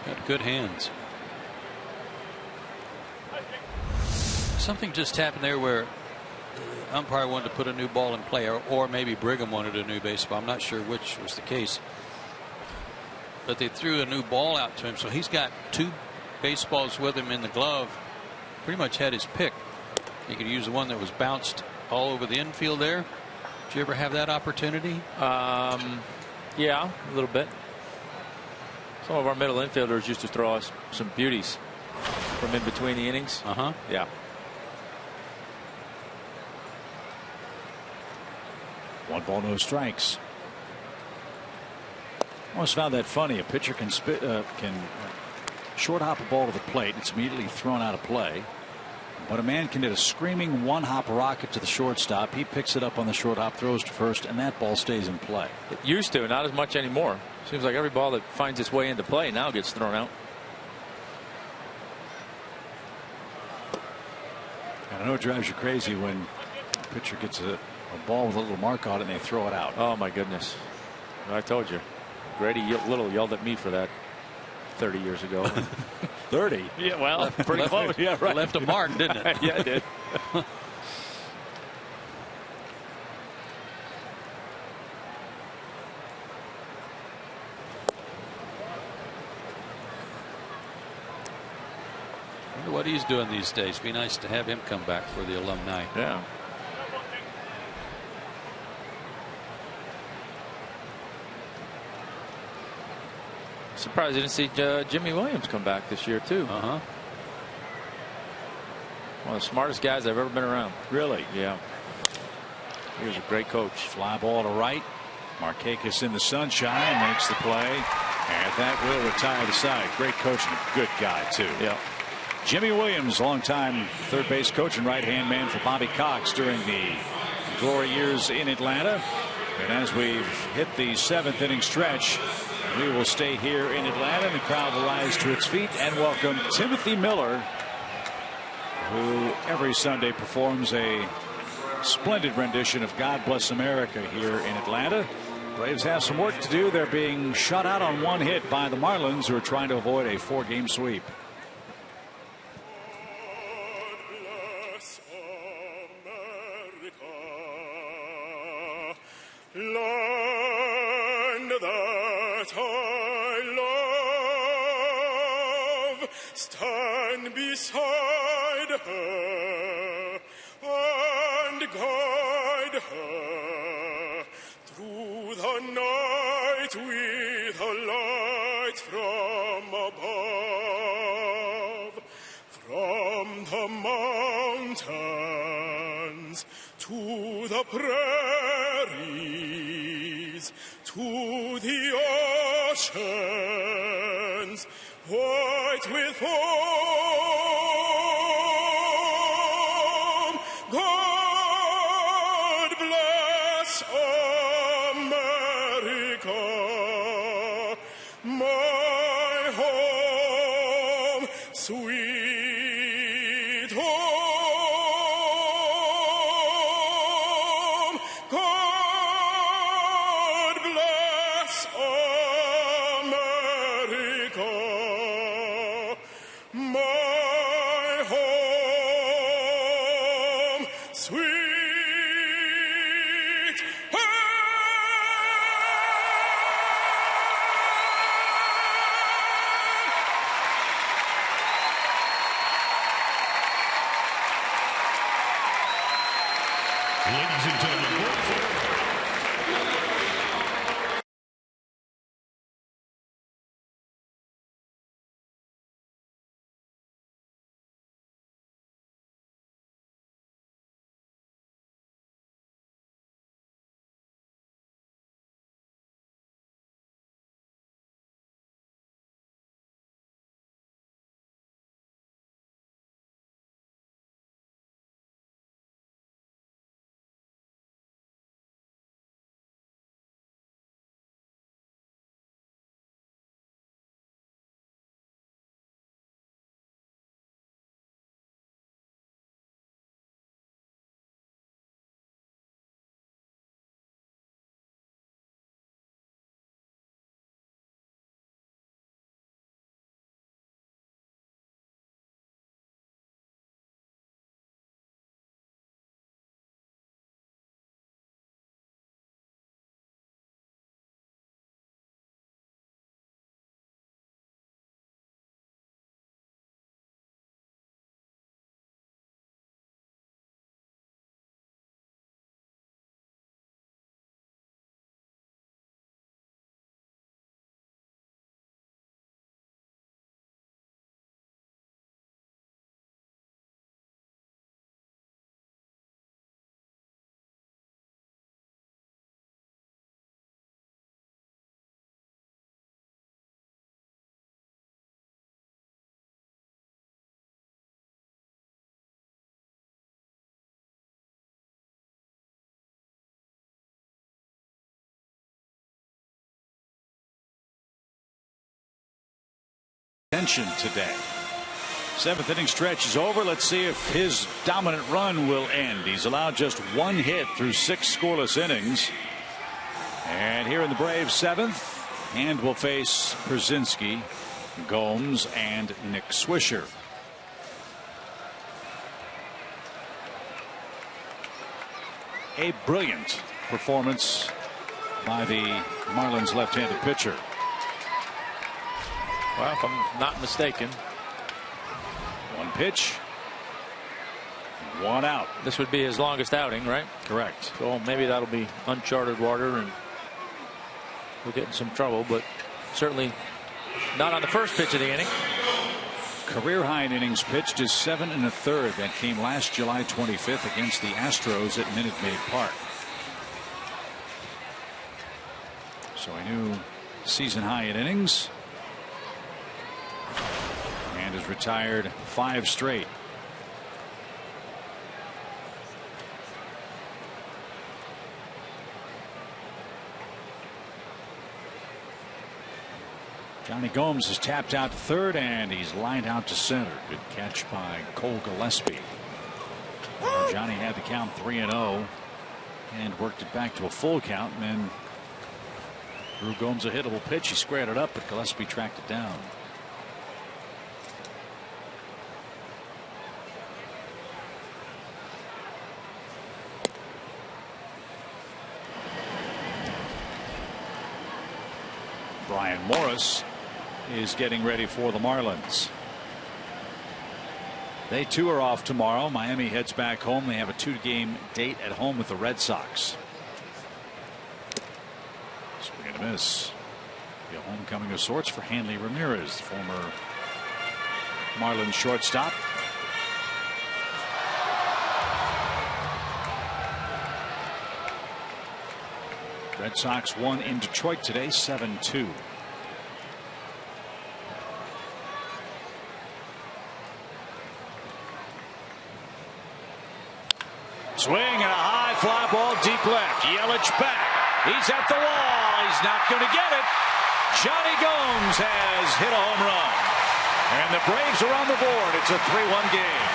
Got good hands. Something just happened there where the umpire wanted to put a new ball in play, or maybe Brigham wanted a new baseball. I'm not sure which was the case. But they threw a new ball out to him, so he's got 2 baseballs with him in the glove. Pretty much had his pick. He could use the one that was bounced all over the infield there. Did you ever have that opportunity? Yeah, a little bit. Some of our middle infielders used to throw us some beauties from in between the innings. Yeah. One ball, no strikes. I always found that funny. A pitcher can short hop a ball to the plate. It's immediately thrown out of play. But a man can hit a screaming 1-hop rocket to the shortstop. He picks it up on the short hop, throws to first, and that ball stays in play. It used to, not as much anymore. Seems like every ball that finds its way into play now gets thrown out. I know it drives you crazy when a pitcher gets a ball with a little mark on it and they throw it out. Oh my goodness. I told you. Grady Little yelled at me for that 30 years ago. 30? Yeah, well, pretty close. Yeah, right. Left a mark, didn't it? Yeah, it did. I wonder what he's doing these days. Be nice to have him come back for the alumni. Yeah. Surprised you didn't see Jimmy Williams come back this year too. One of the smartest guys I've ever been around. Really? Yeah. He was a great coach. Fly ball to right. Markakis in the sunshine makes the play, and that will retire the side. Great coaching, a good guy too. Yeah. Jimmy Williams, longtime third base coach and right hand man for Bobby Cox during the glory years in Atlanta. And as we've hit the 7th inning stretch, we will stay here in Atlanta, and the crowd will rise to its feet and welcome Timothy Miller, who every Sunday performs a splendid rendition of God Bless America here in Atlanta. Braves have some work to do. They're being shut out on 1 hit by the Marlins, who are trying to avoid a 4-game sweep. Land that I love, stand beside her and guide her through the night with a light from above, from the mountains to the prairies, to the oceans, white with foam. God bless America, my home, sweet home. God bless America, my home, sweet home. Attention today. 7th inning stretch is over. Let's see if his dominant run will end. He's allowed just 1 hit through 6 scoreless innings. And here in the Braves 7th, Hand will face Przinsky, Gomes, and Nick Swisher. A brilliant performance by the Marlins left-handed pitcher. Well, if I'm not mistaken, 1 pitch, 1 out. This would be his longest outing, right? Correct. So maybe that'll be uncharted water and we'll get in some trouble, but certainly not on the first pitch of the inning. Career high in innings pitched is 7 1/3. That came last July 25th against the Astros at Minute Maid Park. So a new season high in innings. And has retired 5 straight. Johnny Gomes is tapped out to third and he's lined out to center. Good catch by Cole Gillespie. Johnny had the count 3-0 and worked it back to a full count, and then threw Gomes a hittable pitch. He squared it up, but Gillespie tracked it down. Brian Morris is getting ready for the Marlins. They too are off tomorrow. Miami heads back home. They have a 2-game date at home with the Red Sox. Swing and a miss. Be a homecoming of sorts for Hanley Ramirez, former Marlins shortstop. Red Sox won in Detroit today, 7-2. Swing and a high fly ball deep left. Yelich back. He's at the wall. He's not going to get it. Johnny Gomes has hit a home run. And the Braves are on the board. It's a 3-1 game.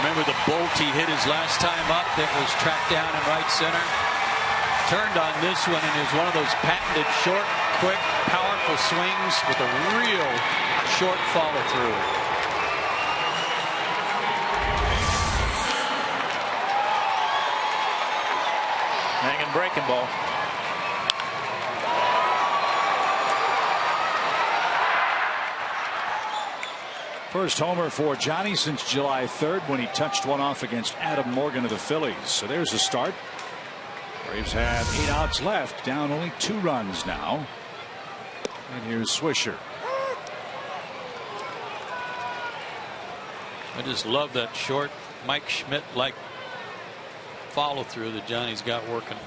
Remember the bolt he hit his last time up that was tracked down in right center? Turned on this one and is one of those patented short, quick, powerful swings with a real short follow through. Hanging breaking ball. First homer for Johnny since July 3rd when he touched one off against Adam Morgan of the Phillies. So there's a start. Braves have 8 outs left, down only 2 runs now. And here's Swisher. I just love that short Mike Schmidt like follow through that Johnny's got working.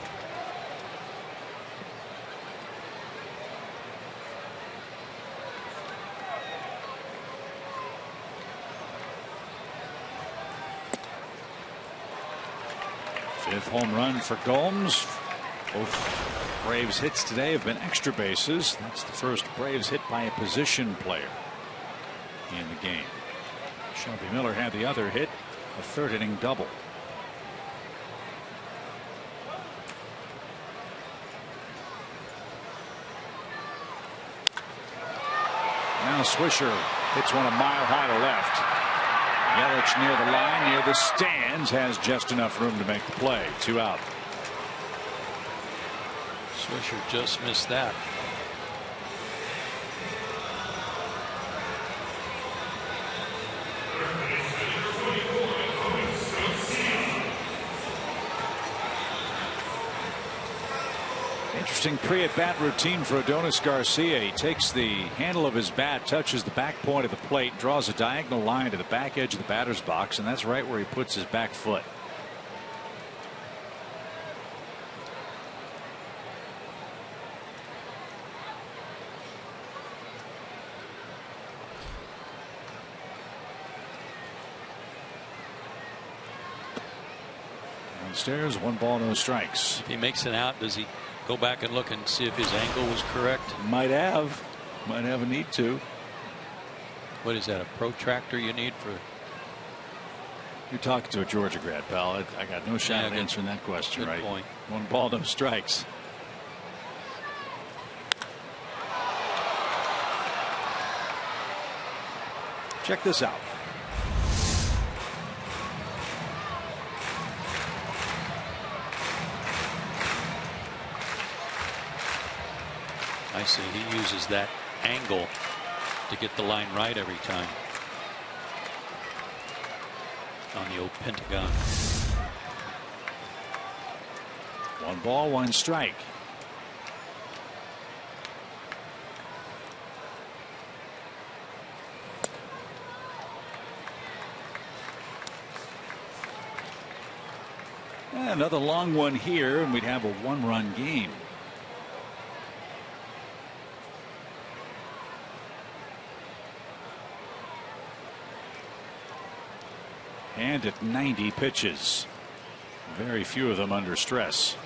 Fifth home run for Gomes. Both Braves hits today have been extra bases. That's the first Braves hit by a position player in the game. Shelby Miller had the other hit, a 3rd inning double. Now Swisher hits one a mile high to left. Yelich near the line, near the stands, has just enough room to make the play. 2 out. Swisher just missed that. Interesting pre-at-bat routine for Adonis Garcia. He takes the handle of his bat, touches the back point of the plate, draws a diagonal line to the back edge of the batter's box, and that's right where he puts his back foot. Downstairs, 1 ball, no strikes. If he makes it out, does he go back and look and see if his angle was correct? Might have a need to. What is that, a protractor you need for? You're talking to a Georgia grad, pal. I got no shot at answering that question. Good right? point. 1 ball, no strikes. Check this out. I see. He uses that angle to get the line right every time on the old Pentagon. 1 ball, 1 strike. Another long one here, and we'd have a 1-run game. And at 90 pitches. Very few of them under stress.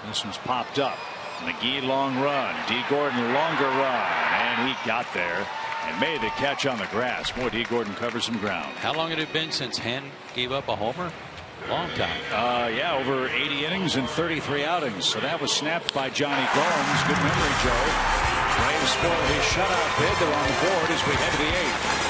This one's popped up. McGee long run. D. Gordon longer run. And he got there and made the catch on the grass. Boy, D. Gordon covers some ground. How long had it been since Hen gave up a homer? Long time. Yeah, over 80 innings and 33 outings. So that was snapped by Johnny Gomes. Good memory, Joe. Braves spoiled his shutout bid. They're on the board as we head to the 8th.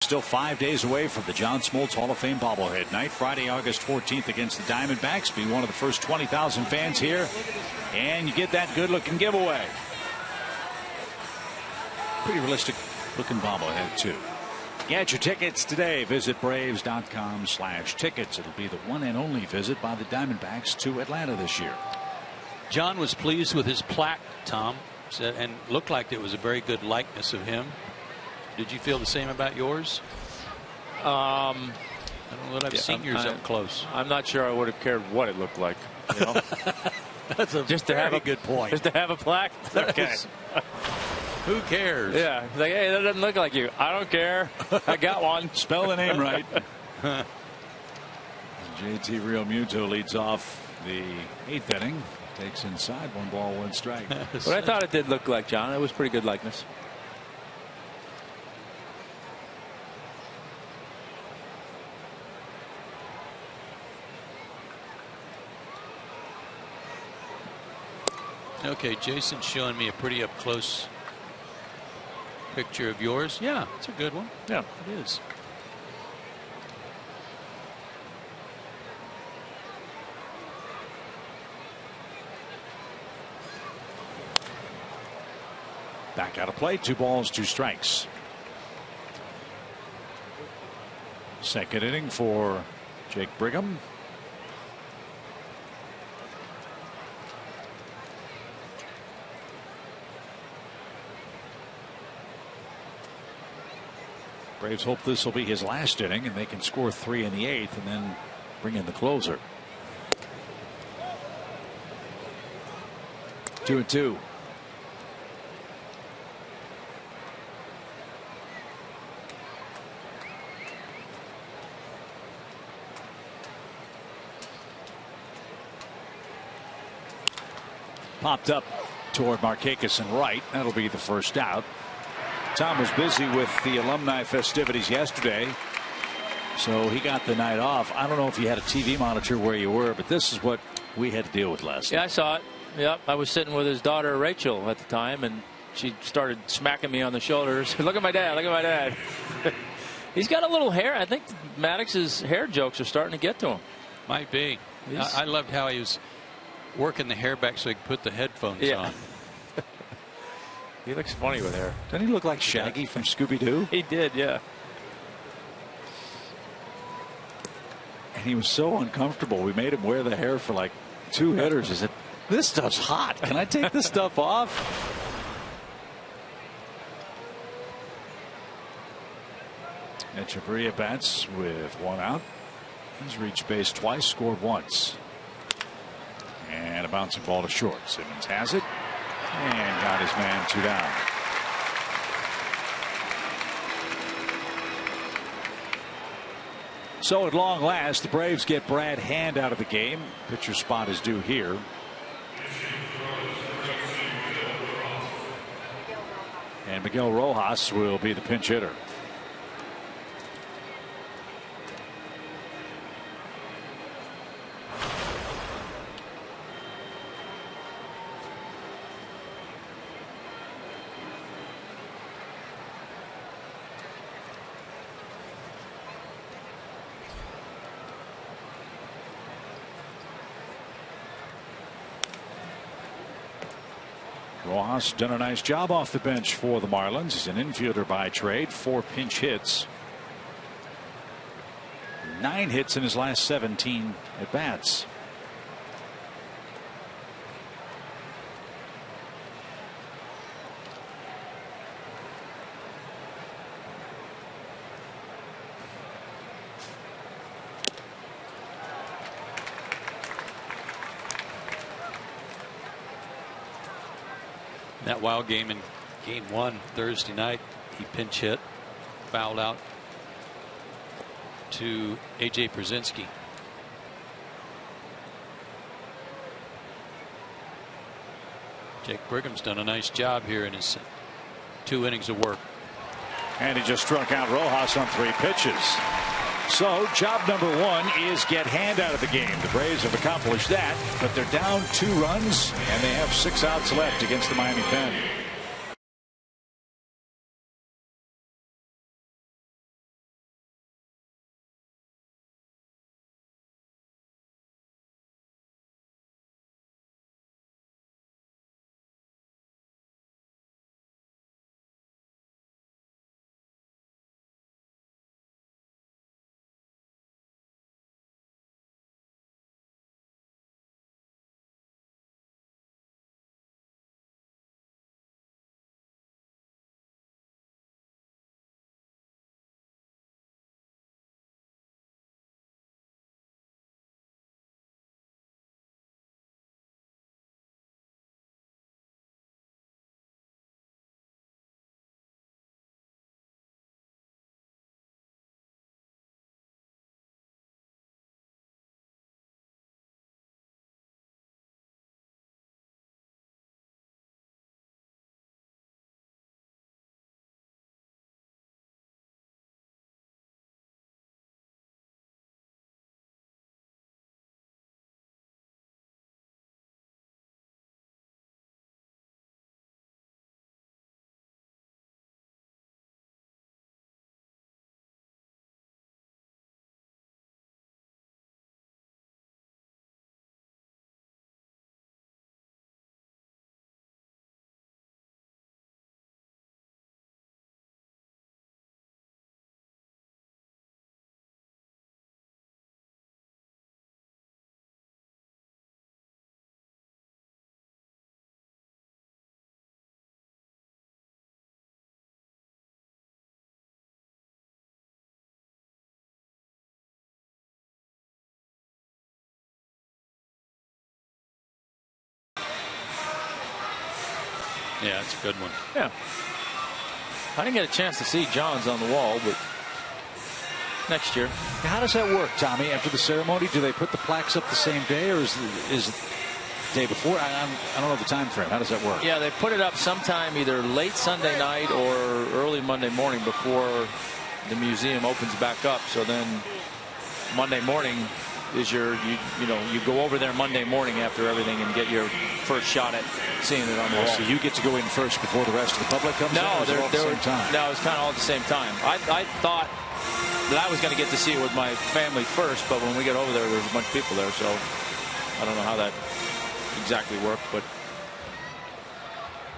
Still 5 days away from the John Smoltz Hall of Fame bobblehead night. Friday, August 14th against the Diamondbacks. Be one of the first 20,000 fans here. And you get that good looking giveaway. Pretty realistic looking bobblehead too. Get your tickets today. Visit Braves.com/tickets. It'll be the one and only visit by the Diamondbacks to Atlanta this year. John was pleased with his plaque, Tom, and looked like it was a very good likeness of him. Did you feel the same about yours? I don't know that I've seen yours up close. I'm not sure I would have cared what it looked like. You know? That's a just to have a good point. Just to have a plaque. Okay. Who cares? Yeah. It's like, hey, that doesn't look like you. I don't care. I got one. Spell the name right. JT Realmuto leads off the 8th inning. Takes inside. 1 ball, 1 strike. But I thought it did look like John. It was pretty good likeness. Okay, Jason's showing me a pretty up close picture of yours. Yeah, it's a good one. Yeah, it is. Back out of play. 2 balls, 2 strikes. Second inning for Jake Brigham. Braves hope this will be his last inning and they can score 3 in the 8th and then bring in the closer. 2-2. Popped up toward Markakis and right. That'll be the first out. Tom was busy with the alumni festivities yesterday, so he got the night off. I don't know if you had a TV monitor where you were, but this is what we had to deal with last night. Yeah, I saw it. Yep, I was sitting with his daughter Rachel at the time, and she started smacking me on the shoulders. Look at my dad. Look at my dad. He's got a little hair. I think Maddox's hair jokes are starting to get to him. Might be. I loved how he was working the hair back so he could put the headphones on. He looks funny with hair. Doesn't he look like Shaggy from Scooby-Doo? He did, yeah. And he was so uncomfortable. We made him wear the hair for like 2 hitters. He said, "This stuff's hot. Can I take this stuff off?" Echeverria bats with 1 out. He's reached base twice, scored once. And a bouncing ball to short. Simmons has it and got his man 2 down. So at long last, the Braves get Brad Hand out of the game. Pitcher spot is due here. And Miguel Rojas will be the pinch hitter. Rojas done a nice job off the bench for the Marlins. He's an infielder by trade. 4 pinch hits. 9 hits in his last 17 at bats. That wild game in game 1 Thursday night, he pinch hit, fouled out to AJ Przinsky. Jake Brigham's done a nice job here in his 2 innings of work. And he just struck out Rojas on 3 pitches. So job number 1 is get Hand out of the game. The Braves have accomplished that, but they're down 2 runs and they have 6 outs left against the Miami Pen. Yeah, it's a good one. Yeah. I didn't get a chance to see Johns on the wall, but next year. How does that work, Tommy? After the ceremony, do they put the plaques up the same day, or is it the day before? I don't know the time frame. How does that work? Yeah, they put it up sometime either late Sunday night or early Monday morning before the museum opens back up. So then Monday morning is you go over there Monday morning after everything and get your first shot at seeing it on the wall. So you get to go in first before the rest of the public comes in? No, they're all at the same time. No, it's kind of all at the same time. I thought that I was going to get to see it with my family first, but when we get over there, there's a bunch of people there, so I don't know how that exactly worked, but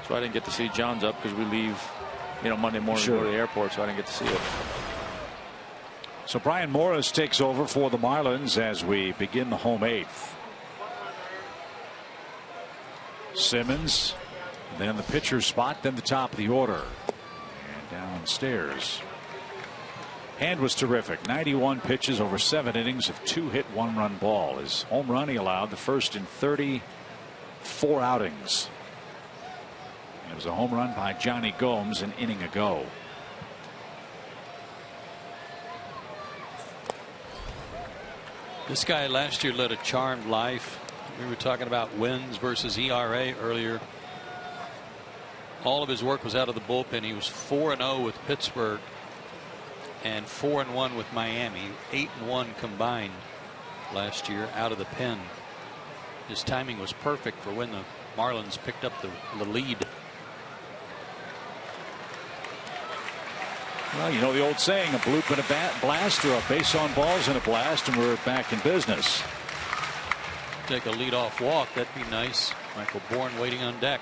so I didn't get to see John's up because we leave, Monday morning to go to the airport, so I didn't get to see it. So Brian Morris takes over for the Marlins as we begin the home eighth. Simmons, then the pitcher's spot, then the top of the order, and downstairs. Hand was terrific. 91 pitches over 7 innings of 2-hit 1-run ball. His home run he allowed, the first in 34 outings. And it was a home run by Johnny Gomes an inning ago. This guy last year led a charmed life. We were talking about wins versus ERA earlier. All of his work was out of the bullpen. He was 4-0 with Pittsburgh and 4-1 with Miami. 8-1 combined last year out of the pen. His timing was perfect for when the Marlins picked up the lead. Well, you know the old saying, a bloop and a blast, or a base on balls and a blast, and we're back in business. Take a leadoff walk. That'd be nice. Michael Bourne waiting on deck.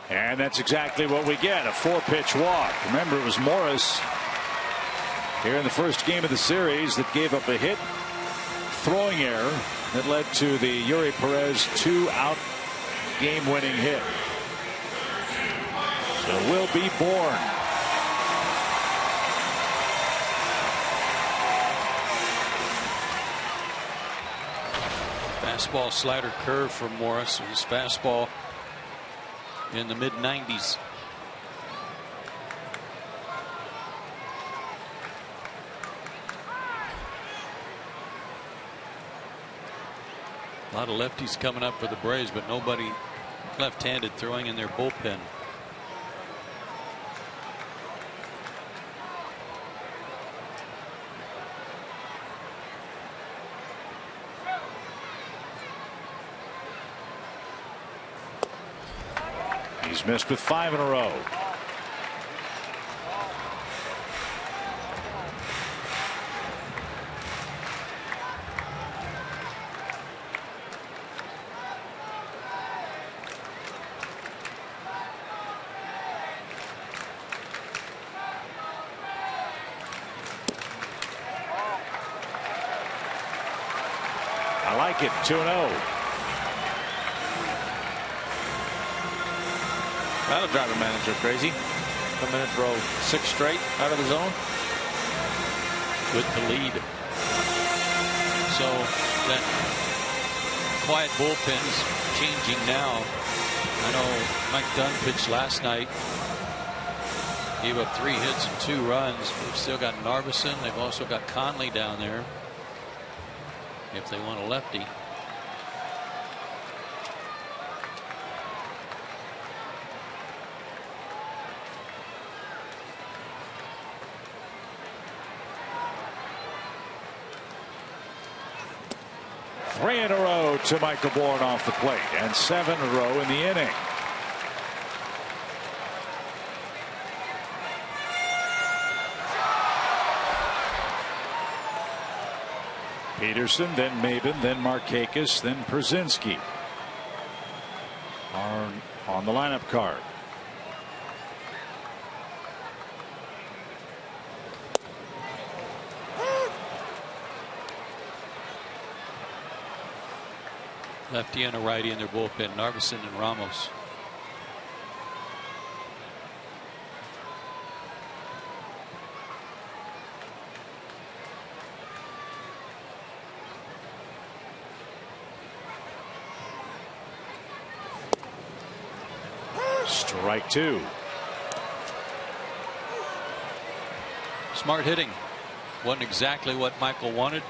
And that's exactly what we get, a 4-pitch walk. Remember, it was Morris here in the first game of the series that gave up a hit, throwing error that led to the Yuri Perez 2-out game-winning hit. So it will be Bourne. Fastball, slider, curve for Morris. His fastball in the mid-90s. A lot of lefties coming up for the Braves, but nobody left-handed throwing in their bullpen. He's missed with 5 in a row. I like it. 2-0. That'll drive a manager crazy. Come in and throw 6 straight out of the zone with the lead. So that quiet bullpen's changing now. I know Mike Dunn pitched last night. Gave up 3 hits and 2 runs. They've still got Narveson. They've also got Conley down there if they want a lefty. Three in a row to Michael Bourne off the plate, and 7 in a row in the inning. Peterson, then Maben, then Markakis, then Przinsky are on the lineup card. Lefty and a righty in their bullpen, Narveson and Ramos. Strike two. Smart hitting. Wasn't exactly what Michael wanted.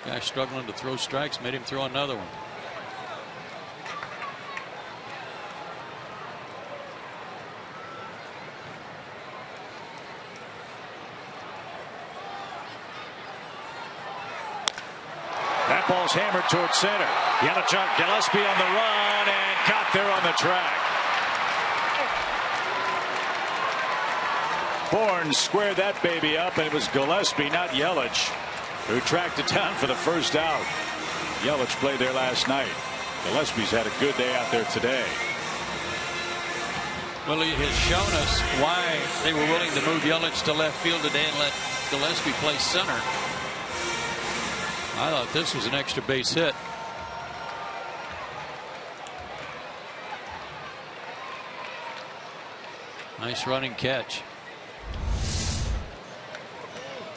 Guy struggling to throw strikes made him throw another one. That ball's hammered towards center. Yelich, Gillespie on the run and got there on the track. Bourne squared that baby up, and it was Gillespie, not Yelich, who tracked it down for the first out. Yelich played there last night. Gillespie's had a good day out there today. Well, he has shown us why they were willing to move Yelich to left field today and let Gillespie play center. I thought this was an extra base hit. Nice running catch.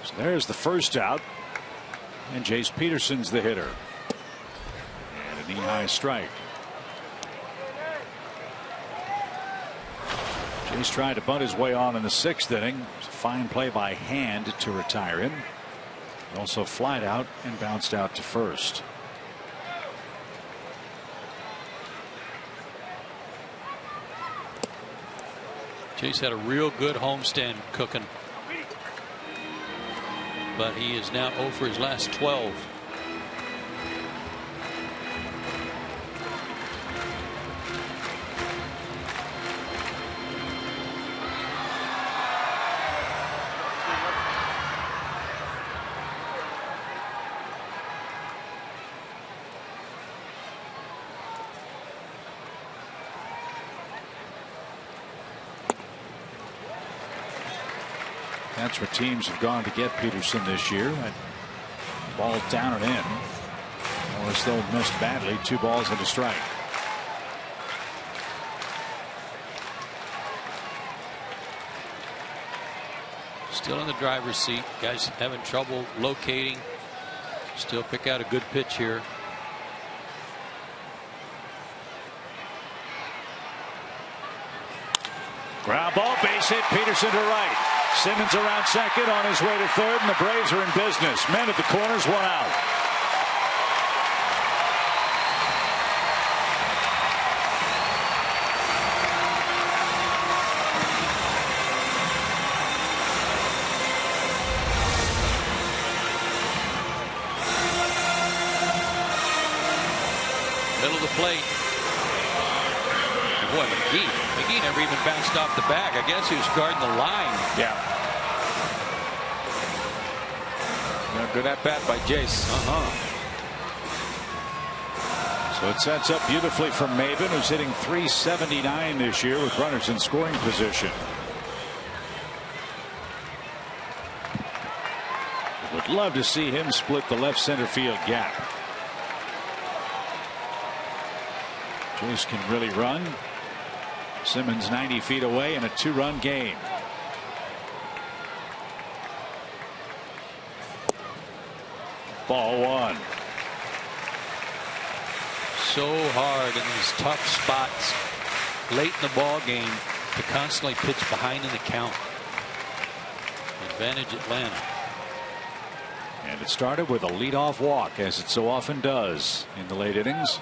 So there's the first out. And Jace Peterson's the hitter. And a knee-high strike. Jace tried to bunt his way on in the 6th inning. It was a fine play by Hand to retire him. He also flied out and bounced out to first. Jace had a real good homestand cooking, but he is now 0 for his last 12. That's where teams have gone to get Peterson this year. That ball down and in. Or still missed badly. 2 balls and a strike. Still in the driver's seat. Guys having trouble locating. Still pick out a good pitch here. Ground ball, base hit, Peterson to right. Simmons around second, on his way to third, and the Braves are in business. Men at the corners, 1 out. Middle of the plate. Boy, McGee never even bounced off the bag. I guess he was guarding the line. Yeah. Good at bat by Jace. So it sets up beautifully for Maben, who's hitting .379 this year with runners in scoring position. Would love to see him split the left center field gap. Jace can really run. Simmons 90 feet away in a 2-run game. Ball 1. So hard in these tough spots late in the ball game to constantly pitch behind in the count. Advantage Atlanta. And it started with a leadoff walk, as it so often does in the late innings.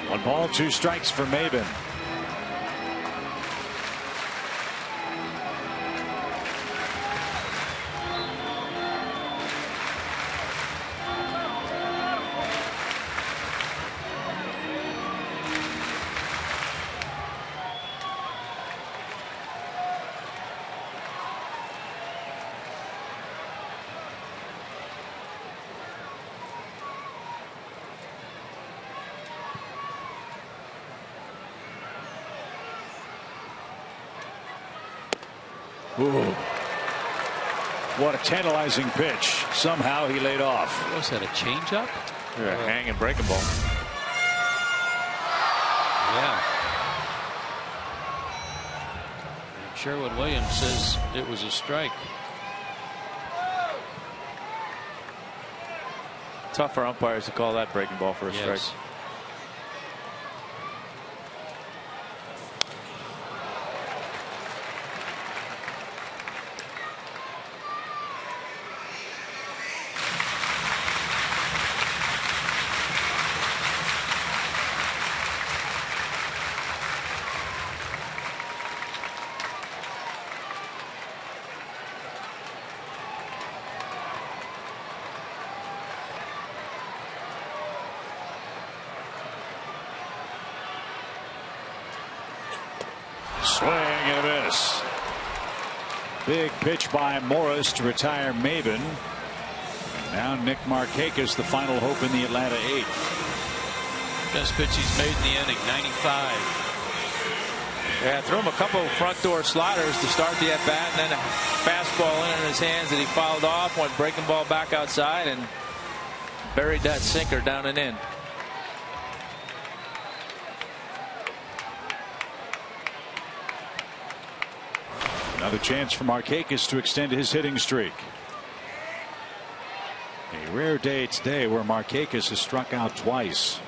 One ball, 2 strikes for Maben. Ooh. What a tantalizing pitch. Somehow he laid off. Was that a changeup? Yeah, hanging breaking ball. Yeah. And Sherwood-Williams says it was a strike. Tough for umpires to call that breaking ball for a strike. Swing and a miss. Big pitch by Morris to retire Maben. And now Nick Markakis, the final hope in the Atlanta eighth. Best pitch he's made in the inning, 95. Yeah, threw him a couple of front door sliders to start the at bat, and then a fastball in his hands that he fouled off, went breaking ball back outside, and buried that sinker down and in. Another chance for Markakis to extend his hitting streak. A rare day today where Markakis has struck out twice.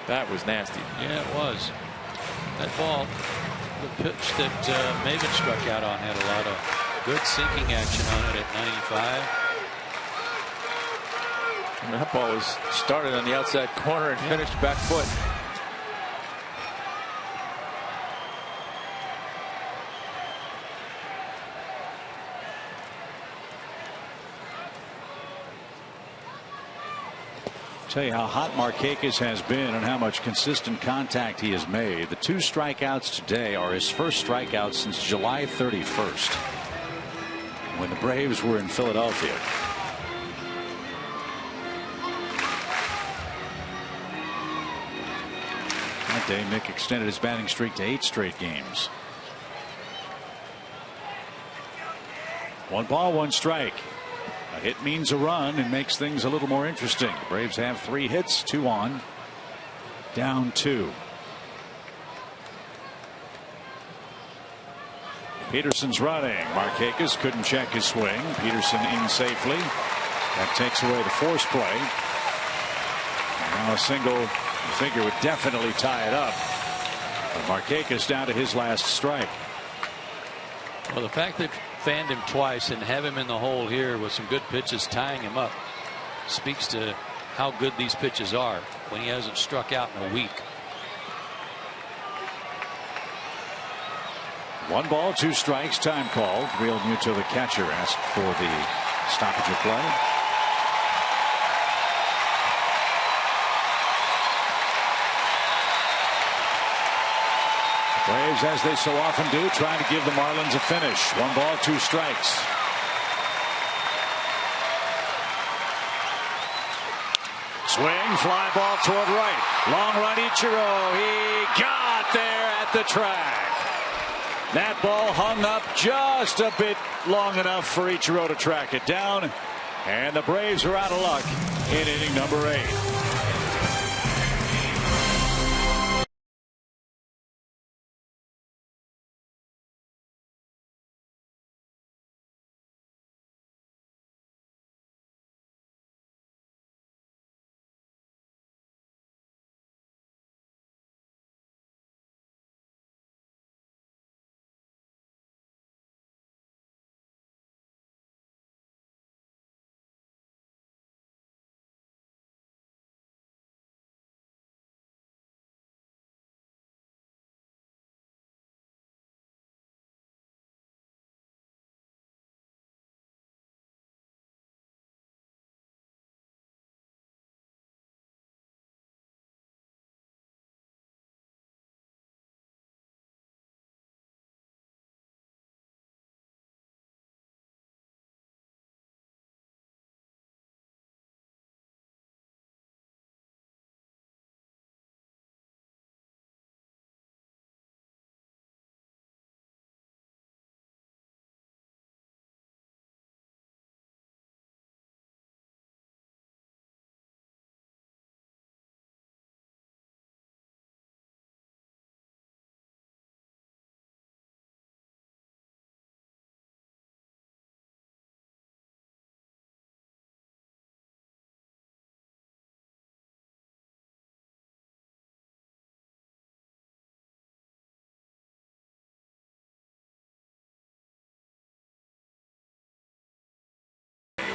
That was nasty. Yeah, it was. That ball, the pitch that Maven struck out on, had a lot of good sinking action on it at 95. And that ball was started on the outside corner and finished back foot. Tell you how hot Markakis has been and how much consistent contact he has made. The 2 strikeouts today are his first strikeouts since July 31st, when the Braves were in Philadelphia. That day, Nick extended his batting streak to 8 straight games. 1 ball, 1 strike. A hit means a run and makes things a little more interesting. The Braves have 3 hits, 2 on, down 2. Peterson's running. Markakis couldn't check his swing. Peterson in safely. That takes away the force play. And now a single figure would definitely tie it up. But Markakis down to his last strike. Well, the fact they've fanned him twice and have him in the hole here with some good pitches tying him up speaks to how good these pitches are when he hasn't struck out in a week. 1 ball, 2 strikes, time called. Real Muto, the catcher, asked for the stoppage of play. Braves, as they so often do, trying to give the Marlins a finish. 1 ball, 2 strikes. Swing, fly ball toward right. Long run, Ichiro. He got there at the track. That ball hung up just a bit long enough for Ichiro to track it down. And the Braves are out of luck in inning number 8.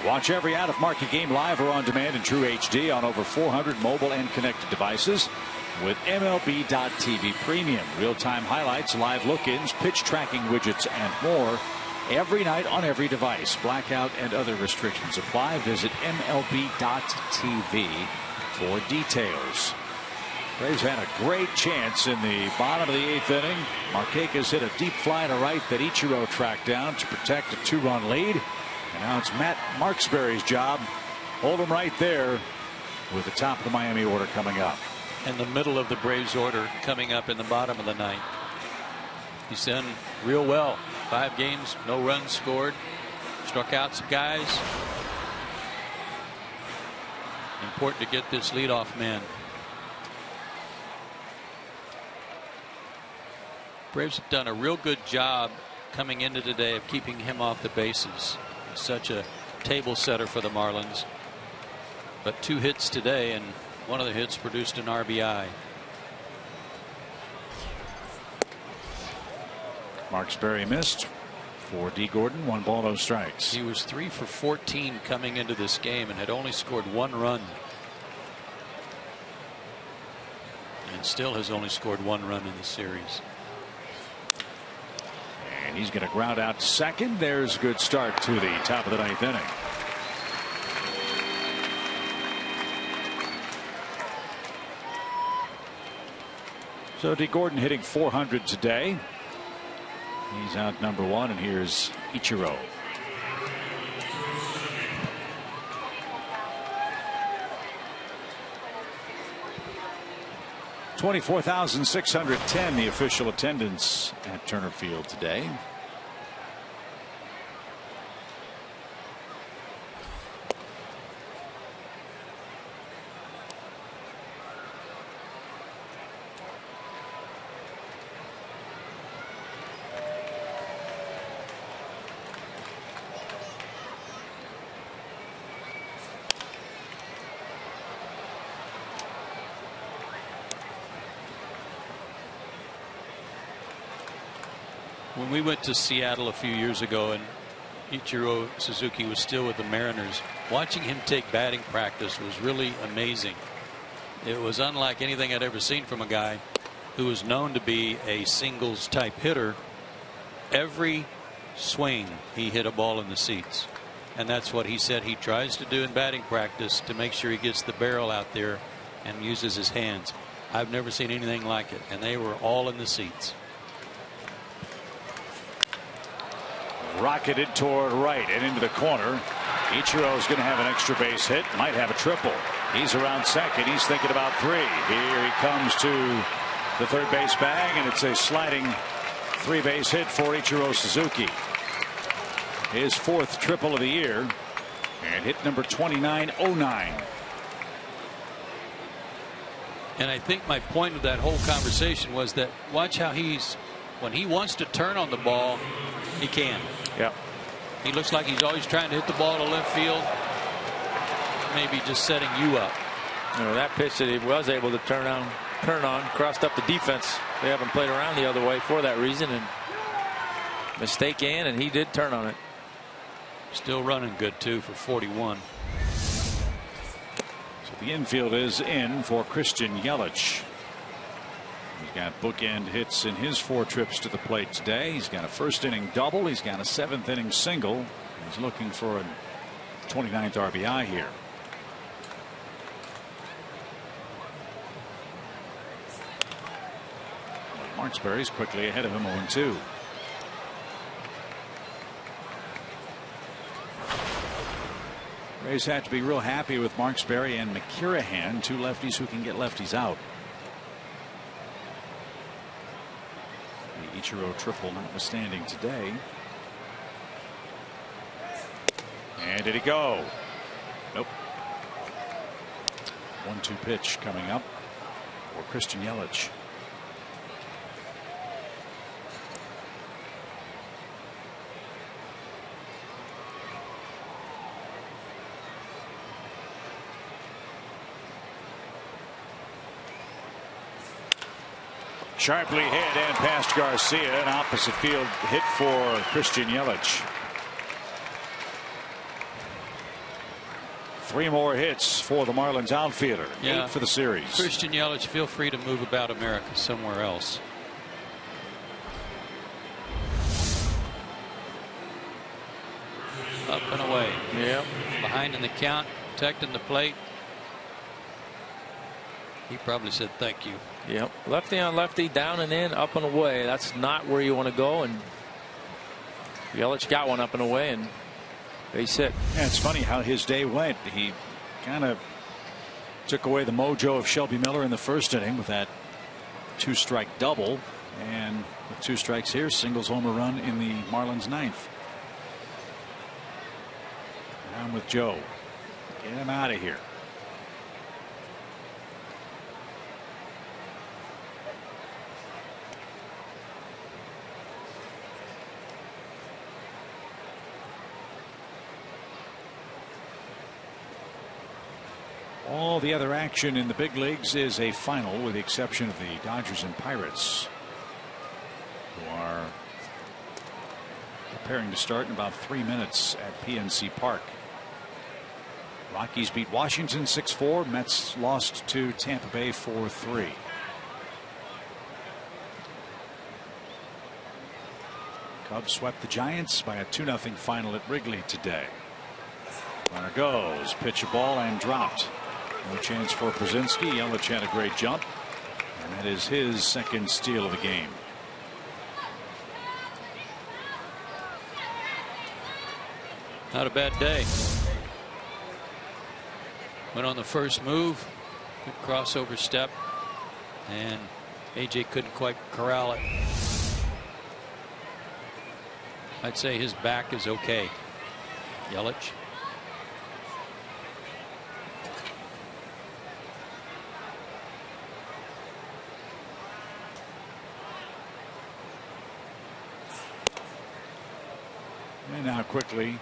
Watch every out-of-market game live or on demand in true HD on over 400 mobile and connected devices with MLB.TV Premium. Real-time highlights, live look-ins, pitch tracking widgets, and more every night on every device. Blackout and other restrictions apply. Visit MLB.TV for details. Braves had a great chance in the bottom of the 8th inning. Markakis hit a deep fly to right that Ichiro tracked down to protect a 2-run lead. And now it's Matt Marksberry's job. Hold him right there with the top of the Miami order coming up. And the middle of the Braves order coming up in the bottom of the 9th. He's done real well. 5 games, no runs scored. Struck out some guys. Important to get this leadoff man. Braves have done a real good job coming into today of keeping him off the bases. He's such a table setter for the Marlins. But 2 hits today, and one of the hits produced an RBI. Marksberry missed for D. Gordon. 1 ball, no strikes. He was 3 for 14 coming into this game and had only scored 1 run. And still has only scored 1 run in the series. And he's going to ground out to second. There's a good start to the top of the 9th inning. So D. Gordon hitting .400 today. He's out number 1, and here's Ichiro. $24,610 the official attendance at Turner Field today. When we went to Seattle a few years ago and Ichiro Suzuki was still with the Mariners, watching him take batting practice was really amazing. It was unlike anything I'd ever seen from a guy who was known to be a singles type hitter. Every swing he hit a ball in the seats, and that's what he said he tries to do in batting practice to make sure he gets the barrel out there and uses his hands. I've never seen anything like it, and they were all in the seats. Rocketed toward right and into the corner. Ichiro's going to have an extra base hit, might have a triple. He's around second. He's thinking about 3. Here he comes to the third base bag, and it's a sliding 3-base hit for Ichiro Suzuki. His 4th triple of the year, and hit number 2909. And I think my point of that whole conversation was that watch how when he wants to turn on the ball, he can. Yep. He looks like he's always trying to hit the ball to left field. Maybe just setting you up. You know, that pitch that he was able to turn on, crossed up the defense. They haven't played around the other way for that reason, and mistake in, and he did turn on it. Still running good too for 41. So the infield is in for Christian Yelich. He's got bookend hits in his 4 trips to the plate today. He's got a 1st inning double. He's got a 7th inning single. He's looking for a 29th RBI here. Marksberry's quickly ahead of him, 0-2. Rays have to be real happy with Marksberry and McKirahan, 2 lefties who can get lefties out. The Ichiro triple notwithstanding today. And did he go? Nope. 1-2 pitch coming up for Christian Yelich. Sharply hit and past Garcia. An opposite field hit for Christian Yelich. 3 more hits for the Marlins outfielder. Yeah. 8 for the series. Christian Yelich, feel free to move about America somewhere else. Up and away. Yep. Behind in the count, protecting the plate. He probably said thank you. Yep. Lefty on lefty, down and in, up and away. That's not where you want to go. And Yelich got one up and away, and base hit. Yeah, it's funny how his day went. He kind of took away the mojo of Shelby Miller in the first inning with that 2-strike double, and with 2 strikes here, singles homer run in the Marlins 9th. Down with Joe. Get him out of here. All the other action in the big leagues is a final, with the exception of the Dodgers and Pirates, who are preparing to start in about 3 minutes at PNC Park. Rockies beat Washington 6-4. Mets lost to Tampa Bay 4-3. Cubs swept the Giants by a 2-0 final at Wrigley today. Runner goes, pitch a ball and dropped. No chance for Brzezinski. Yelich had a great jump, and that is his second steal of the game. Not a bad day. Went on the first move, good crossover step, and AJ couldn't quite corral it. I'd say his back is okay. Yelich. And now quickly,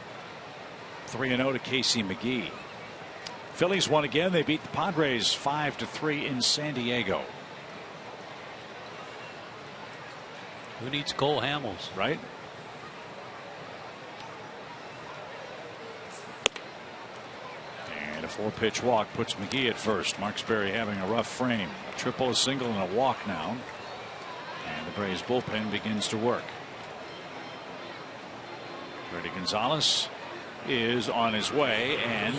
3-0 to Casey McGee. Phillies won again. They beat the Padres 5-3 in San Diego. Who needs Cole Hamels? Right. And a 4-pitch walk puts McGee at first. Marksberry having a rough frame. A triple, a single, and a walk now. And the Braves bullpen begins to work. Freddy Gonzalez is on his way, and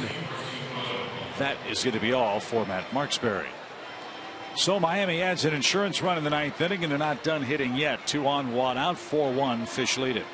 that is going to be all for Matt Marksberry. So Miami adds an insurance run in the 9th inning, and they're not done hitting yet. 2 on, 1 out, 4-1. Fish lead it.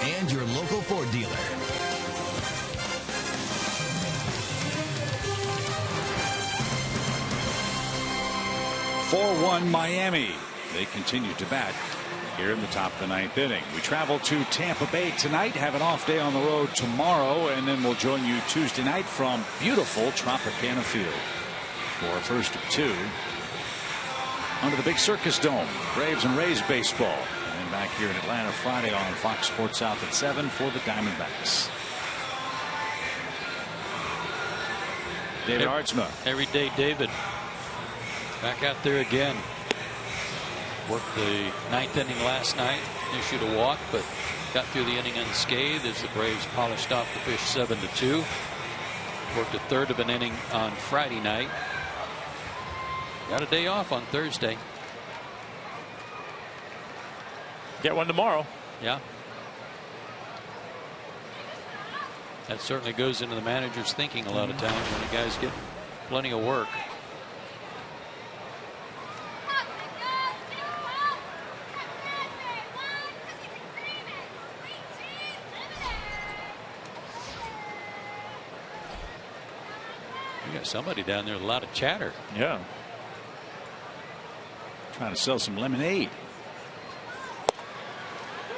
And your local Ford dealer. (4-1) Miami. They continue to bat here in the top of the 9th inning. We travel to Tampa Bay tonight, have an off day on the road tomorrow, and then we'll join you Tuesday night from beautiful Tropicana Field for a first of 2 under the big Circus Dome. Braves and Rays baseball. And then back here in Atlanta Friday on Fox Sports South at 7 for the Diamondbacks. David Artsma. Everyday David. Back out there again. Worked the 9th inning last night. Issued a walk, but got through the inning unscathed as the Braves polished off the Fish 7-2. Worked a third of an inning on Friday night. Got a day off on Thursday. Get one tomorrow. Yeah. That certainly goes into the manager's thinking a lot of times when the guys get plenty of work. You got somebody down there with a lot of chatter. Yeah. Trying to sell some lemonade.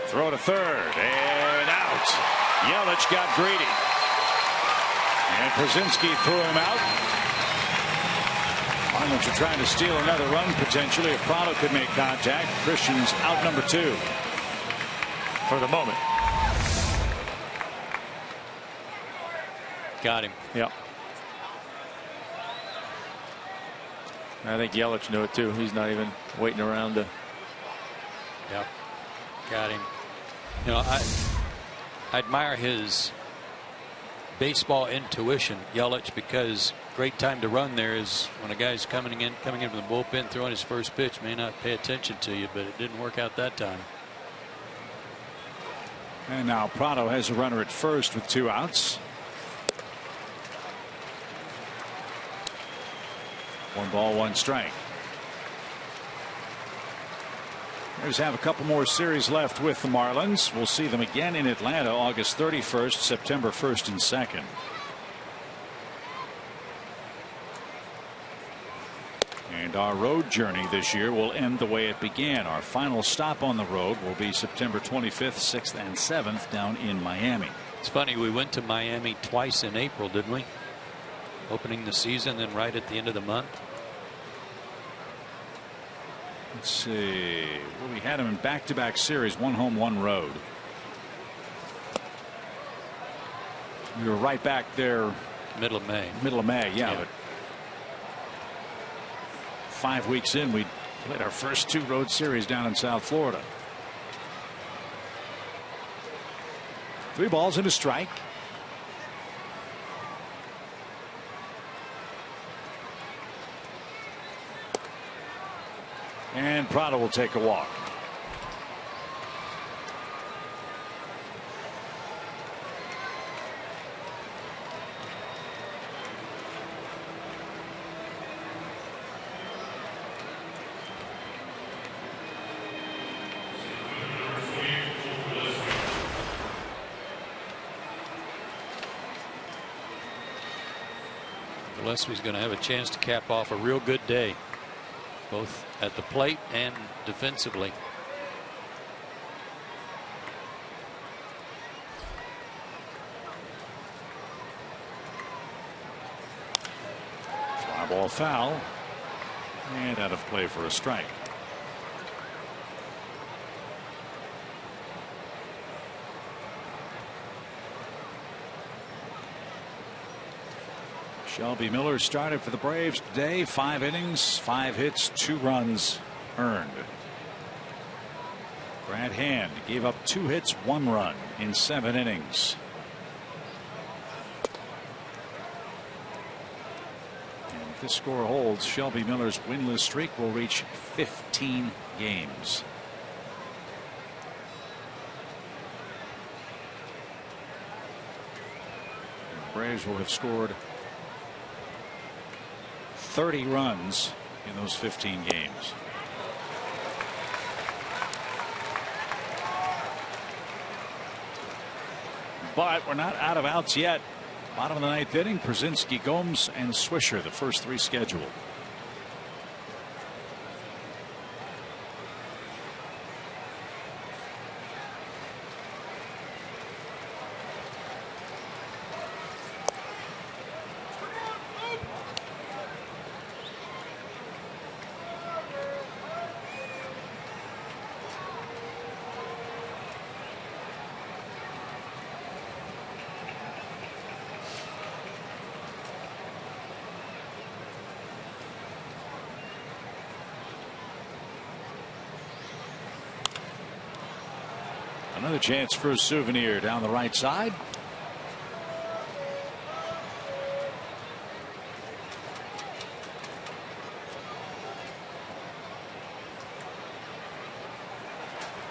Throw to third and out. Yelich got greedy. And Przinsky threw him out. Marlins are trying to steal another run potentially if Prado could make contact. Christian's out number 2. For the moment. Got him. Yeah. I think Yelich knew it too. He's not even waiting around to. Yep. Got him. You know, I admire his baseball intuition, Yelich, because great time to run there is when a guy's coming in from the bullpen throwing his first pitch. May not pay attention to you, but it didn't work out that time. And now Prado has a runner at first with 2 outs. 1 ball, 1 strike. Mariners have a couple more series left with the Marlins. We'll see them again in Atlanta August 31st, September 1st and 2nd. And our road journey this year will end the way it began. Our final stop on the road will be September 25th, 6th and 7th down in Miami. It's funny, we went to Miami twice in April, didn't we? Opening the season, then right at the end of the month. Let's see. Well, we had them in back-to-back series, 1 home, 1 road. We were right back there. Middle of May. Middle of May, yeah. But 5 weeks in, we played our first 2 road series down in South Florida. 3 balls and a strike. And Prado will take a walk. Gillespie's going to have a chance to cap off a real good day, both at the plate and defensively. Fly ball foul and out of play for a strike. Shelby Miller started for the Braves today. 5 innings, 5 hits, 2 runs earned. Brad Hand gave up 2 hits, 1 run in 7 innings. And if this score holds, Shelby Miller's winless streak will reach 15 games. The Braves will have scored 30 runs in those 15 games. But we're not out of outs yet. Bottom of the 9th inning, Przinsky, Gomes, and Swisher, the first 3 scheduled. Another chance for a souvenir down the right side.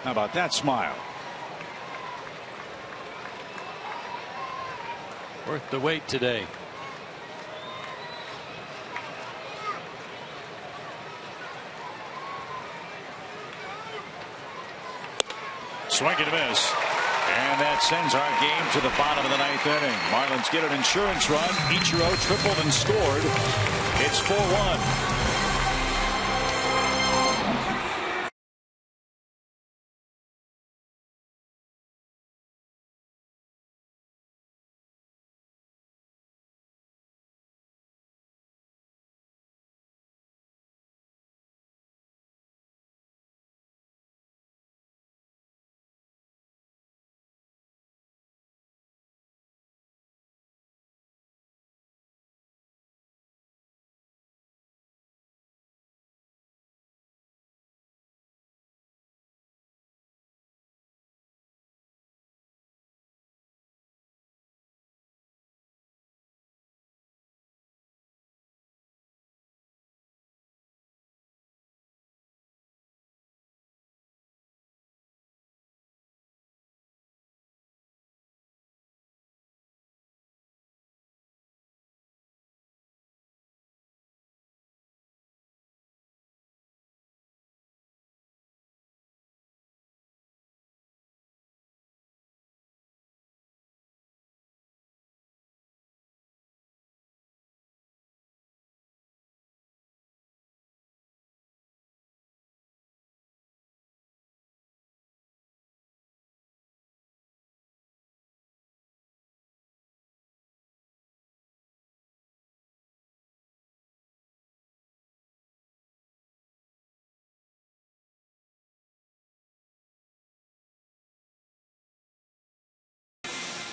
How about that smile? Worth the wait today. Swing and a miss. And that sends our game to the bottom of the 9th inning. Marlins get an insurance run. Ichiro tripled and scored. It's 4-1.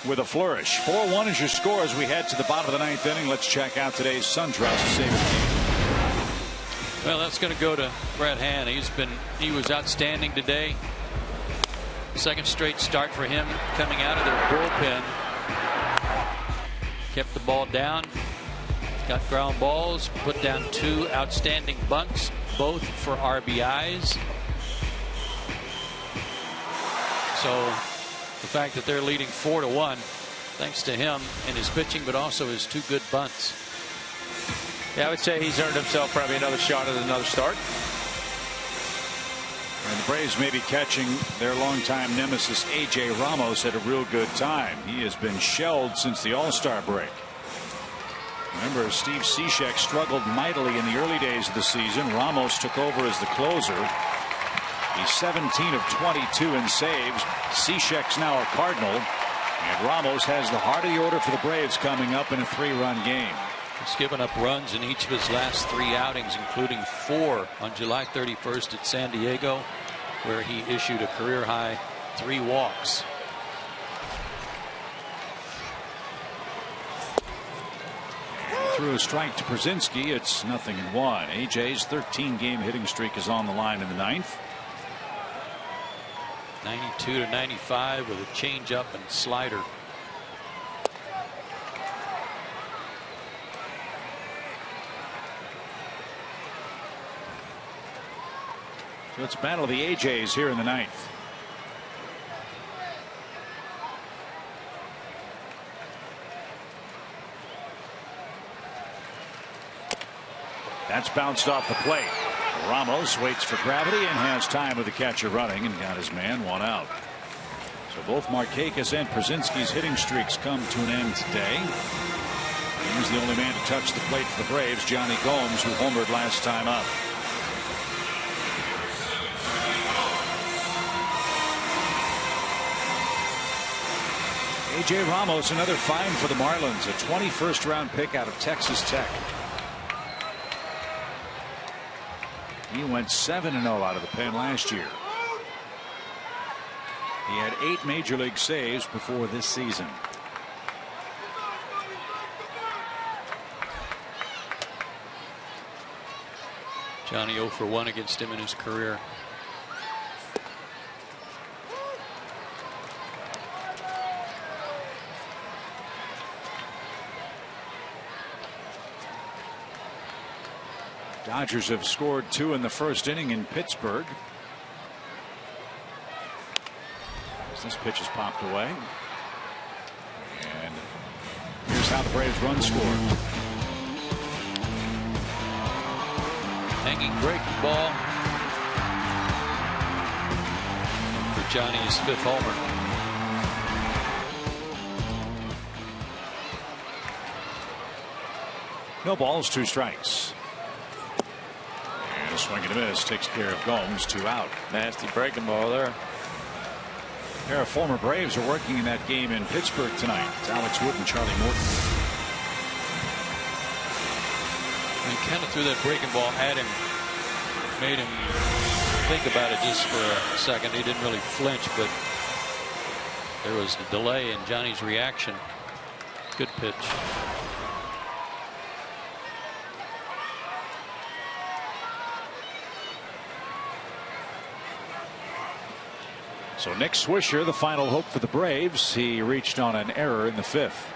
With a flourish. 4-1 is your score as we head to the bottom of the 9th inning. Let's check out today's Suntrust save of the game. Well, that's going to go to Brett Hand. He was outstanding today. Second straight start for him coming out of their bullpen. Kept the ball down. Got ground balls. Put down 2 outstanding bunts, both for RBIs. So the fact that they're leading 4-1 thanks to him and his pitching, but also his 2 good bunts. Yeah, I would say he's earned himself probably another shot at another start. And the Braves may be catching their longtime nemesis A.J. Ramos at a real good time. He has been shelled since the All-Star break. Remember, Steve Cishek struggled mightily in the early days of the season. Ramos took over as the closer. He's 17 of 22 in saves. Cishek's now a Cardinal. And Ramos has the heart of the order for the Braves coming up in a 3-run game. He's given up runs in each of his last 3 outings, including 4 on July 31st at San Diego, where he issued a career-high 3 walks. Through a strike to Brzezinski, it's 0-1. AJ's 13-game hitting streak is on the line in the 9th. 92-95 with a changeup and slider. So it's a battle of the AJs here in the 9th. That's bounced off the plate. Ramos waits for gravity and has time with the catcher running and got his man 1 out. So both Markakis and Brzezinski's hitting streaks come to an end today. Here's the only man to touch the plate for the Braves, Johnny Gomes, who homered last time up. A.J. Ramos, another find for the Marlins, a 21st round pick out of Texas Tech. He went 7-0 out of the pen last year. He had 8 major league saves before this season. Johnny 0 for 1 against him in his career. Dodgers have scored 2 in the first inning in Pittsburgh. As this pitch is popped away. And here's how the Braves run scored. Hanging breaking ball for Johnny's 5th homer. No balls, 2 strikes. And a swing and a miss takes care of Gomes. 2 out. Nasty breaking ball there. A pair of former Braves are working in that game in Pittsburgh tonight. It's Alex Wood and Charlie Morton. He kind of threw that breaking ball at him, made him think about it just for a second. He didn't really flinch, but there was a delay in Johnny's reaction. Good pitch. So Nick Swisher, the final hope for the Braves. He reached on an error in the 5th.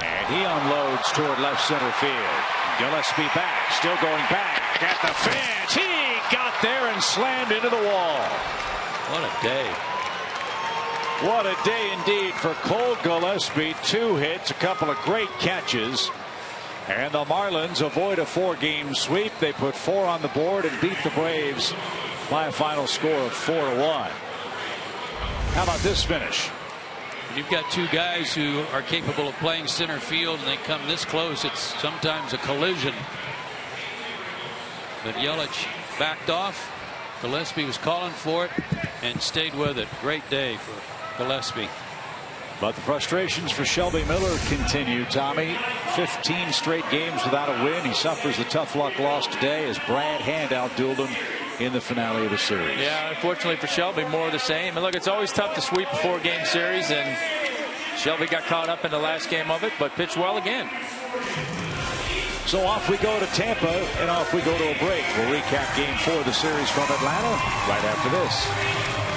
And he unloads toward left center field. Gillespie back, still going back at the fence. He got there and slammed into the wall. What a day. What a day indeed for Cole Gillespie. 2 hits, a couple of great catches. And the Marlins avoid a 4-game sweep. They put 4 on the board and beat the Braves by a final score of 4-1. How about this finish? You've got 2 guys who are capable of playing center field and they come this close. It's sometimes a collision. But Yelich backed off. Gillespie was calling for it and stayed with it. Great day for Gillespie. But the frustrations for Shelby Miller continue, Tommy. 15 straight games without a win. He suffers the tough luck loss today as Brad Hand outdueled him in the finale of the series. Yeah, unfortunately for Shelby, more of the same. And look, it's always tough to sweep a 4-game series, and Shelby got caught up in the last game of it, but pitched well again. So off we go to Tampa, and off we go to a break. We'll recap Game 4 of the series from Atlanta right after this.